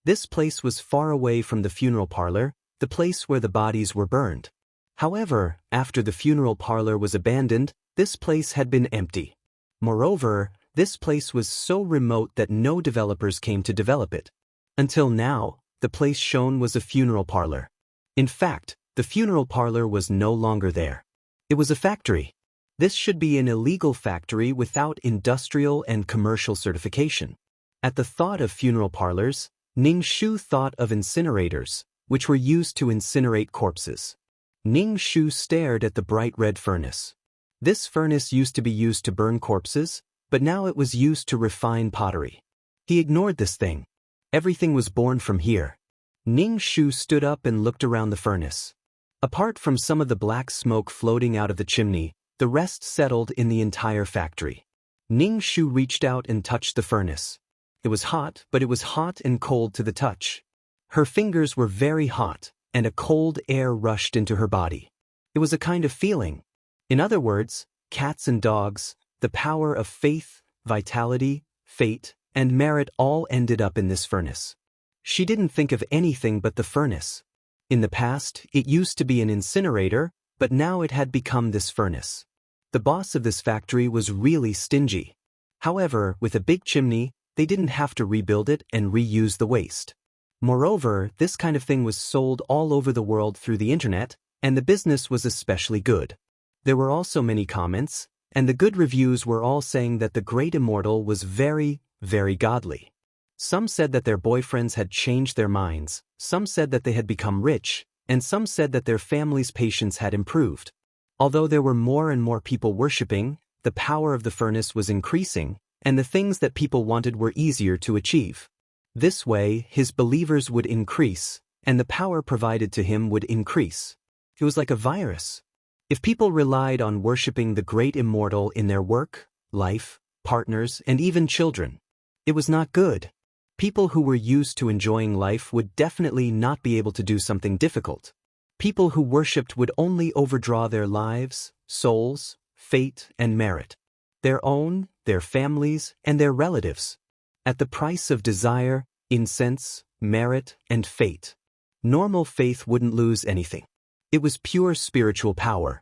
This place was far away from the funeral parlor, the place where the bodies were burned. However, after the funeral parlor was abandoned, this place had been empty. Moreover, this place was so remote that no developers came to develop it. Until now, the place shown was a funeral parlor. In fact, the funeral parlor was no longer there. It was a factory. This should be an illegal factory without industrial and commercial certification. At the thought of funeral parlors, Ning Shu thought of incinerators, which were used to incinerate corpses. Ning Shu stared at the bright red furnace. This furnace used to be used to burn corpses, but now it was used to refine pottery. He ignored this thing. Everything was born from here. Ning Shu stood up and looked around the furnace. Apart from some of the black smoke floating out of the chimney, the rest settled in the entire factory. Ning Shu reached out and touched the furnace. It was hot, but it was hot and cold to the touch. Her fingers were very hot, and a cold air rushed into her body. It was a kind of feeling. In other words, cats and dogs, the power of faith, vitality, fate, and merit all ended up in this furnace. She didn't think of anything but the furnace. In the past, it used to be an incinerator, but now it had become this furnace. The boss of this factory was really stingy. However, with a big chimney, they didn't have to rebuild it and reuse the waste. Moreover, this kind of thing was sold all over the world through the internet, and the business was especially good. There were also many comments, and the good reviews were all saying that the great immortal was very, very godly. Some said that their boyfriends had changed their minds, some said that they had become rich, and some said that their family's patience had improved. Although there were more and more people worshipping, the power of the furnace was increasing, and the things that people wanted were easier to achieve. This way, his believers would increase, and the power provided to him would increase. It was like a virus. If people relied on worshipping the great immortal in their work, life, partners, and even children, it was not good. People who were used to enjoying life would definitely not be able to do something difficult. People who worshipped would only overdraw their lives, souls, fate, and merit. Their own, their families, and their relatives. At the price of desire, incense, merit, and fate. Normal faith wouldn't lose anything. It was pure spiritual power.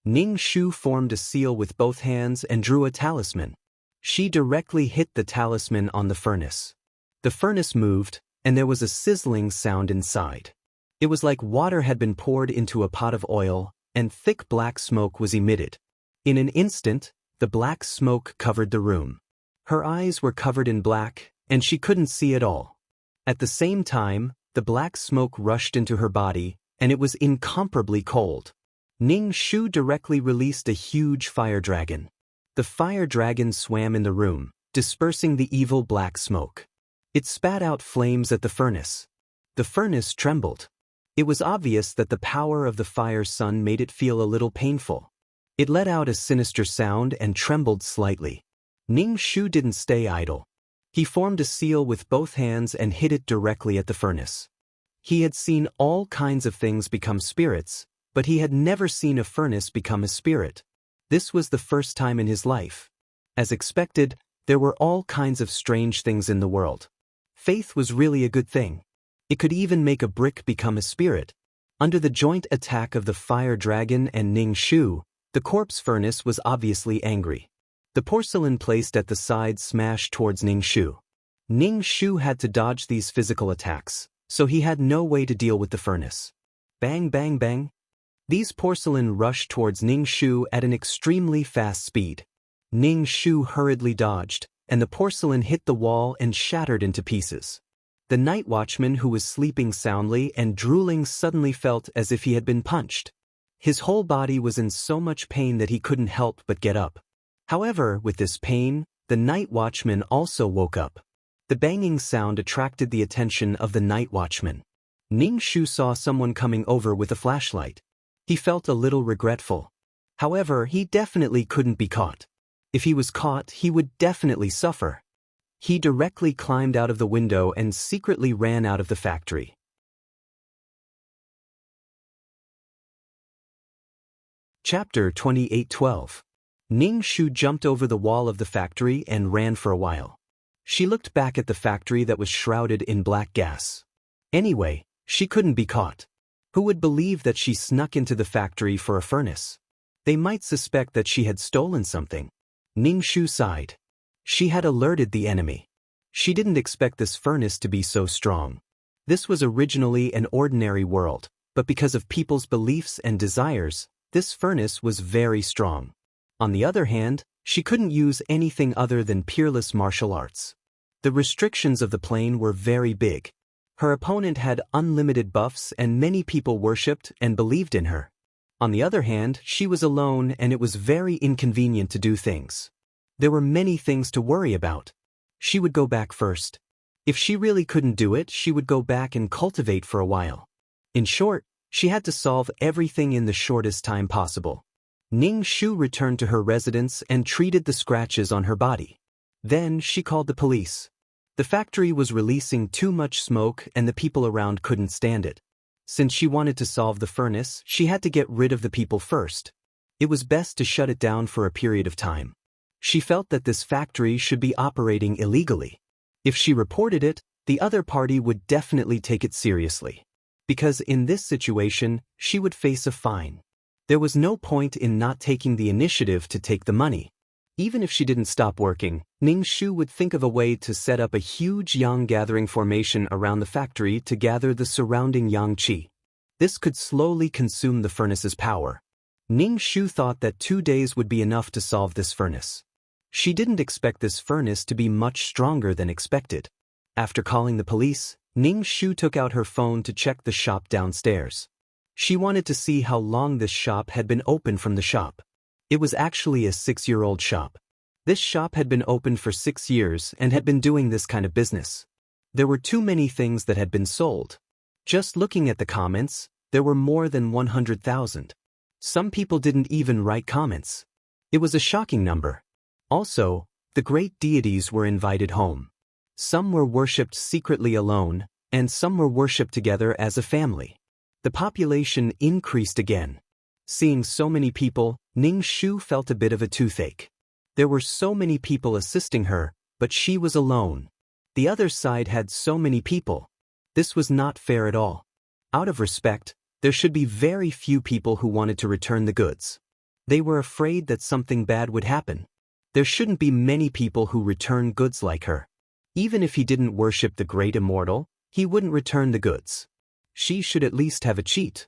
Ning Shu formed a seal with both hands and drew a talisman. She directly hit the talisman on the furnace. The furnace moved, and there was a sizzling sound inside. It was like water had been poured into a pot of oil, and thick black smoke was emitted. In an instant, the black smoke covered the room. Her eyes were covered in black, and she couldn't see at all. At the same time, the black smoke rushed into her body, and it was incomparably cold. Ning Shu directly released a huge fire dragon. The fire dragon swam in the room, dispersing the evil black smoke. It spat out flames at the furnace. The furnace trembled. It was obvious that the power of the fire sun made it feel a little painful. It let out a sinister sound and trembled slightly. Ning Shu didn't stay idle. He formed a seal with both hands and hit it directly at the furnace. He had seen all kinds of things become spirits, but he had never seen a furnace become a spirit. This was the first time in his life. As expected, there were all kinds of strange things in the world. Faith was really a good thing. It could even make a brick become a spirit. Under the joint attack of the fire dragon and Ning Shu, the corpse furnace was obviously angry. The porcelain placed at the side smashed towards Ning Shu. Ning Shu had to dodge these physical attacks, so he had no way to deal with the furnace. Bang bang bang. These porcelain rushed towards Ning Shu at an extremely fast speed. Ning Shu hurriedly dodged, and the porcelain hit the wall and shattered into pieces. The night watchman, who was sleeping soundly and drooling, suddenly felt as if he had been punched. His whole body was in so much pain that he couldn't help but get up. However, with this pain, the night watchman also woke up. The banging sound attracted the attention of the night watchman. Ning Shu saw someone coming over with a flashlight. He felt a little regretful. However, he definitely couldn't be caught. If he was caught, he would definitely suffer. He directly climbed out of the window and secretly ran out of the factory. Chapter 28:12. Ning Shu jumped over the wall of the factory and ran for a while. She looked back at the factory that was shrouded in black gas. Anyway, she couldn't be caught. Who would believe that she snuck into the factory for a furnace? They might suspect that she had stolen something. Ning Shu sighed. She had alerted the enemy. She didn't expect this furnace to be so strong. This was originally an ordinary world, but because of people's beliefs and desires, this furnace was very strong. On the other hand, she couldn't use anything other than peerless martial arts. The restrictions of the plane were very big. Her opponent had unlimited buffs and many people worshipped and believed in her. On the other hand, she was alone and it was very inconvenient to do things. There were many things to worry about. She would go back first. If she really couldn't do it, she would go back and cultivate for a while. In short, she had to solve everything in the shortest time possible. Ning Shu returned to her residence and treated the scratches on her body. Then she called the police. The factory was releasing too much smoke and the people around couldn't stand it. Since she wanted to solve the furnace, she had to get rid of the people first. It was best to shut it down for a period of time. She felt that this factory should be operating illegally. If she reported it, the other party would definitely take it seriously. Because in this situation, she would face a fine. There was no point in not taking the initiative to take the money. Even if she didn't stop working, Ning Shu would think of a way to set up a huge yang gathering formation around the factory to gather the surrounding yang qi. This could slowly consume the furnace's power. Ning Shu thought that 2 days would be enough to solve this furnace. She didn't expect this furnace to be much stronger than expected. After calling the police, Ning Shu took out her phone to check the shop downstairs. She wanted to see how long this shop had been open from the shop. It was actually a 6-year-old shop. This shop had been open for 6 years and had been doing this kind of business. There were too many things that had been sold. Just looking at the comments, there were more than 100,000. Some people didn't even write comments. It was a shocking number. Also, the great deities were invited home. Some were worshipped secretly alone, and some were worshipped together as a family. The population increased again. Seeing so many people, Ning Shu felt a bit of a toothache. There were so many people assisting her, but she was alone. The other side had so many people. This was not fair at all. Out of respect, there should be very few people who wanted to return the goods. They were afraid that something bad would happen. There shouldn't be many people who return goods like her. Even if he didn't worship the great immortal, he wouldn't return the goods. She should at least have a cheat.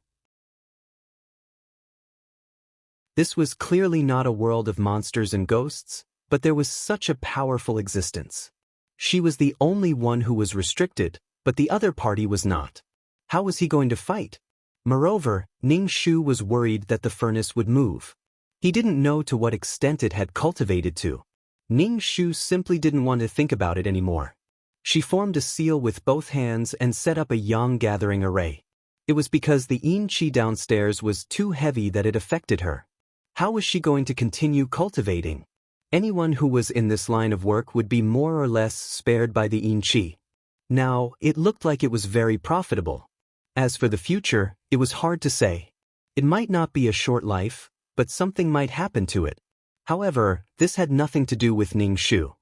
This was clearly not a world of monsters and ghosts, but there was such a powerful existence. She was the only one who was restricted, but the other party was not. How was he going to fight? Moreover, Ning Shu was worried that the furnace would move. He didn't know to what extent it had cultivated to. Ning Shu simply didn't want to think about it anymore. She formed a seal with both hands and set up a yang gathering array. It was because the yin qi downstairs was too heavy that it affected her. How was she going to continue cultivating? Anyone who was in this line of work would be more or less spared by the yin qi. Now, it looked like it was very profitable. As for the future, it was hard to say. It might not be a short life, but something might happen to it. However, this had nothing to do with Ning Shu.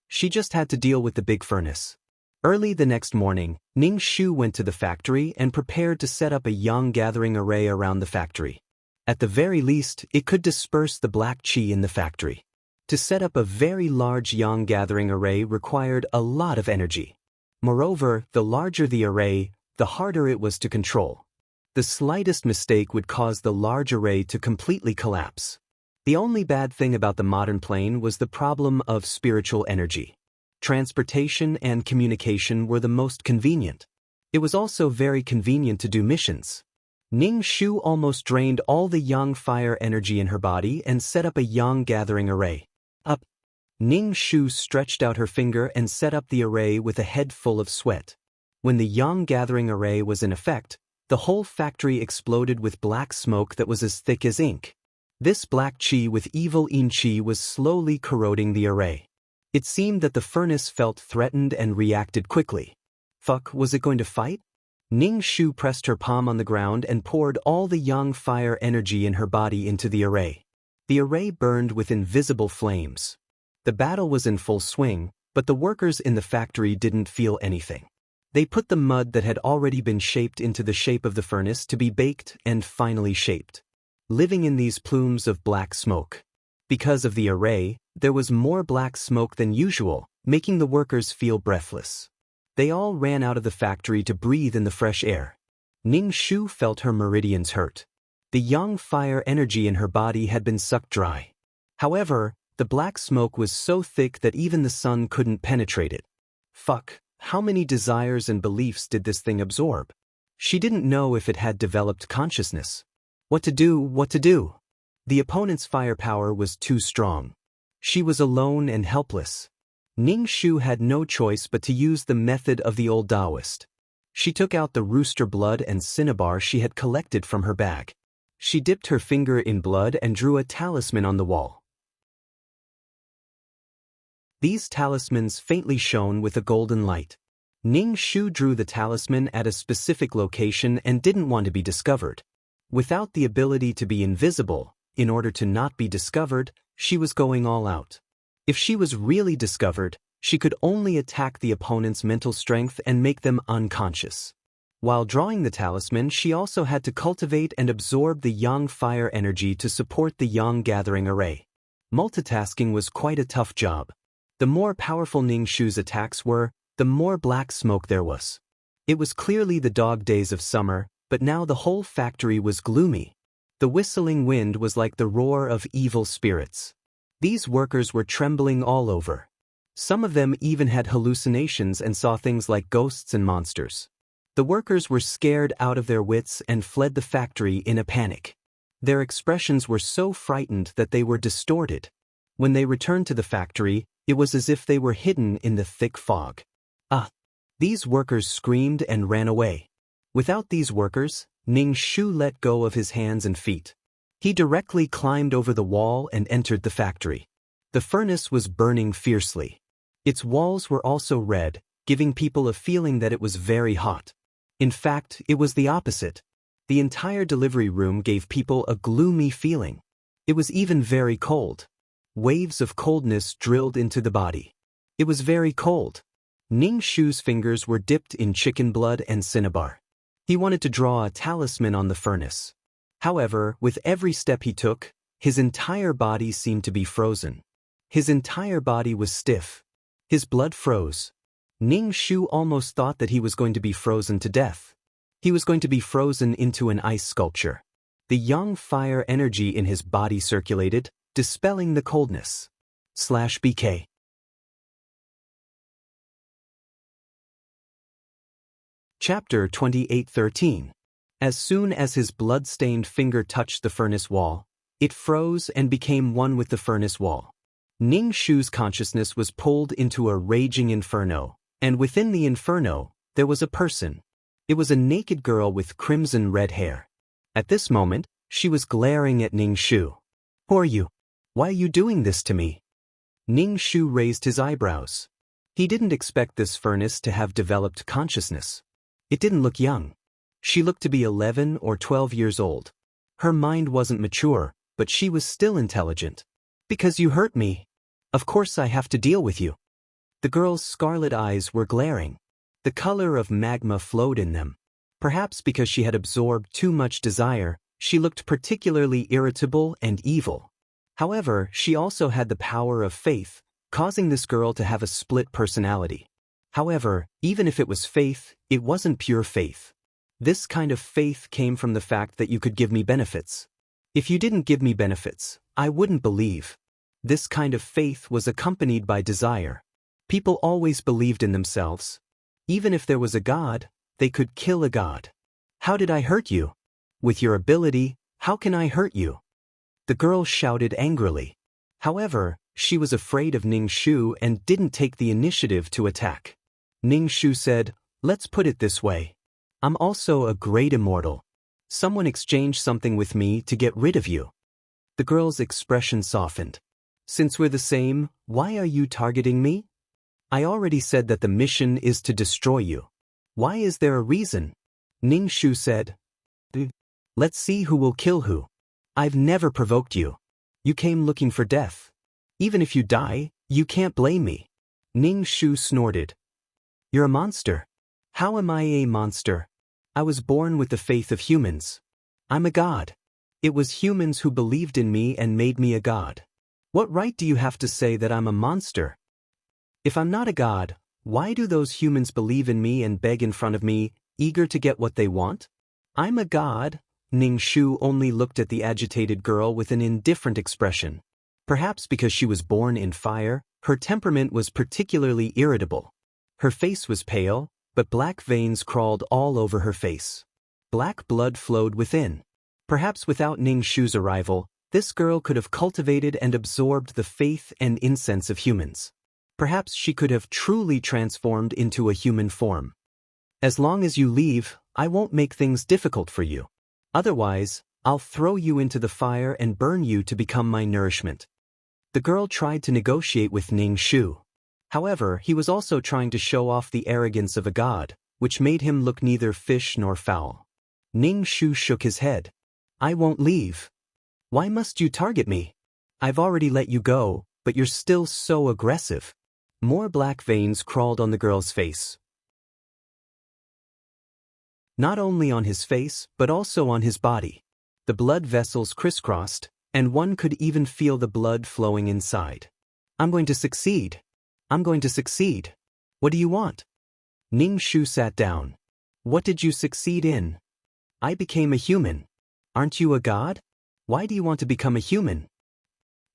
She just had to deal with the big furnace. Early the next morning, Ning Shu went to the factory and prepared to set up a yang gathering array around the factory. At the very least, it could disperse the black qi in the factory. To set up a very large yang gathering array required a lot of energy. Moreover, the larger the array, the harder it was to control. The slightest mistake would cause the large array to completely collapse. The only bad thing about the modern plane was the problem of spiritual energy. Transportation and communication were the most convenient. It was also very convenient to do missions. Ning Shu almost drained all the yang fire energy in her body and set up a yang gathering array. Up. Ning Shu stretched out her finger and set up the array with a head full of sweat. When the yang gathering array was in effect, The whole factory exploded with black smoke that was as thick as ink. This black chi with evil in chi was slowly corroding the array. It seemed that the furnace felt threatened and reacted quickly. Fuck, was it going to fight? Ning Shu pressed her palm on the ground and poured all the yang fire energy in her body into the array. The array burned with invisible flames. The battle was in full swing, but the workers in the factory didn't feel anything. They put the mud that had already been shaped into the shape of the furnace to be baked and finally shaped, living in these plumes of black smoke. Because of the array, there was more black smoke than usual, making the workers feel breathless. They all ran out of the factory to breathe in the fresh air. Ning Shu felt her meridians hurt. The yang fire energy in her body had been sucked dry. However, the black smoke was so thick that even the sun couldn't penetrate it. Fuck, how many desires and beliefs did this thing absorb? She didn't know if it had developed consciousness. What to do? The opponent's firepower was too strong. She was alone and helpless. Ning Shu had no choice but to use the method of the old Taoist. She took out the rooster blood and cinnabar she had collected from her bag. She dipped her finger in blood and drew a talisman on the wall. These talismans faintly shone with a golden light. Ning Shu drew the talisman at a specific location and didn't want to be discovered. Without the ability to be invisible, in order to not be discovered, she was going all out. If she was really discovered, she could only attack the opponent's mental strength and make them unconscious. While drawing the talisman, she also had to cultivate and absorb the yang fire energy to support the yang gathering array. Multitasking was quite a tough job. The more powerful Ning Shu's attacks were, the more black smoke there was. It was clearly the dog days of summer, but now the whole factory was gloomy. The whistling wind was like the roar of evil spirits. These workers were trembling all over. Some of them even had hallucinations and saw things like ghosts and monsters. The workers were scared out of their wits and fled the factory in a panic. Their expressions were so frightened that they were distorted. When they returned to the factory, it was as if they were hidden in the thick fog. These workers screamed and ran away. Without these workers, Ning Shu let go of his hands and feet. He directly climbed over the wall and entered the factory. The furnace was burning fiercely. Its walls were also red, giving people a feeling that it was very hot. In fact, it was the opposite. The entire delivery room gave people a gloomy feeling. It was even very cold. Waves of coldness drilled into the body. It was very cold. Ning Shu's fingers were dipped in chicken blood and cinnabar. He wanted to draw a talisman on the furnace. However, with every step he took, his entire body seemed to be frozen. His entire body was stiff. His blood froze. Ning Shu almost thought that he was going to be frozen to death. He was going to be frozen into an ice sculpture. The yang fire energy in his body circulated, dispelling the coldness. /BK. Chapter 28:13. As soon as his blood-stained finger touched the furnace wall, it froze and became one with the furnace wall. Ning Shu's consciousness was pulled into a raging inferno, and within the inferno, there was a person. It was a naked girl with crimson red hair. At this moment, she was glaring at Ning Shu. "Who are you? Why are you doing this to me?" Ning Shu raised his eyebrows. He didn't expect this furnace to have developed consciousness. It didn't look young. She looked to be 11 or 12 years old. Her mind wasn't mature, but she was still intelligent. "Because you hurt me. Of course I have to deal with you." The girl's scarlet eyes were glaring. The color of magma flowed in them. Perhaps because she had absorbed too much desire, she looked particularly irritable and evil. However, she also had the power of faith, causing this girl to have a split personality. However, even if it was faith, it wasn't pure faith. This kind of faith came from the fact that you could give me benefits. If you didn't give me benefits, I wouldn't believe. This kind of faith was accompanied by desire. People always believed in themselves. Even if there was a god, they could kill a god. "How did I hurt you? With your ability, how can I hurt you?" The girl shouted angrily. However, she was afraid of Ning Shu and didn't take the initiative to attack. Ning Shu said, "Let's put it this way. I'm also a great immortal. Someone exchanged something with me to get rid of you. The girl's expression softened. Since we're the same, why are you targeting me? I already said that the mission is to destroy you. Why is there a reason? Ning Shu said. Let's see who will kill who. I've never provoked you. You came looking for death. Even if you die, you can't blame me. Ning Shu snorted. You're a monster. How am I a monster? I was born with the faith of humans. I'm a god. It was humans who believed in me and made me a god. What right do you have to say that I'm a monster? If I'm not a god, why do those humans believe in me and beg in front of me, eager to get what they want? I'm a god. Ning Shu only looked at the agitated girl with an indifferent expression. Perhaps because she was born in fire, her temperament was particularly irritable. Her face was pale, but black veins crawled all over her face. Black blood flowed within. Perhaps without Ning Shu's arrival, this girl could have cultivated and absorbed the faith and incense of humans. Perhaps she could have truly transformed into a human form. As long as you leave, I won't make things difficult for you. Otherwise, I'll throw you into the fire and burn you to become my nourishment. The girl tried to negotiate with Ning Shu. However, he was also trying to show off the arrogance of a god, which made him look neither fish nor fowl. Ning Shu shook his head. I won't leave. Why must you target me? I've already let you go, but you're still so aggressive. More black veins crawled on the girl's face. Not only on his face, but also on his body. The blood vessels crisscrossed, and one could even feel the blood flowing inside. I'm going to succeed. I'm going to succeed. What do you want? Ning Shu sat down. What did you succeed in? I became a human. Aren't you a god? Why do you want to become a human?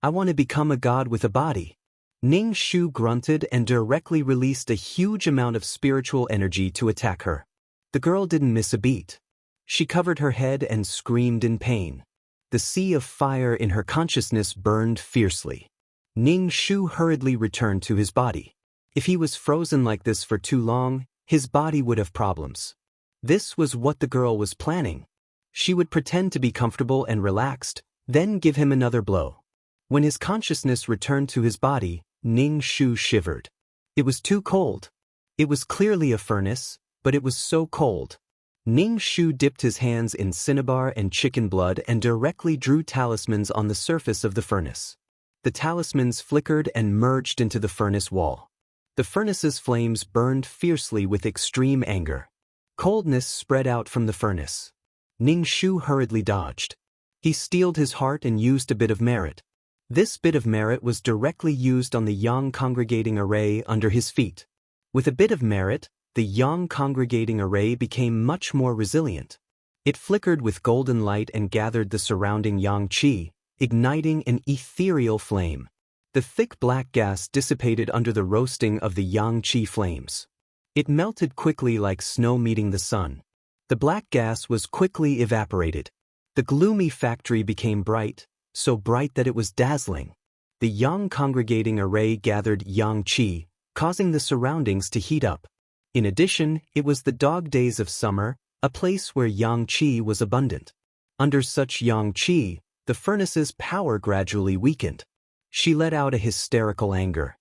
I want to become a god with a body. Ning Shu grunted and directly released a huge amount of spiritual energy to attack her. The girl didn't miss a beat. She covered her head and screamed in pain. The sea of fire in her consciousness burned fiercely. Ning Shu hurriedly returned to his body. If he was frozen like this for too long, his body would have problems. This was what the girl was planning. She would pretend to be comfortable and relaxed, then give him another blow. When his consciousness returned to his body, Ning Shu shivered. It was too cold. It was clearly a furnace, but it was so cold. Ning Shu dipped his hands in cinnabar and chicken blood and directly drew talismans on the surface of the furnace. The talismans flickered and merged into the furnace wall. The furnace's flames burned fiercely with extreme anger. Coldness spread out from the furnace. Ning Shu hurriedly dodged. He steeled his heart and used a bit of merit. This bit of merit was directly used on the Yang congregating array under his feet. With a bit of merit, the Yang congregating array became much more resilient. It flickered with golden light and gathered the surrounding Yang Qi, igniting an ethereal flame. The thick black gas dissipated under the roasting of the Yang Qi flames. It melted quickly like snow meeting the sun. The black gas was quickly evaporated. The gloomy factory became bright, so bright that it was dazzling. The Yang congregating array gathered Yang Qi, causing the surroundings to heat up. In addition, it was the dog days of summer, a place where Yang Qi was abundant. Under such Yang Qi, the furnace's power gradually weakened. She let out a hysterical anger.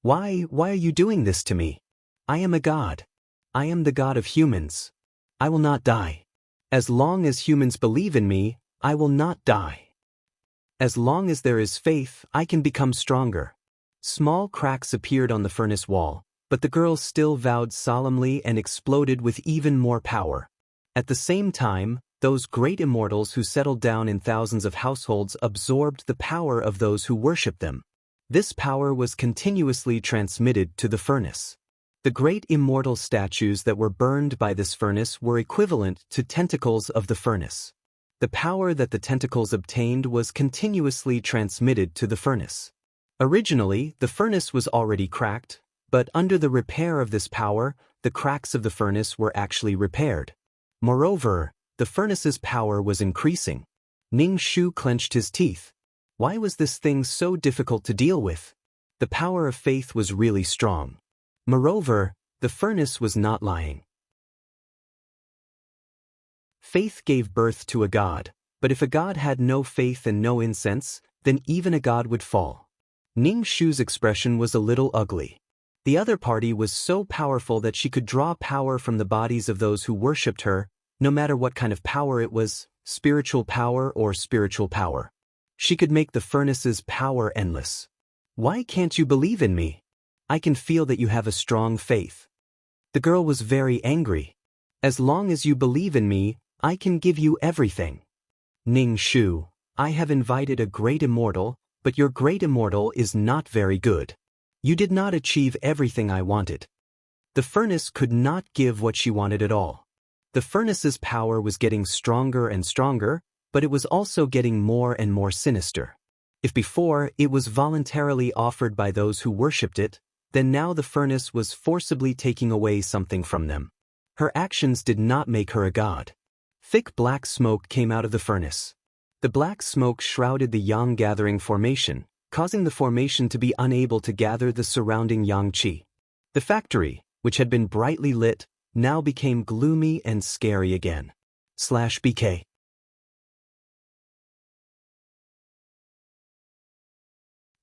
Why are you doing this to me? I am a god. I am the god of humans. I will not die. As long as humans believe in me, I will not die. As long as there is faith, I can become stronger. Small cracks appeared on the furnace wall, but the girl still vowed solemnly and exploded with even more power. At the same time, those great immortals who settled down in thousands of households absorbed the power of those who worshipped them. This power was continuously transmitted to the furnace. The great immortal statues that were burned by this furnace were equivalent to tentacles of the furnace. The power that the tentacles obtained was continuously transmitted to the furnace. Originally, the furnace was already cracked, but under the repair of this power, the cracks of the furnace were actually repaired. Moreover, the furnace's power was increasing. Ning Shu clenched his teeth. Why was this thing so difficult to deal with? The power of faith was really strong. Moreover, the furnace was not lying. Faith gave birth to a god, but if a god had no faith and no incense, then even a god would fall. Ning Shu's expression was a little ugly. The other party was so powerful that she could draw power from the bodies of those who worshipped her, no matter what kind of power it was, spiritual power or spiritual power. She could make the furnace's power endless. Why can't you believe in me? I can feel that you have a strong faith. The girl was very angry. As long as you believe in me, I can give you everything. Ning Shu, I have invited a great immortal, but your great immortal is not very good. You did not achieve everything I wanted. The furnace could not give what she wanted at all. The furnace's power was getting stronger and stronger, but it was also getting more and more sinister. If before it was voluntarily offered by those who worshipped it, then now the furnace was forcibly taking away something from them. Her actions did not make her a god. Thick black smoke came out of the furnace. The black smoke shrouded the yang gathering formation, causing the formation to be unable to gather the surrounding yang qi. The factory, which had been brightly lit, now became gloomy and scary again. /BK.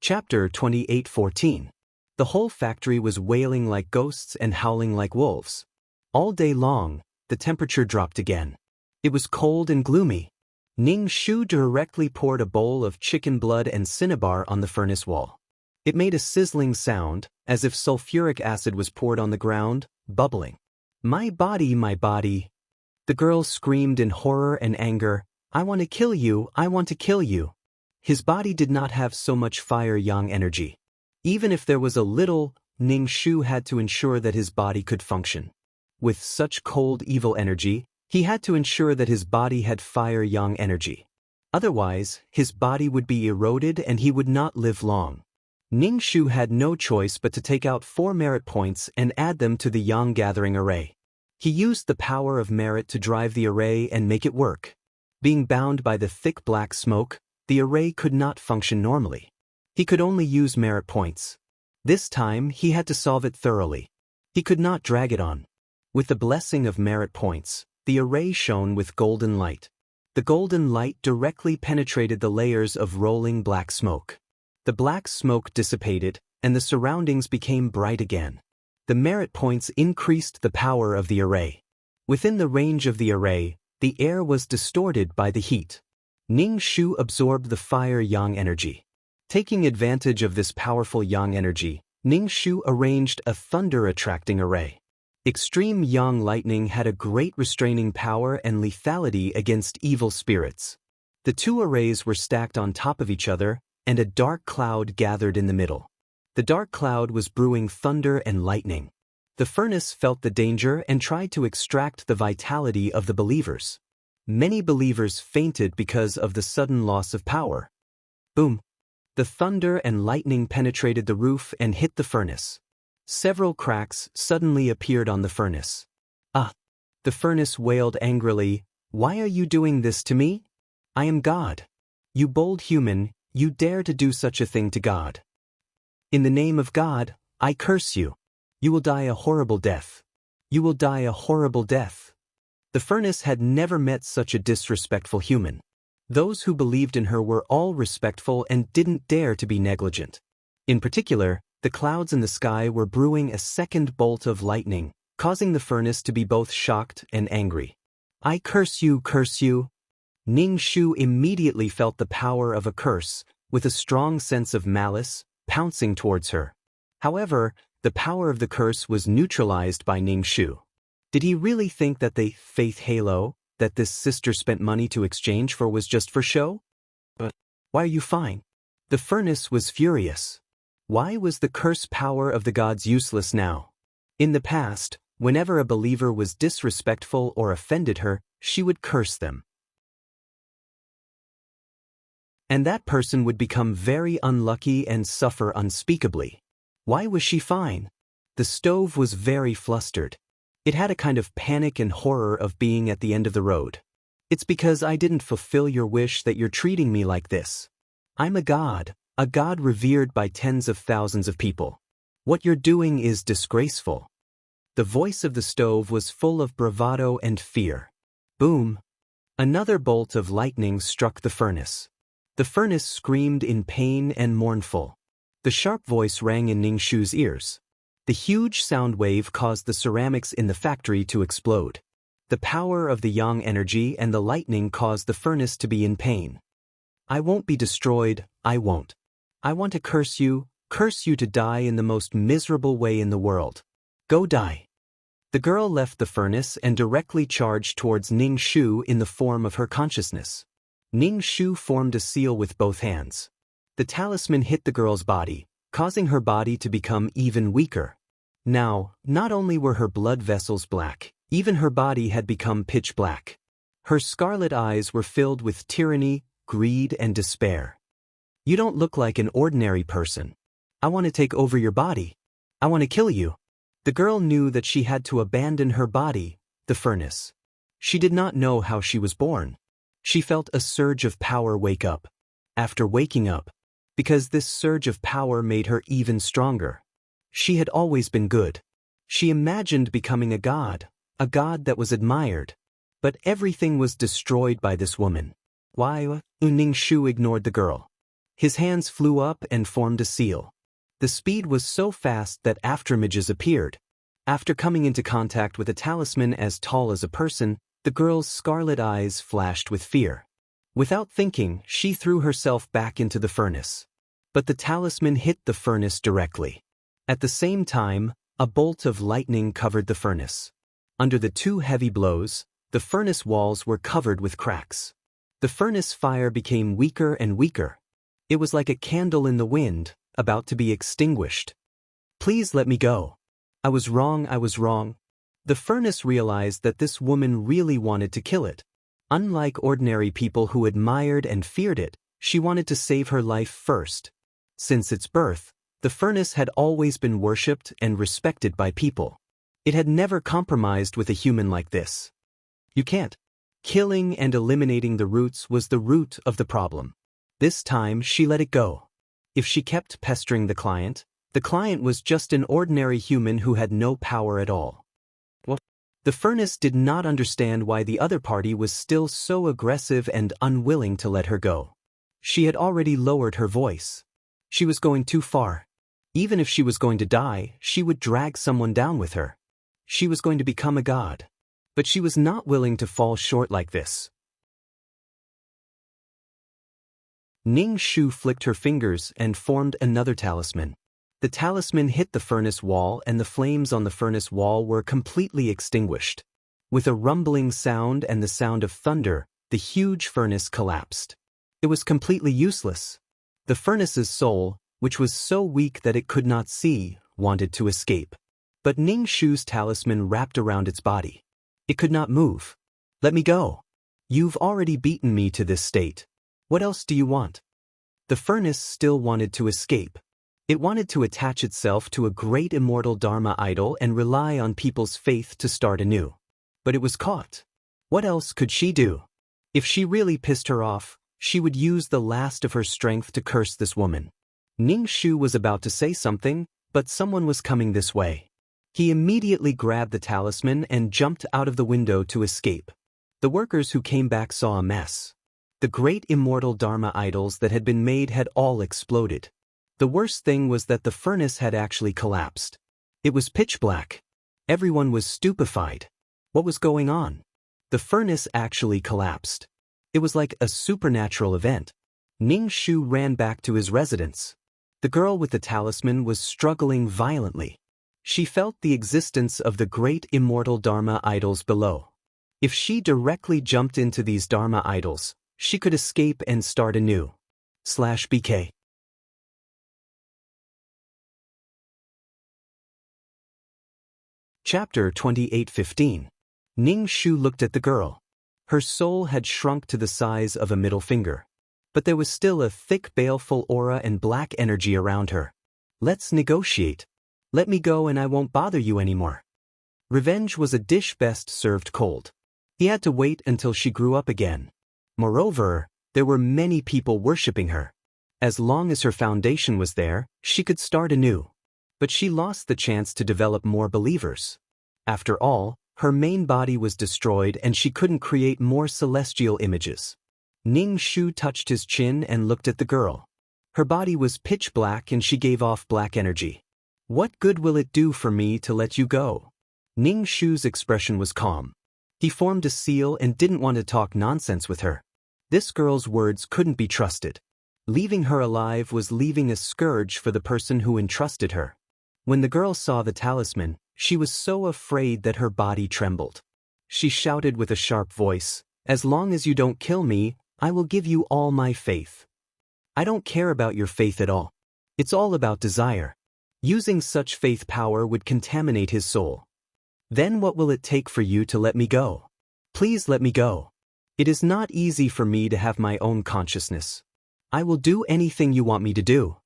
Chapter 28:14. The whole factory was wailing like ghosts and howling like wolves. All day long, the temperature dropped again. It was cold and gloomy. Ning Shu directly poured a bowl of chicken blood and cinnabar on the furnace wall. It made a sizzling sound, as if sulfuric acid was poured on the ground, bubbling. My body, my body. The girl screamed in horror and anger, I want to kill you, I want to kill you. His body did not have so much fire yang energy. Even if there was a little, Ning Shu had to ensure that his body could function. With such cold evil energy, he had to ensure that his body had fire yang energy. Otherwise, his body would be eroded and he would not live long. Ning Shu had no choice but to take out 4 merit points and add them to the yang gathering array. He used the power of merit to drive the array and make it work. Being bound by the thick black smoke, the array could not function normally. He could only use merit points. This time, he had to solve it thoroughly. He could not drag it on. With the blessing of merit points, the array shone with golden light. The golden light directly penetrated the layers of rolling black smoke. The black smoke dissipated, and the surroundings became bright again. The merit points increased the power of the array. Within the range of the array, the air was distorted by the heat. Ning Shu absorbed the fire yang energy. Taking advantage of this powerful yang energy, Ning Shu arranged a thunder-attracting array. Extreme yang lightning had a great restraining power and lethality against evil spirits. The 2 arrays were stacked on top of each other, and a dark cloud gathered in the middle. The dark cloud was brewing thunder and lightning. The furnace felt the danger and tried to extract the vitality of the believers. Many believers fainted because of the sudden loss of power. Boom! The thunder and lightning penetrated the roof and hit the furnace. Several cracks suddenly appeared on the furnace. Ah! The furnace wailed angrily, Why are you doing this to me? I am God. You bold human, you dare to do such a thing to God. In the name of God, I curse you. You will die a horrible death. You will die a horrible death. The furnace had never met such a disrespectful human. Those who believed in her were all respectful and didn't dare to be negligent. In particular, the clouds in the sky were brewing a second bolt of lightning, causing the furnace to be both shocked and angry. I curse you, curse you. Ning Shu immediately felt the power of a curse, with a strong sense of malice, pouncing towards her. However, the power of the curse was neutralized by Ning Shu. Did he really think that the faith halo that this sister spent money to exchange for was just for show? But why are you fine? The furnace was furious. Why was the curse power of the gods useless now? In the past, whenever a believer was disrespectful or offended her, she would curse them. And that person would become very unlucky and suffer unspeakably. Why was she fine? The stove was very flustered. It had a kind of panic and horror of being at the end of the road. It's because I didn't fulfill your wish that you're treating me like this. I'm a god revered by tens of thousands of people. What you're doing is disgraceful. The voice of the stove was full of bravado and fear. Boom! Another bolt of lightning struck the furnace. The furnace screamed in pain and mournful. The sharp voice rang in Ningshu's ears. The huge sound wave caused the ceramics in the factory to explode. The power of the yang energy and the lightning caused the furnace to be in pain. I won't be destroyed, I won't. I want to curse you to die in the most miserable way in the world. Go die. The girl left the furnace and directly charged towards Ningshu in the form of her consciousness. Ningshu formed a seal with both hands. The talisman hit the girl's body, causing her body to become even weaker. Now, not only were her blood vessels black, even her body had become pitch black. Her scarlet eyes were filled with tyranny, greed, and despair. You don't look like an ordinary person. I want to take over your body. I want to kill you. The girl knew that she had to abandon her body, the furnace. She did not know how she was born. She felt a surge of power wake up. After waking up, because this surge of power made her even stronger. She had always been good. She imagined becoming a god that was admired. But everything was destroyed by this woman. Why? Ningshu ignored the girl. His hands flew up and formed a seal. The speed was so fast that afterimages appeared. After coming into contact with a talisman as tall as a person, the girl's scarlet eyes flashed with fear. Without thinking, she threw herself back into the furnace. But the talisman hit the furnace directly. At the same time, a bolt of lightning covered the furnace. Under the two heavy blows, the furnace walls were covered with cracks. The furnace fire became weaker and weaker. It was like a candle in the wind, about to be extinguished. Please let me go. I was wrong. The furnace realized that this woman really wanted to kill it. Unlike ordinary people who admired and feared it, she wanted to save her life first. Since its birth, the furnace had always been worshipped and respected by people. It had never compromised with a human like this. You can't. Killing and eliminating the roots was the root of the problem. This time she let it go. If she kept pestering the client was just an ordinary human who had no power at all. The furnace did not understand why the other party was still so aggressive and unwilling to let her go. She had already lowered her voice. She was going too far. Even if she was going to die, she would drag someone down with her. She was going to become a god. But she was not willing to fall short like this. Ningshu flicked her fingers and formed another talisman. The talisman hit the furnace wall and the flames on the furnace wall were completely extinguished. With a rumbling sound and the sound of thunder, the huge furnace collapsed. It was completely useless. The furnace's soul, which was so weak that it could not see, wanted to escape. But Ningshu's talisman wrapped around its body. It could not move. Let me go. You've already beaten me to this state. What else do you want? The furnace still wanted to escape. It wanted to attach itself to a great immortal Dharma idol and rely on people's faith to start anew. But it was caught. What else could she do? If she really pissed her off, she would use the last of her strength to curse this woman. Ningshu was about to say something, but someone was coming this way. He immediately grabbed the talisman and jumped out of the window to escape. The workers who came back saw a mess. The great immortal Dharma idols that had been made had all exploded. The worst thing was that the furnace had actually collapsed. It was pitch black. Everyone was stupefied. What was going on? The furnace actually collapsed. It was like a supernatural event. Ningshu ran back to his residence. The girl with the talisman was struggling violently. She felt the existence of the great immortal Dharma idols below. If she directly jumped into these Dharma idols, she could escape and start anew. /BK Chapter 28:15. Ningshu looked at the girl. Her soul had shrunk to the size of a middle finger. But there was still a thick baleful aura and black energy around her. Let's negotiate. Let me go and I won't bother you anymore. Revenge was a dish best served cold. He had to wait until she grew up again. Moreover, there were many people worshipping her. As long as her foundation was there, she could start anew. But she lost the chance to develop more believers. After all, Her main body was destroyed and she couldn't create more celestial images. Ning Shu touched his chin and looked at the girl. Her body was pitch black and she gave off black energy. What good will it do for me to let you go? Ning Shu's expression was calm. He formed a seal and didn't want to talk nonsense with her. This girl's words couldn't be trusted. Leaving her alive was leaving a scourge for the person who entrusted her. When the girl saw the talisman, she was so afraid that her body trembled. She shouted with a sharp voice, "As long as you don't kill me, I will give you all my faith." I don't care about your faith at all. It's all about desire. Using such faith power would contaminate his soul. Then what will it take for you to let me go? Please let me go. It is not easy for me to have my own consciousness. I will do anything you want me to do.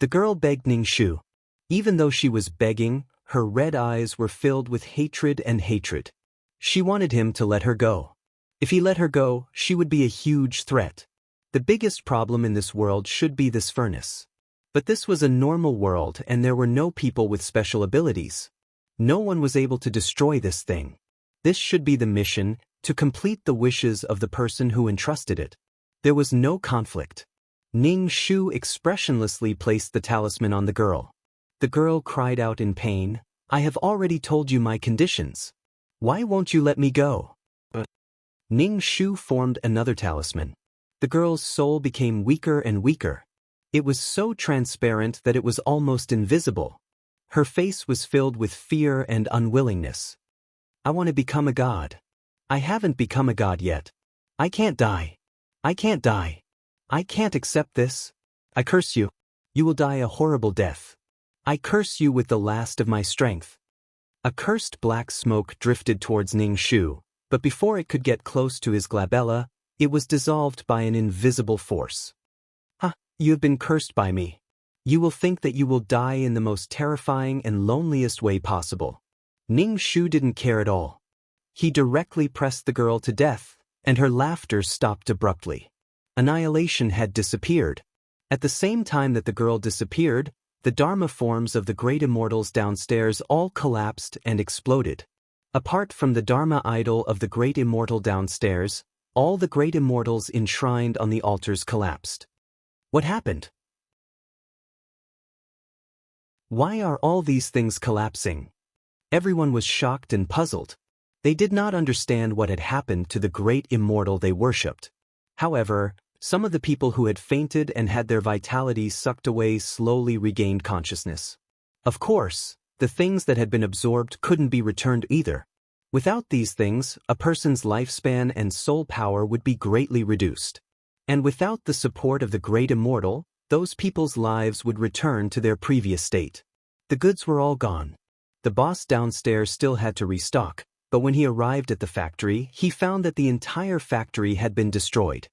The girl begged Ning Shu. Even though she was begging, her red eyes were filled with hatred and hatred. She wanted him to let her go. If he let her go, she would be a huge threat. The biggest problem in this world should be this furnace. But this was a normal world and there were no people with special abilities. No one was able to destroy this thing. This should be the mission, to complete the wishes of the person who entrusted it. There was no conflict. Ning Shu expressionlessly placed the talisman on the girl. The girl cried out in pain, "I have already told you my conditions. Why won't you let me go?" Ning Shu formed another talisman. The girl's soul became weaker and weaker. It was so transparent that it was almost invisible. Her face was filled with fear and unwillingness. "I want to become a god. I haven't become a god yet. I can't die. I can't die. I can't accept this. I curse you. You will die a horrible death. I curse you with the last of my strength." A cursed black smoke drifted towards Ning Shu, but before it could get close to his glabella, it was dissolved by an invisible force. "Ha, you have been cursed by me. You will think that you will die in the most terrifying and loneliest way possible." Ning Shu didn't care at all. He directly pressed the girl to death, and her laughter stopped abruptly. Annihilation had disappeared. At the same time that the girl disappeared, the Dharma forms of the great immortals downstairs all collapsed and exploded. Apart from the Dharma idol of the great immortal downstairs, all the great immortals enshrined on the altars collapsed. What happened? Why are all these things collapsing? Everyone was shocked and puzzled. They did not understand what had happened to the great immortal they worshipped. However, some of the people who had fainted and had their vitality sucked away slowly regained consciousness. Of course, the things that had been absorbed couldn't be returned either. Without these things, a person's lifespan and soul power would be greatly reduced. And without the support of the great immortal, those people's lives would return to their previous state. The goods were all gone. The boss downstairs still had to restock, but when he arrived at the factory, he found that the entire factory had been destroyed.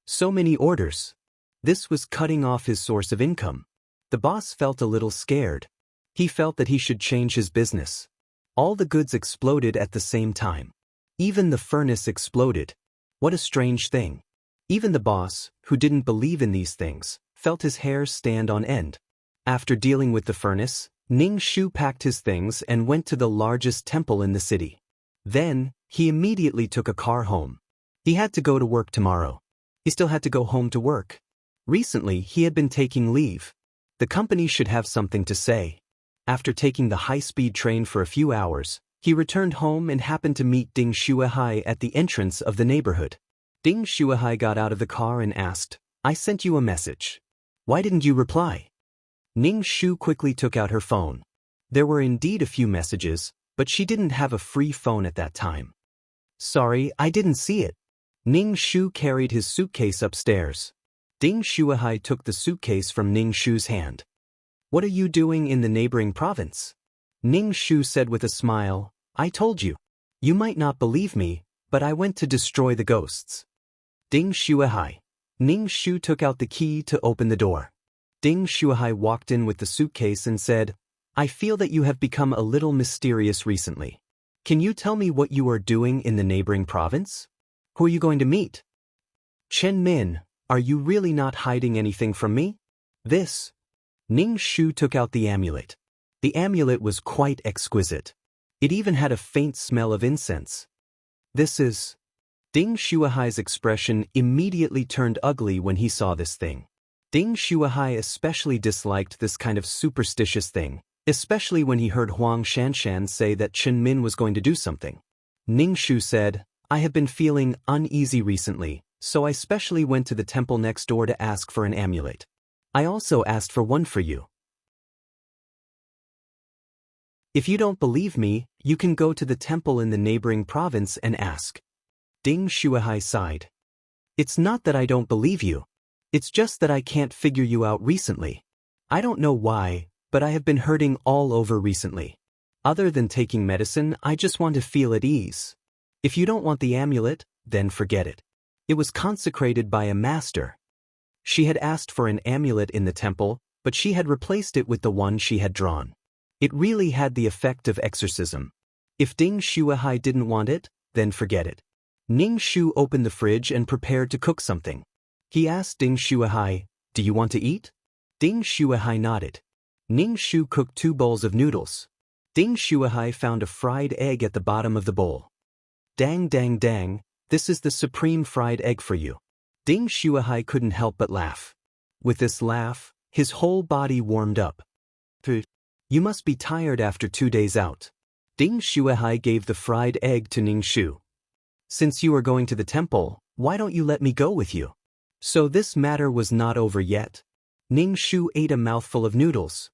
So many orders. This was cutting off his source of income. The boss felt a little scared. He felt that he should change his business. All the goods exploded at the same time. Even the furnace exploded. What a strange thing. Even the boss, who didn't believe in these things, felt his hair stand on end. After dealing with the furnace, Ning Shu packed his things and went to the largest temple in the city. Then, he immediately took a car home. He had to go to work tomorrow. He still had to go home to work. Recently, he had been taking leave. The company should have something to say. After taking the high-speed train for a few hours, he returned home and happened to meet Ding Shuahai at the entrance of the neighborhood. Ding Shuahai got out of the car and asked, "I sent you a message. Why didn't you reply?" Ning Shu quickly took out her phone. There were indeed a few messages, but she didn't have a free phone at that time. "Sorry, I didn't see it." Ning Shu carried his suitcase upstairs. Ding Shuahai took the suitcase from Ning Shu's hand. "What are you doing in the neighboring province?" Ning Shu said with a smile, "I told you. You might not believe me, but I went to destroy the ghosts." Ding Shuahai. Ning Shu took out the key to open the door. Ding Shuahai walked in with the suitcase and said, "I feel that you have become a little mysterious recently. Can you tell me what you are doing in the neighboring province? Who are you going to meet?" "Chen Min, are you really not hiding anything from me?" "This." Ning Shu took out the amulet. The amulet was quite exquisite. It even had a faint smell of incense. This is... Ding Shuahai's expression immediately turned ugly when he saw this thing. Ding Shuahai especially disliked this kind of superstitious thing, especially when he heard Huang Shanshan say that Chen Min was going to do something. Ning Shu said, "I have been feeling uneasy recently, so I specially went to the temple next door to ask for an amulet. I also asked for one for you. If you don't believe me, you can go to the temple in the neighboring province and ask." Ding Shuahai sighed. "It's not that I don't believe you. It's just that I can't figure you out recently. I don't know why, but I have been hurting all over recently. Other than taking medicine, I just want to feel at ease. If you don't want the amulet, then forget it. It was consecrated by a master." She had asked for an amulet in the temple, but she had replaced it with the one she had drawn. It really had the effect of exorcism. If Ding Shuahai didn't want it, then forget it. Ning Shu opened the fridge and prepared to cook something. He asked Ding Shuahai, "Do you want to eat?" Ding Shuahai nodded. Ning Shu cooked 2 bowls of noodles. Ding Shuahai found a fried egg at the bottom of the bowl. "Dang dang dang, this is the supreme fried egg for you." Ding Shuahai couldn't help but laugh. With this laugh, his whole body warmed up. "You must be tired after 2 days out." Ding Shuahai gave the fried egg to Ning Shu. "Since you are going to the temple, why don't you let me go with you?" So this matter was not over yet. Ning Shu ate a mouthful of noodles.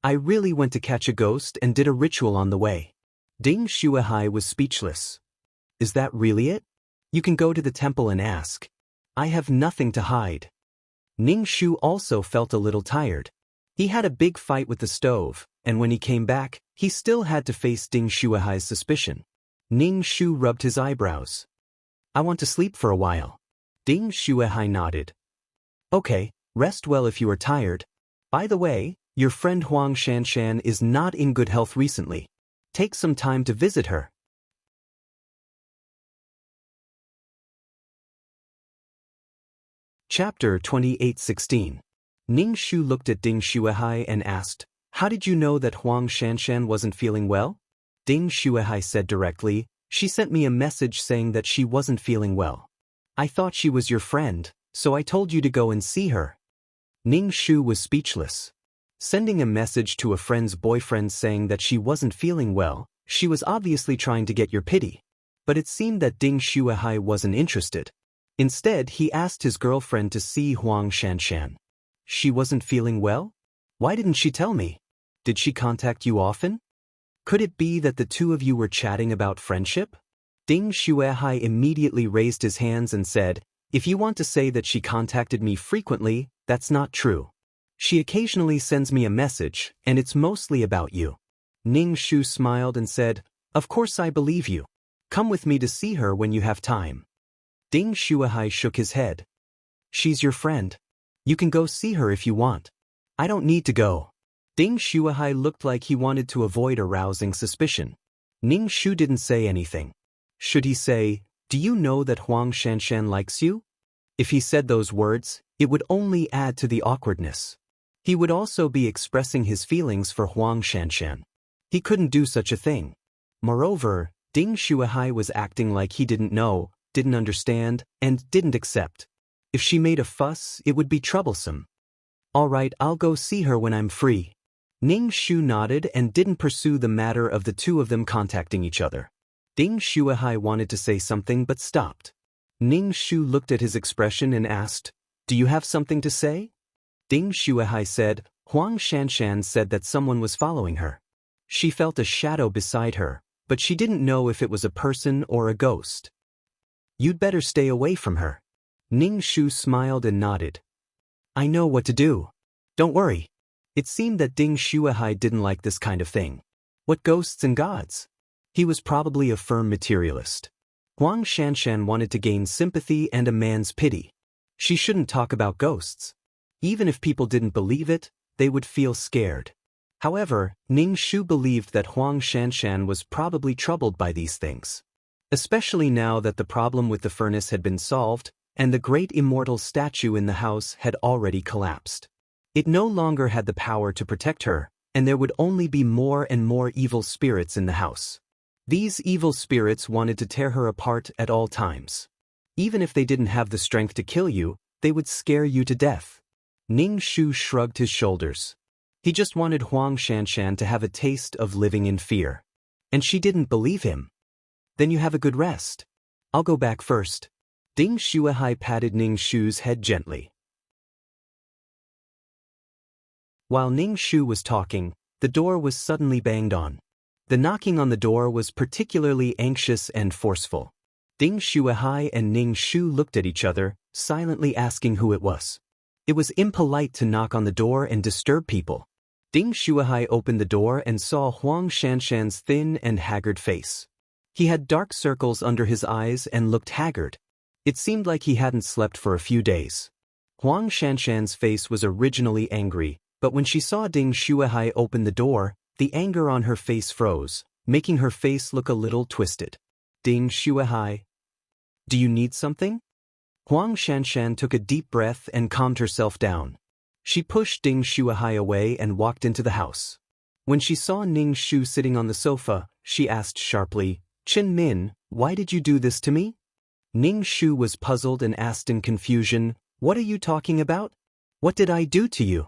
"I really went to catch a ghost and did a ritual on the way." Ding Shuahai was speechless. "Is that really it? You can go to the temple and ask. I have nothing to hide." Ning Shu also felt a little tired. He had a big fight with the stove, and when he came back, he still had to face Ding Shuahai's suspicion. Ning Shu rubbed his eyebrows. "I want to sleep for a while." Ding Shuahai nodded. "Okay, rest well if you are tired. By the way, your friend Huang Shanshan is not in good health recently. Take some time to visit her." Chapter 28:16. Ning Shu looked at Ding Shuahai and asked, "How did you know that Huang Shanshan wasn't feeling well?" Ding Shuahai said directly, "She sent me a message saying that she wasn't feeling well. I thought she was your friend, so I told you to go and see her." Ning Shu was speechless. Sending a message to a friend's boyfriend saying that she wasn't feeling well, she was obviously trying to get your pity. But it seemed that Ding Shuahai wasn't interested. Instead, he asked his girlfriend to see Huang Shanshan. "She wasn't feeling well? Why didn't she tell me? Did she contact you often? Could it be that the two of you were chatting about friendship?" Ding Shuahai immediately raised his hands and said, "If you want to say that she contacted me frequently, that's not true. She occasionally sends me a message, and it's mostly about you." Ning Shu smiled and said, "Of course I believe you. Come with me to see her when you have time." Ding Shuahai shook his head. "She's your friend. You can go see her if you want. I don't need to go." Ding Shuahai looked like he wanted to avoid arousing suspicion. Ning Shu didn't say anything. Should he say, "Do you know that Huang Shanshan likes you?" If he said those words, it would only add to the awkwardness. He would also be expressing his feelings for Huang Shanshan. He couldn't do such a thing. Moreover, Ding Shuahai was acting like he didn't know, didn't understand, and didn't accept. If she made a fuss, it would be troublesome. "All right, I'll go see her when I'm free." Ning Shu nodded and didn't pursue the matter of the two of them contacting each other. Ding Shuahai wanted to say something but stopped. Ning Shu looked at his expression and asked, "Do you have something to say?" Ding Shuahai said, "Huang Shanshan said that someone was following her. She felt a shadow beside her, but she didn't know if it was a person or a ghost. You'd better stay away from her." Ning Shu smiled and nodded. "I know what to do. Don't worry." It seemed that Ding Shuahai didn't like this kind of thing. What ghosts and gods? He was probably a firm materialist. Huang Shanshan wanted to gain sympathy and a man's pity. She shouldn't talk about ghosts. Even if people didn't believe it, they would feel scared. However, Ning Shu believed that Huang Shanshan was probably troubled by these things. Especially now that the problem with the furnace had been solved, and the great immortal statue in the house had already collapsed. It no longer had the power to protect her, and there would only be more and more evil spirits in the house. These evil spirits wanted to tear her apart at all times. Even if they didn't have the strength to kill you, they would scare you to death. Ning Shu shrugged his shoulders. He just wanted Huang Shanshan to have a taste of living in fear. And she didn't believe him. Then you have a good rest. I'll go back first. Ding Shuahai patted Ning Shu's head gently. While Ning Shu was talking, the door was suddenly banged on. The knocking on the door was particularly anxious and forceful. Ding Shuahai and Ning Shu looked at each other, silently asking who it was. It was impolite to knock on the door and disturb people. Ding Shuahai opened the door and saw Huang Shanshan's thin and haggard face. He had dark circles under his eyes and looked haggard. It seemed like he hadn't slept for a few days. Huang Shanshan's face was originally angry, but when she saw Ding Shuahai open the door, the anger on her face froze, making her face look a little twisted. Ding Shuahai, do you need something? Huang Shanshan took a deep breath and calmed herself down. She pushed Ding Shuahai away and walked into the house. When she saw Ning Shu sitting on the sofa, she asked sharply, "Chen Min, why did you do this to me?" Ning Shu was puzzled and asked in confusion, "What are you talking about? What did I do to you?"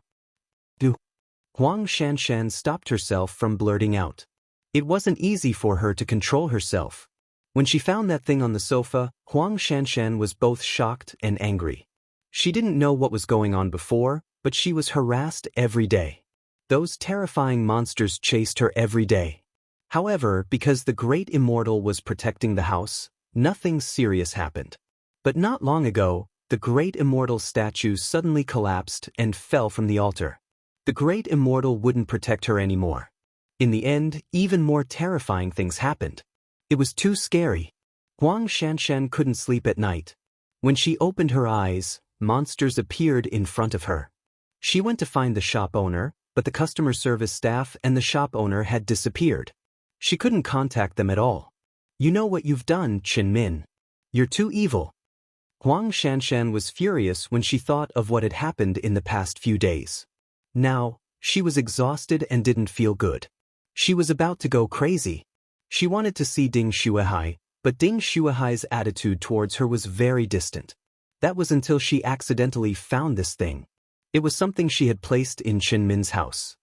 Huang Shanshan stopped herself from blurting out. It wasn't easy for her to control herself. When she found that thing on the sofa, Huang Shanshan was both shocked and angry. She didn't know what was going on before, but she was harassed every day. Those terrifying monsters chased her every day. However, because the great immortal was protecting the house, nothing serious happened. But not long ago, the great immortal statue suddenly collapsed and fell from the altar. The great immortal wouldn't protect her anymore. In the end, even more terrifying things happened. It was too scary. Huang Shanshan couldn't sleep at night. When she opened her eyes, monsters appeared in front of her. She went to find the shop owner, but the customer service staff and the shop owner had disappeared. She couldn't contact them at all. "You know what you've done, Chen Min. You're too evil." Huang Shanshan was furious when she thought of what had happened in the past few days. Now, she was exhausted and didn't feel good. She was about to go crazy. She wanted to see Ding Shuahai, but Ding Shuahai's attitude towards her was very distant. That was until she accidentally found this thing. It was something she had placed in Chen Min's house.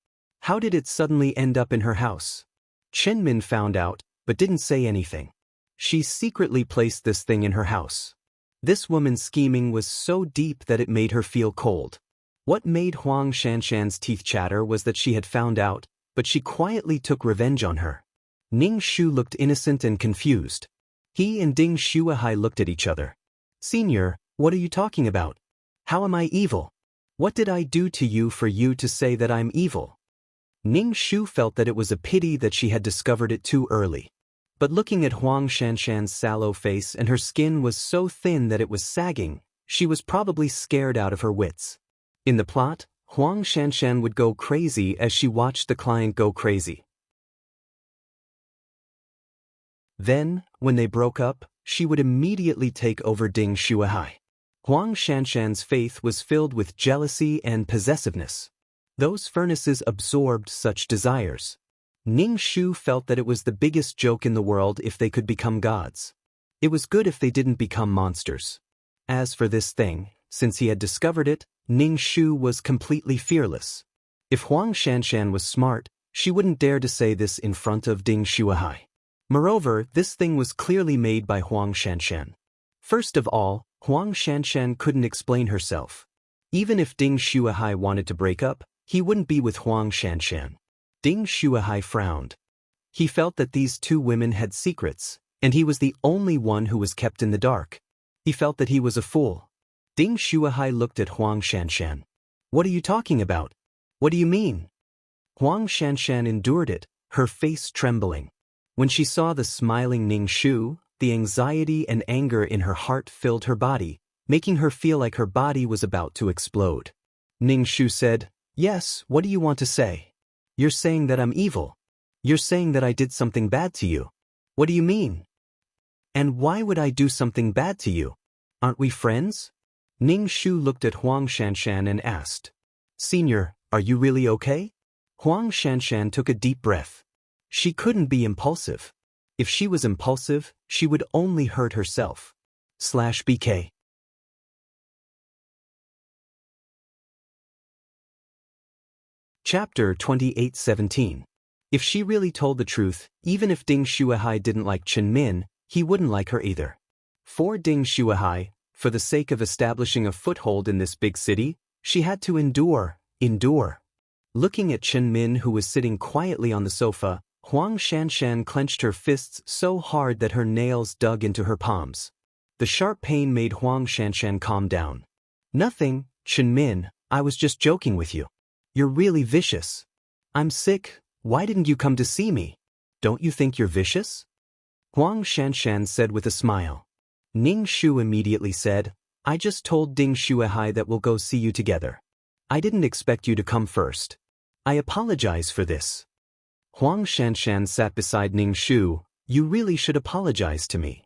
How did it suddenly end up in her house? Chen Min found out, but didn't say anything. She secretly placed this thing in her house. This woman's scheming was so deep that it made her feel cold. What made Huang Shanshan's teeth chatter was that she had found out, but she quietly took revenge on her. Ning Shu looked innocent and confused. He and Ding Shuahai looked at each other. "Senior, what are you talking about? How am I evil? What did I do to you for you to say that I'm evil?" Ning Shu felt that it was a pity that she had discovered it too early. But looking at Huang Shanshan's sallow face and her skin was so thin that it was sagging, she was probably scared out of her wits. In the plot, Huang Shanshan would go crazy as she watched the client go crazy. Then, when they broke up, she would immediately take over Ding Shuahai. Huang Shanshan's faith was filled with jealousy and possessiveness. Those furnaces absorbed such desires. Ning Shu felt that it was the biggest joke in the world if they could become gods. It was good if they didn't become monsters. As for this thing, since he had discovered it, Ning Shu was completely fearless. If Huang Shanshan was smart, she wouldn't dare to say this in front of Ding Shuahai. Moreover, this thing was clearly made by Huang Shanshan. First of all, Huang Shanshan couldn't explain herself. Even if Ding Shuahai wanted to break up, he wouldn't be with Huang Shanshan. Ding Shuahai frowned. He felt that these two women had secrets, and he was the only one who was kept in the dark. He felt that he was a fool. Ding Shuahai looked at Huang Shanshan. "What are you talking about? What do you mean?" Huang Shanshan endured it, her face trembling. When she saw the smiling Ning Shu, the anxiety and anger in her heart filled her body, making her feel like her body was about to explode. Ning Shu said, "Yes, what do you want to say? You're saying that I'm evil. You're saying that I did something bad to you. What do you mean? And why would I do something bad to you? Aren't we friends?" Ning Shu looked at Huang Shanshan and asked, "Senior, are you really okay?" Huang Shanshan took a deep breath. She couldn't be impulsive. If she was impulsive, she would only hurt herself. /BK. Chapter 28:17. If she really told the truth, even if Ding Shuahai didn't like Chen Min, he wouldn't like her either. For Ding Shuahai, for the sake of establishing a foothold in this big city, she had to endure. Looking at Chen Min, who was sitting quietly on the sofa, Huang Shanshan clenched her fists so hard that her nails dug into her palms. The sharp pain made Huang Shanshan calm down. Nothing, Chen Min, I was just joking with you. You're really vicious. I'm sick, why didn't you come to see me? Don't you think you're vicious? Huang Shanshan said with a smile. Ning Shu immediately said, I just told Ding Shuahai that we'll go see you together. I didn't expect you to come first. I apologize for this. Huang Shanshan sat beside Ning Shu. You really should apologize to me.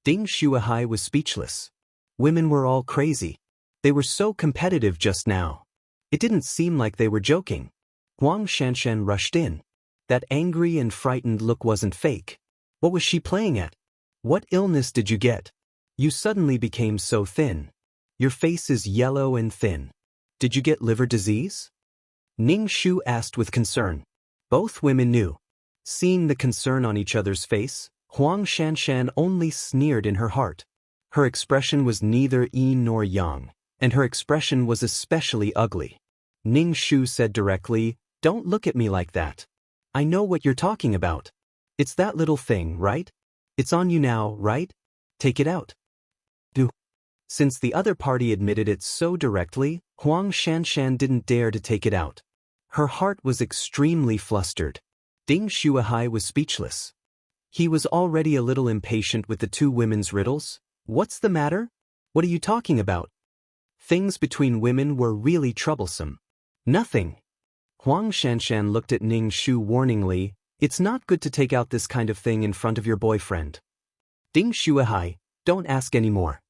Ding Shuahai was speechless. Women were all crazy. They were so competitive just now. It didn't seem like they were joking. Huang Shanshan rushed in. That angry and frightened look wasn't fake. What was she playing at? What illness did you get? You suddenly became so thin. Your face is yellow and thin. Did you get liver disease? Ning Shu asked with concern. Both women knew. Seeing the concern on each other's face, Huang Shanshan only sneered in her heart. Her expression was neither yin nor yang, and her expression was especially ugly. Ning Shu said directly, Don't look at me like that. I know what you're talking about. It's that little thing, right? It's on you now, right? Take it out. Since the other party admitted it so directly, Huang Shanshan didn't dare to take it out. Her heart was extremely flustered. Ding Shuahai was speechless. He was already a little impatient with the two women's riddles. What's the matter? What are you talking about? Things between women were really troublesome. Nothing. Huang Shanshan looked at Ning Shu warningly. It's not good to take out this kind of thing in front of your boyfriend. Ding Shuahai, don't ask any more.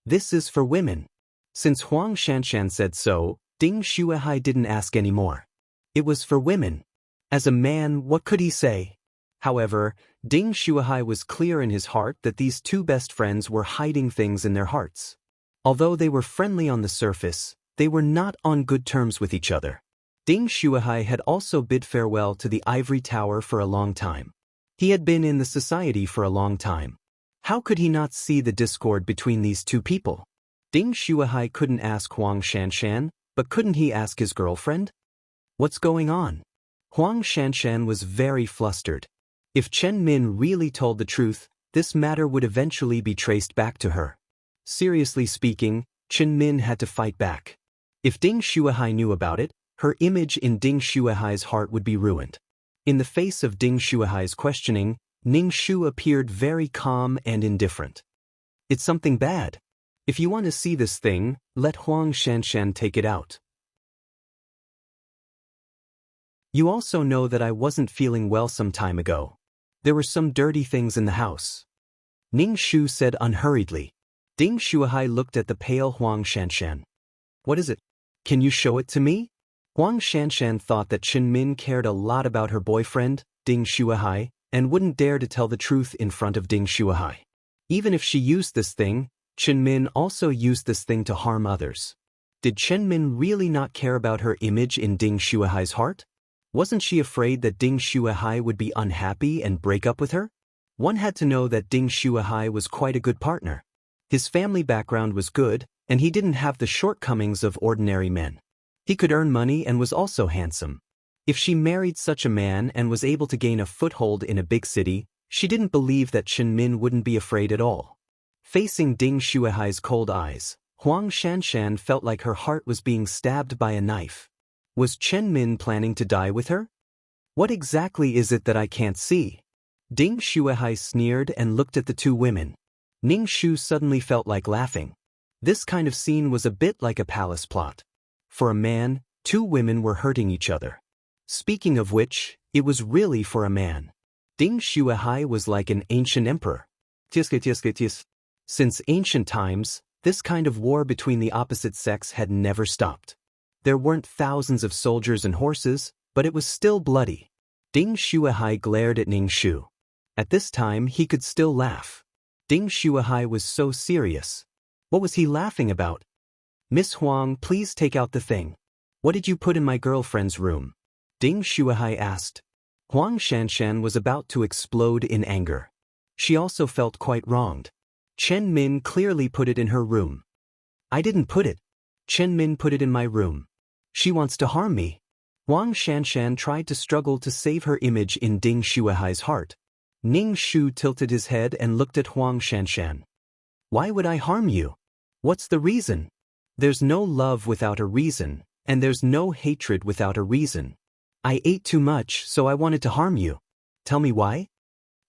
This is for women. Since Huang Shanshan said so, Ding Shuahai didn't ask any more. It was for women. As a man, what could he say? However, Ding Shuahai was clear in his heart that these two best friends were hiding things in their hearts. Although they were friendly on the surface, they were not on good terms with each other. Ding Shuahai had also bid farewell to the ivory tower for a long time. He had been in the society for a long time. How could he not see the discord between these two people? Ding Shuahai couldn't ask Huang Shanshan, but couldn't he ask his girlfriend? What's going on? Huang Shanshan was very flustered. If Chen Min really told the truth, this matter would eventually be traced back to her. Seriously speaking, Chen Min had to fight back. If Ding Shuahai knew about it, her image in Ding Shuahai's heart would be ruined. In the face of Ding Shuahai's questioning, Ning Shu appeared very calm and indifferent. It's something bad. If you want to see this thing, let Huang Shanshan take it out. You also know that I wasn't feeling well some time ago. There were some dirty things in the house. Ning Shu said unhurriedly. Ding Shuahai looked at the pale Huang Shanshan. What is it? Can you show it to me? Huang Shanshan thought that Chen Min cared a lot about her boyfriend, Ding Shuahai, and wouldn't dare to tell the truth in front of Ding Shuahai. Even if she used this thing, Chen Min also used this thing to harm others. Did Chen Min really not care about her image in Ding Shuahai's heart? Wasn't she afraid that Ding Shuahai would be unhappy and break up with her? One had to know that Ding Shuahai was quite a good partner. His family background was good, and he didn't have the shortcomings of ordinary men. He could earn money and was also handsome. If she married such a man and was able to gain a foothold in a big city, she didn't believe that Chen Min wouldn't be afraid at all. Facing Ding Shuahai's cold eyes, Huang Shanshan felt like her heart was being stabbed by a knife. Was Chen Min planning to die with her? What exactly is it that I can't see? Ding Shuahai sneered and looked at the two women. Ning Shu suddenly felt like laughing. This kind of scene was a bit like a palace plot. For a man, two women were hurting each other. Speaking of which, it was really for a man. Ding Shuahai was like an ancient emperor. Since ancient times, this kind of war between the opposite sex had never stopped. There weren't thousands of soldiers and horses, But it was still bloody. Ding Shuahai glared at Ning Shu. At this time he could still laugh. Ding Shuahai was so serious. What was he laughing about? Miss Huang, please take out the thing. What did you put in my girlfriend's room? Ding Shuahai asked. Huang Shanshan was about to explode in anger. She also felt quite wronged. Chen Min clearly put it in her room. I didn't put it. Chen Min put it in my room. She wants to harm me. Huang Shanshan tried to struggle to save her image in Ding Shuahai's heart. Ning Shu tilted his head and looked at Huang Shanshan. Why would I harm you? What's the reason? There's no love without a reason, and there's no hatred without a reason. I ate too much, so I wanted to harm you. Tell me why?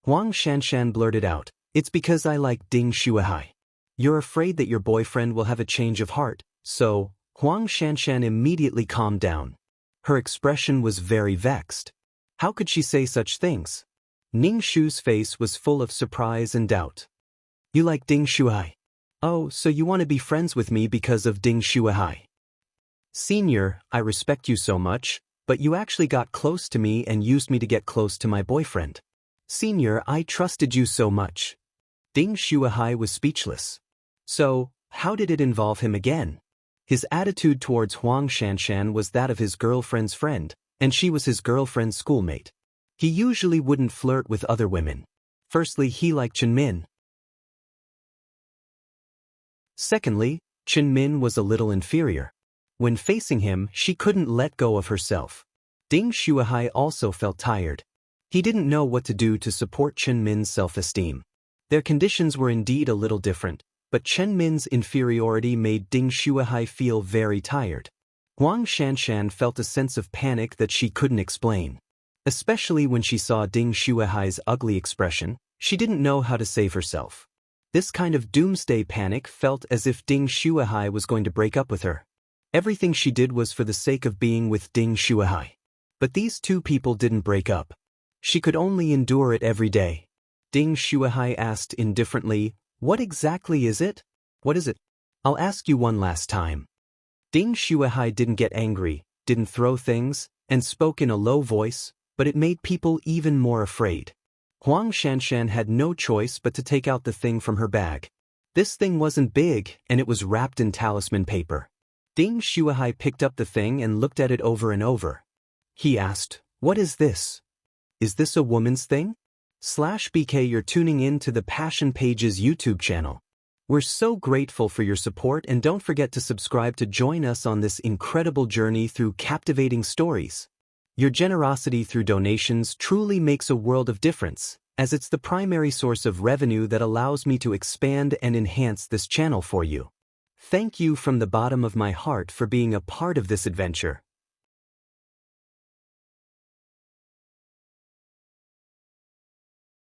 Huang Shanshan blurted out, it's because I like Ding Shuahai. You're afraid that your boyfriend will have a change of heart, so, Huang Shanshan immediately calmed down. Her expression was very vexed. How could she say such things? Ning Shu's face was full of surprise and doubt. You like Ding Shuahai? Oh, so you want to be friends with me because of Ding Shuahai? Senior, I respect you so much, but you actually got close to me and used me to get close to my boyfriend. Senior, I trusted you so much. Ding Shuahai was speechless. So, how did it involve him again? His attitude towards Huang Shanshan was that of his girlfriend's friend, and she was his girlfriend's schoolmate. He usually wouldn't flirt with other women. Firstly, he liked Chen Min. Secondly, Chen Min was a little inferior. When facing him, she couldn't let go of herself. Ding Shuahai also felt tired. He didn't know what to do to support Chen Min's self-esteem. Their conditions were indeed a little different, but Chen Min's inferiority made Ding Shuahai feel very tired. Huang Shanshan felt a sense of panic that she couldn't explain. Especially when she saw Ding Shuahai's ugly expression, she didn't know how to save herself. This kind of doomsday panic felt as if Ding Shuahai was going to break up with her. Everything she did was for the sake of being with Ding Shuahai. But these two people didn't break up. She could only endure it every day. Ding Shuahai asked indifferently, what exactly is it? What is it? I'll ask you one last time. Ding Shuahai didn't get angry, didn't throw things, and spoke in a low voice, but it made people even more afraid. Huang Shanshan had no choice but to take out the thing from her bag. This thing wasn't big, and it was wrapped in talisman paper. Ding Shuahai picked up the thing and looked at it over and over. He asked, what is this? Is this a woman's thing? /BK, you're tuning in to the Passion Pages YouTube channel. We're so grateful for your support, and don't forget to subscribe to join us on this incredible journey through captivating stories. Your generosity through donations truly makes a world of difference, as it's the primary source of revenue that allows me to expand and enhance this channel for you. Thank you from the bottom of my heart for being a part of this adventure.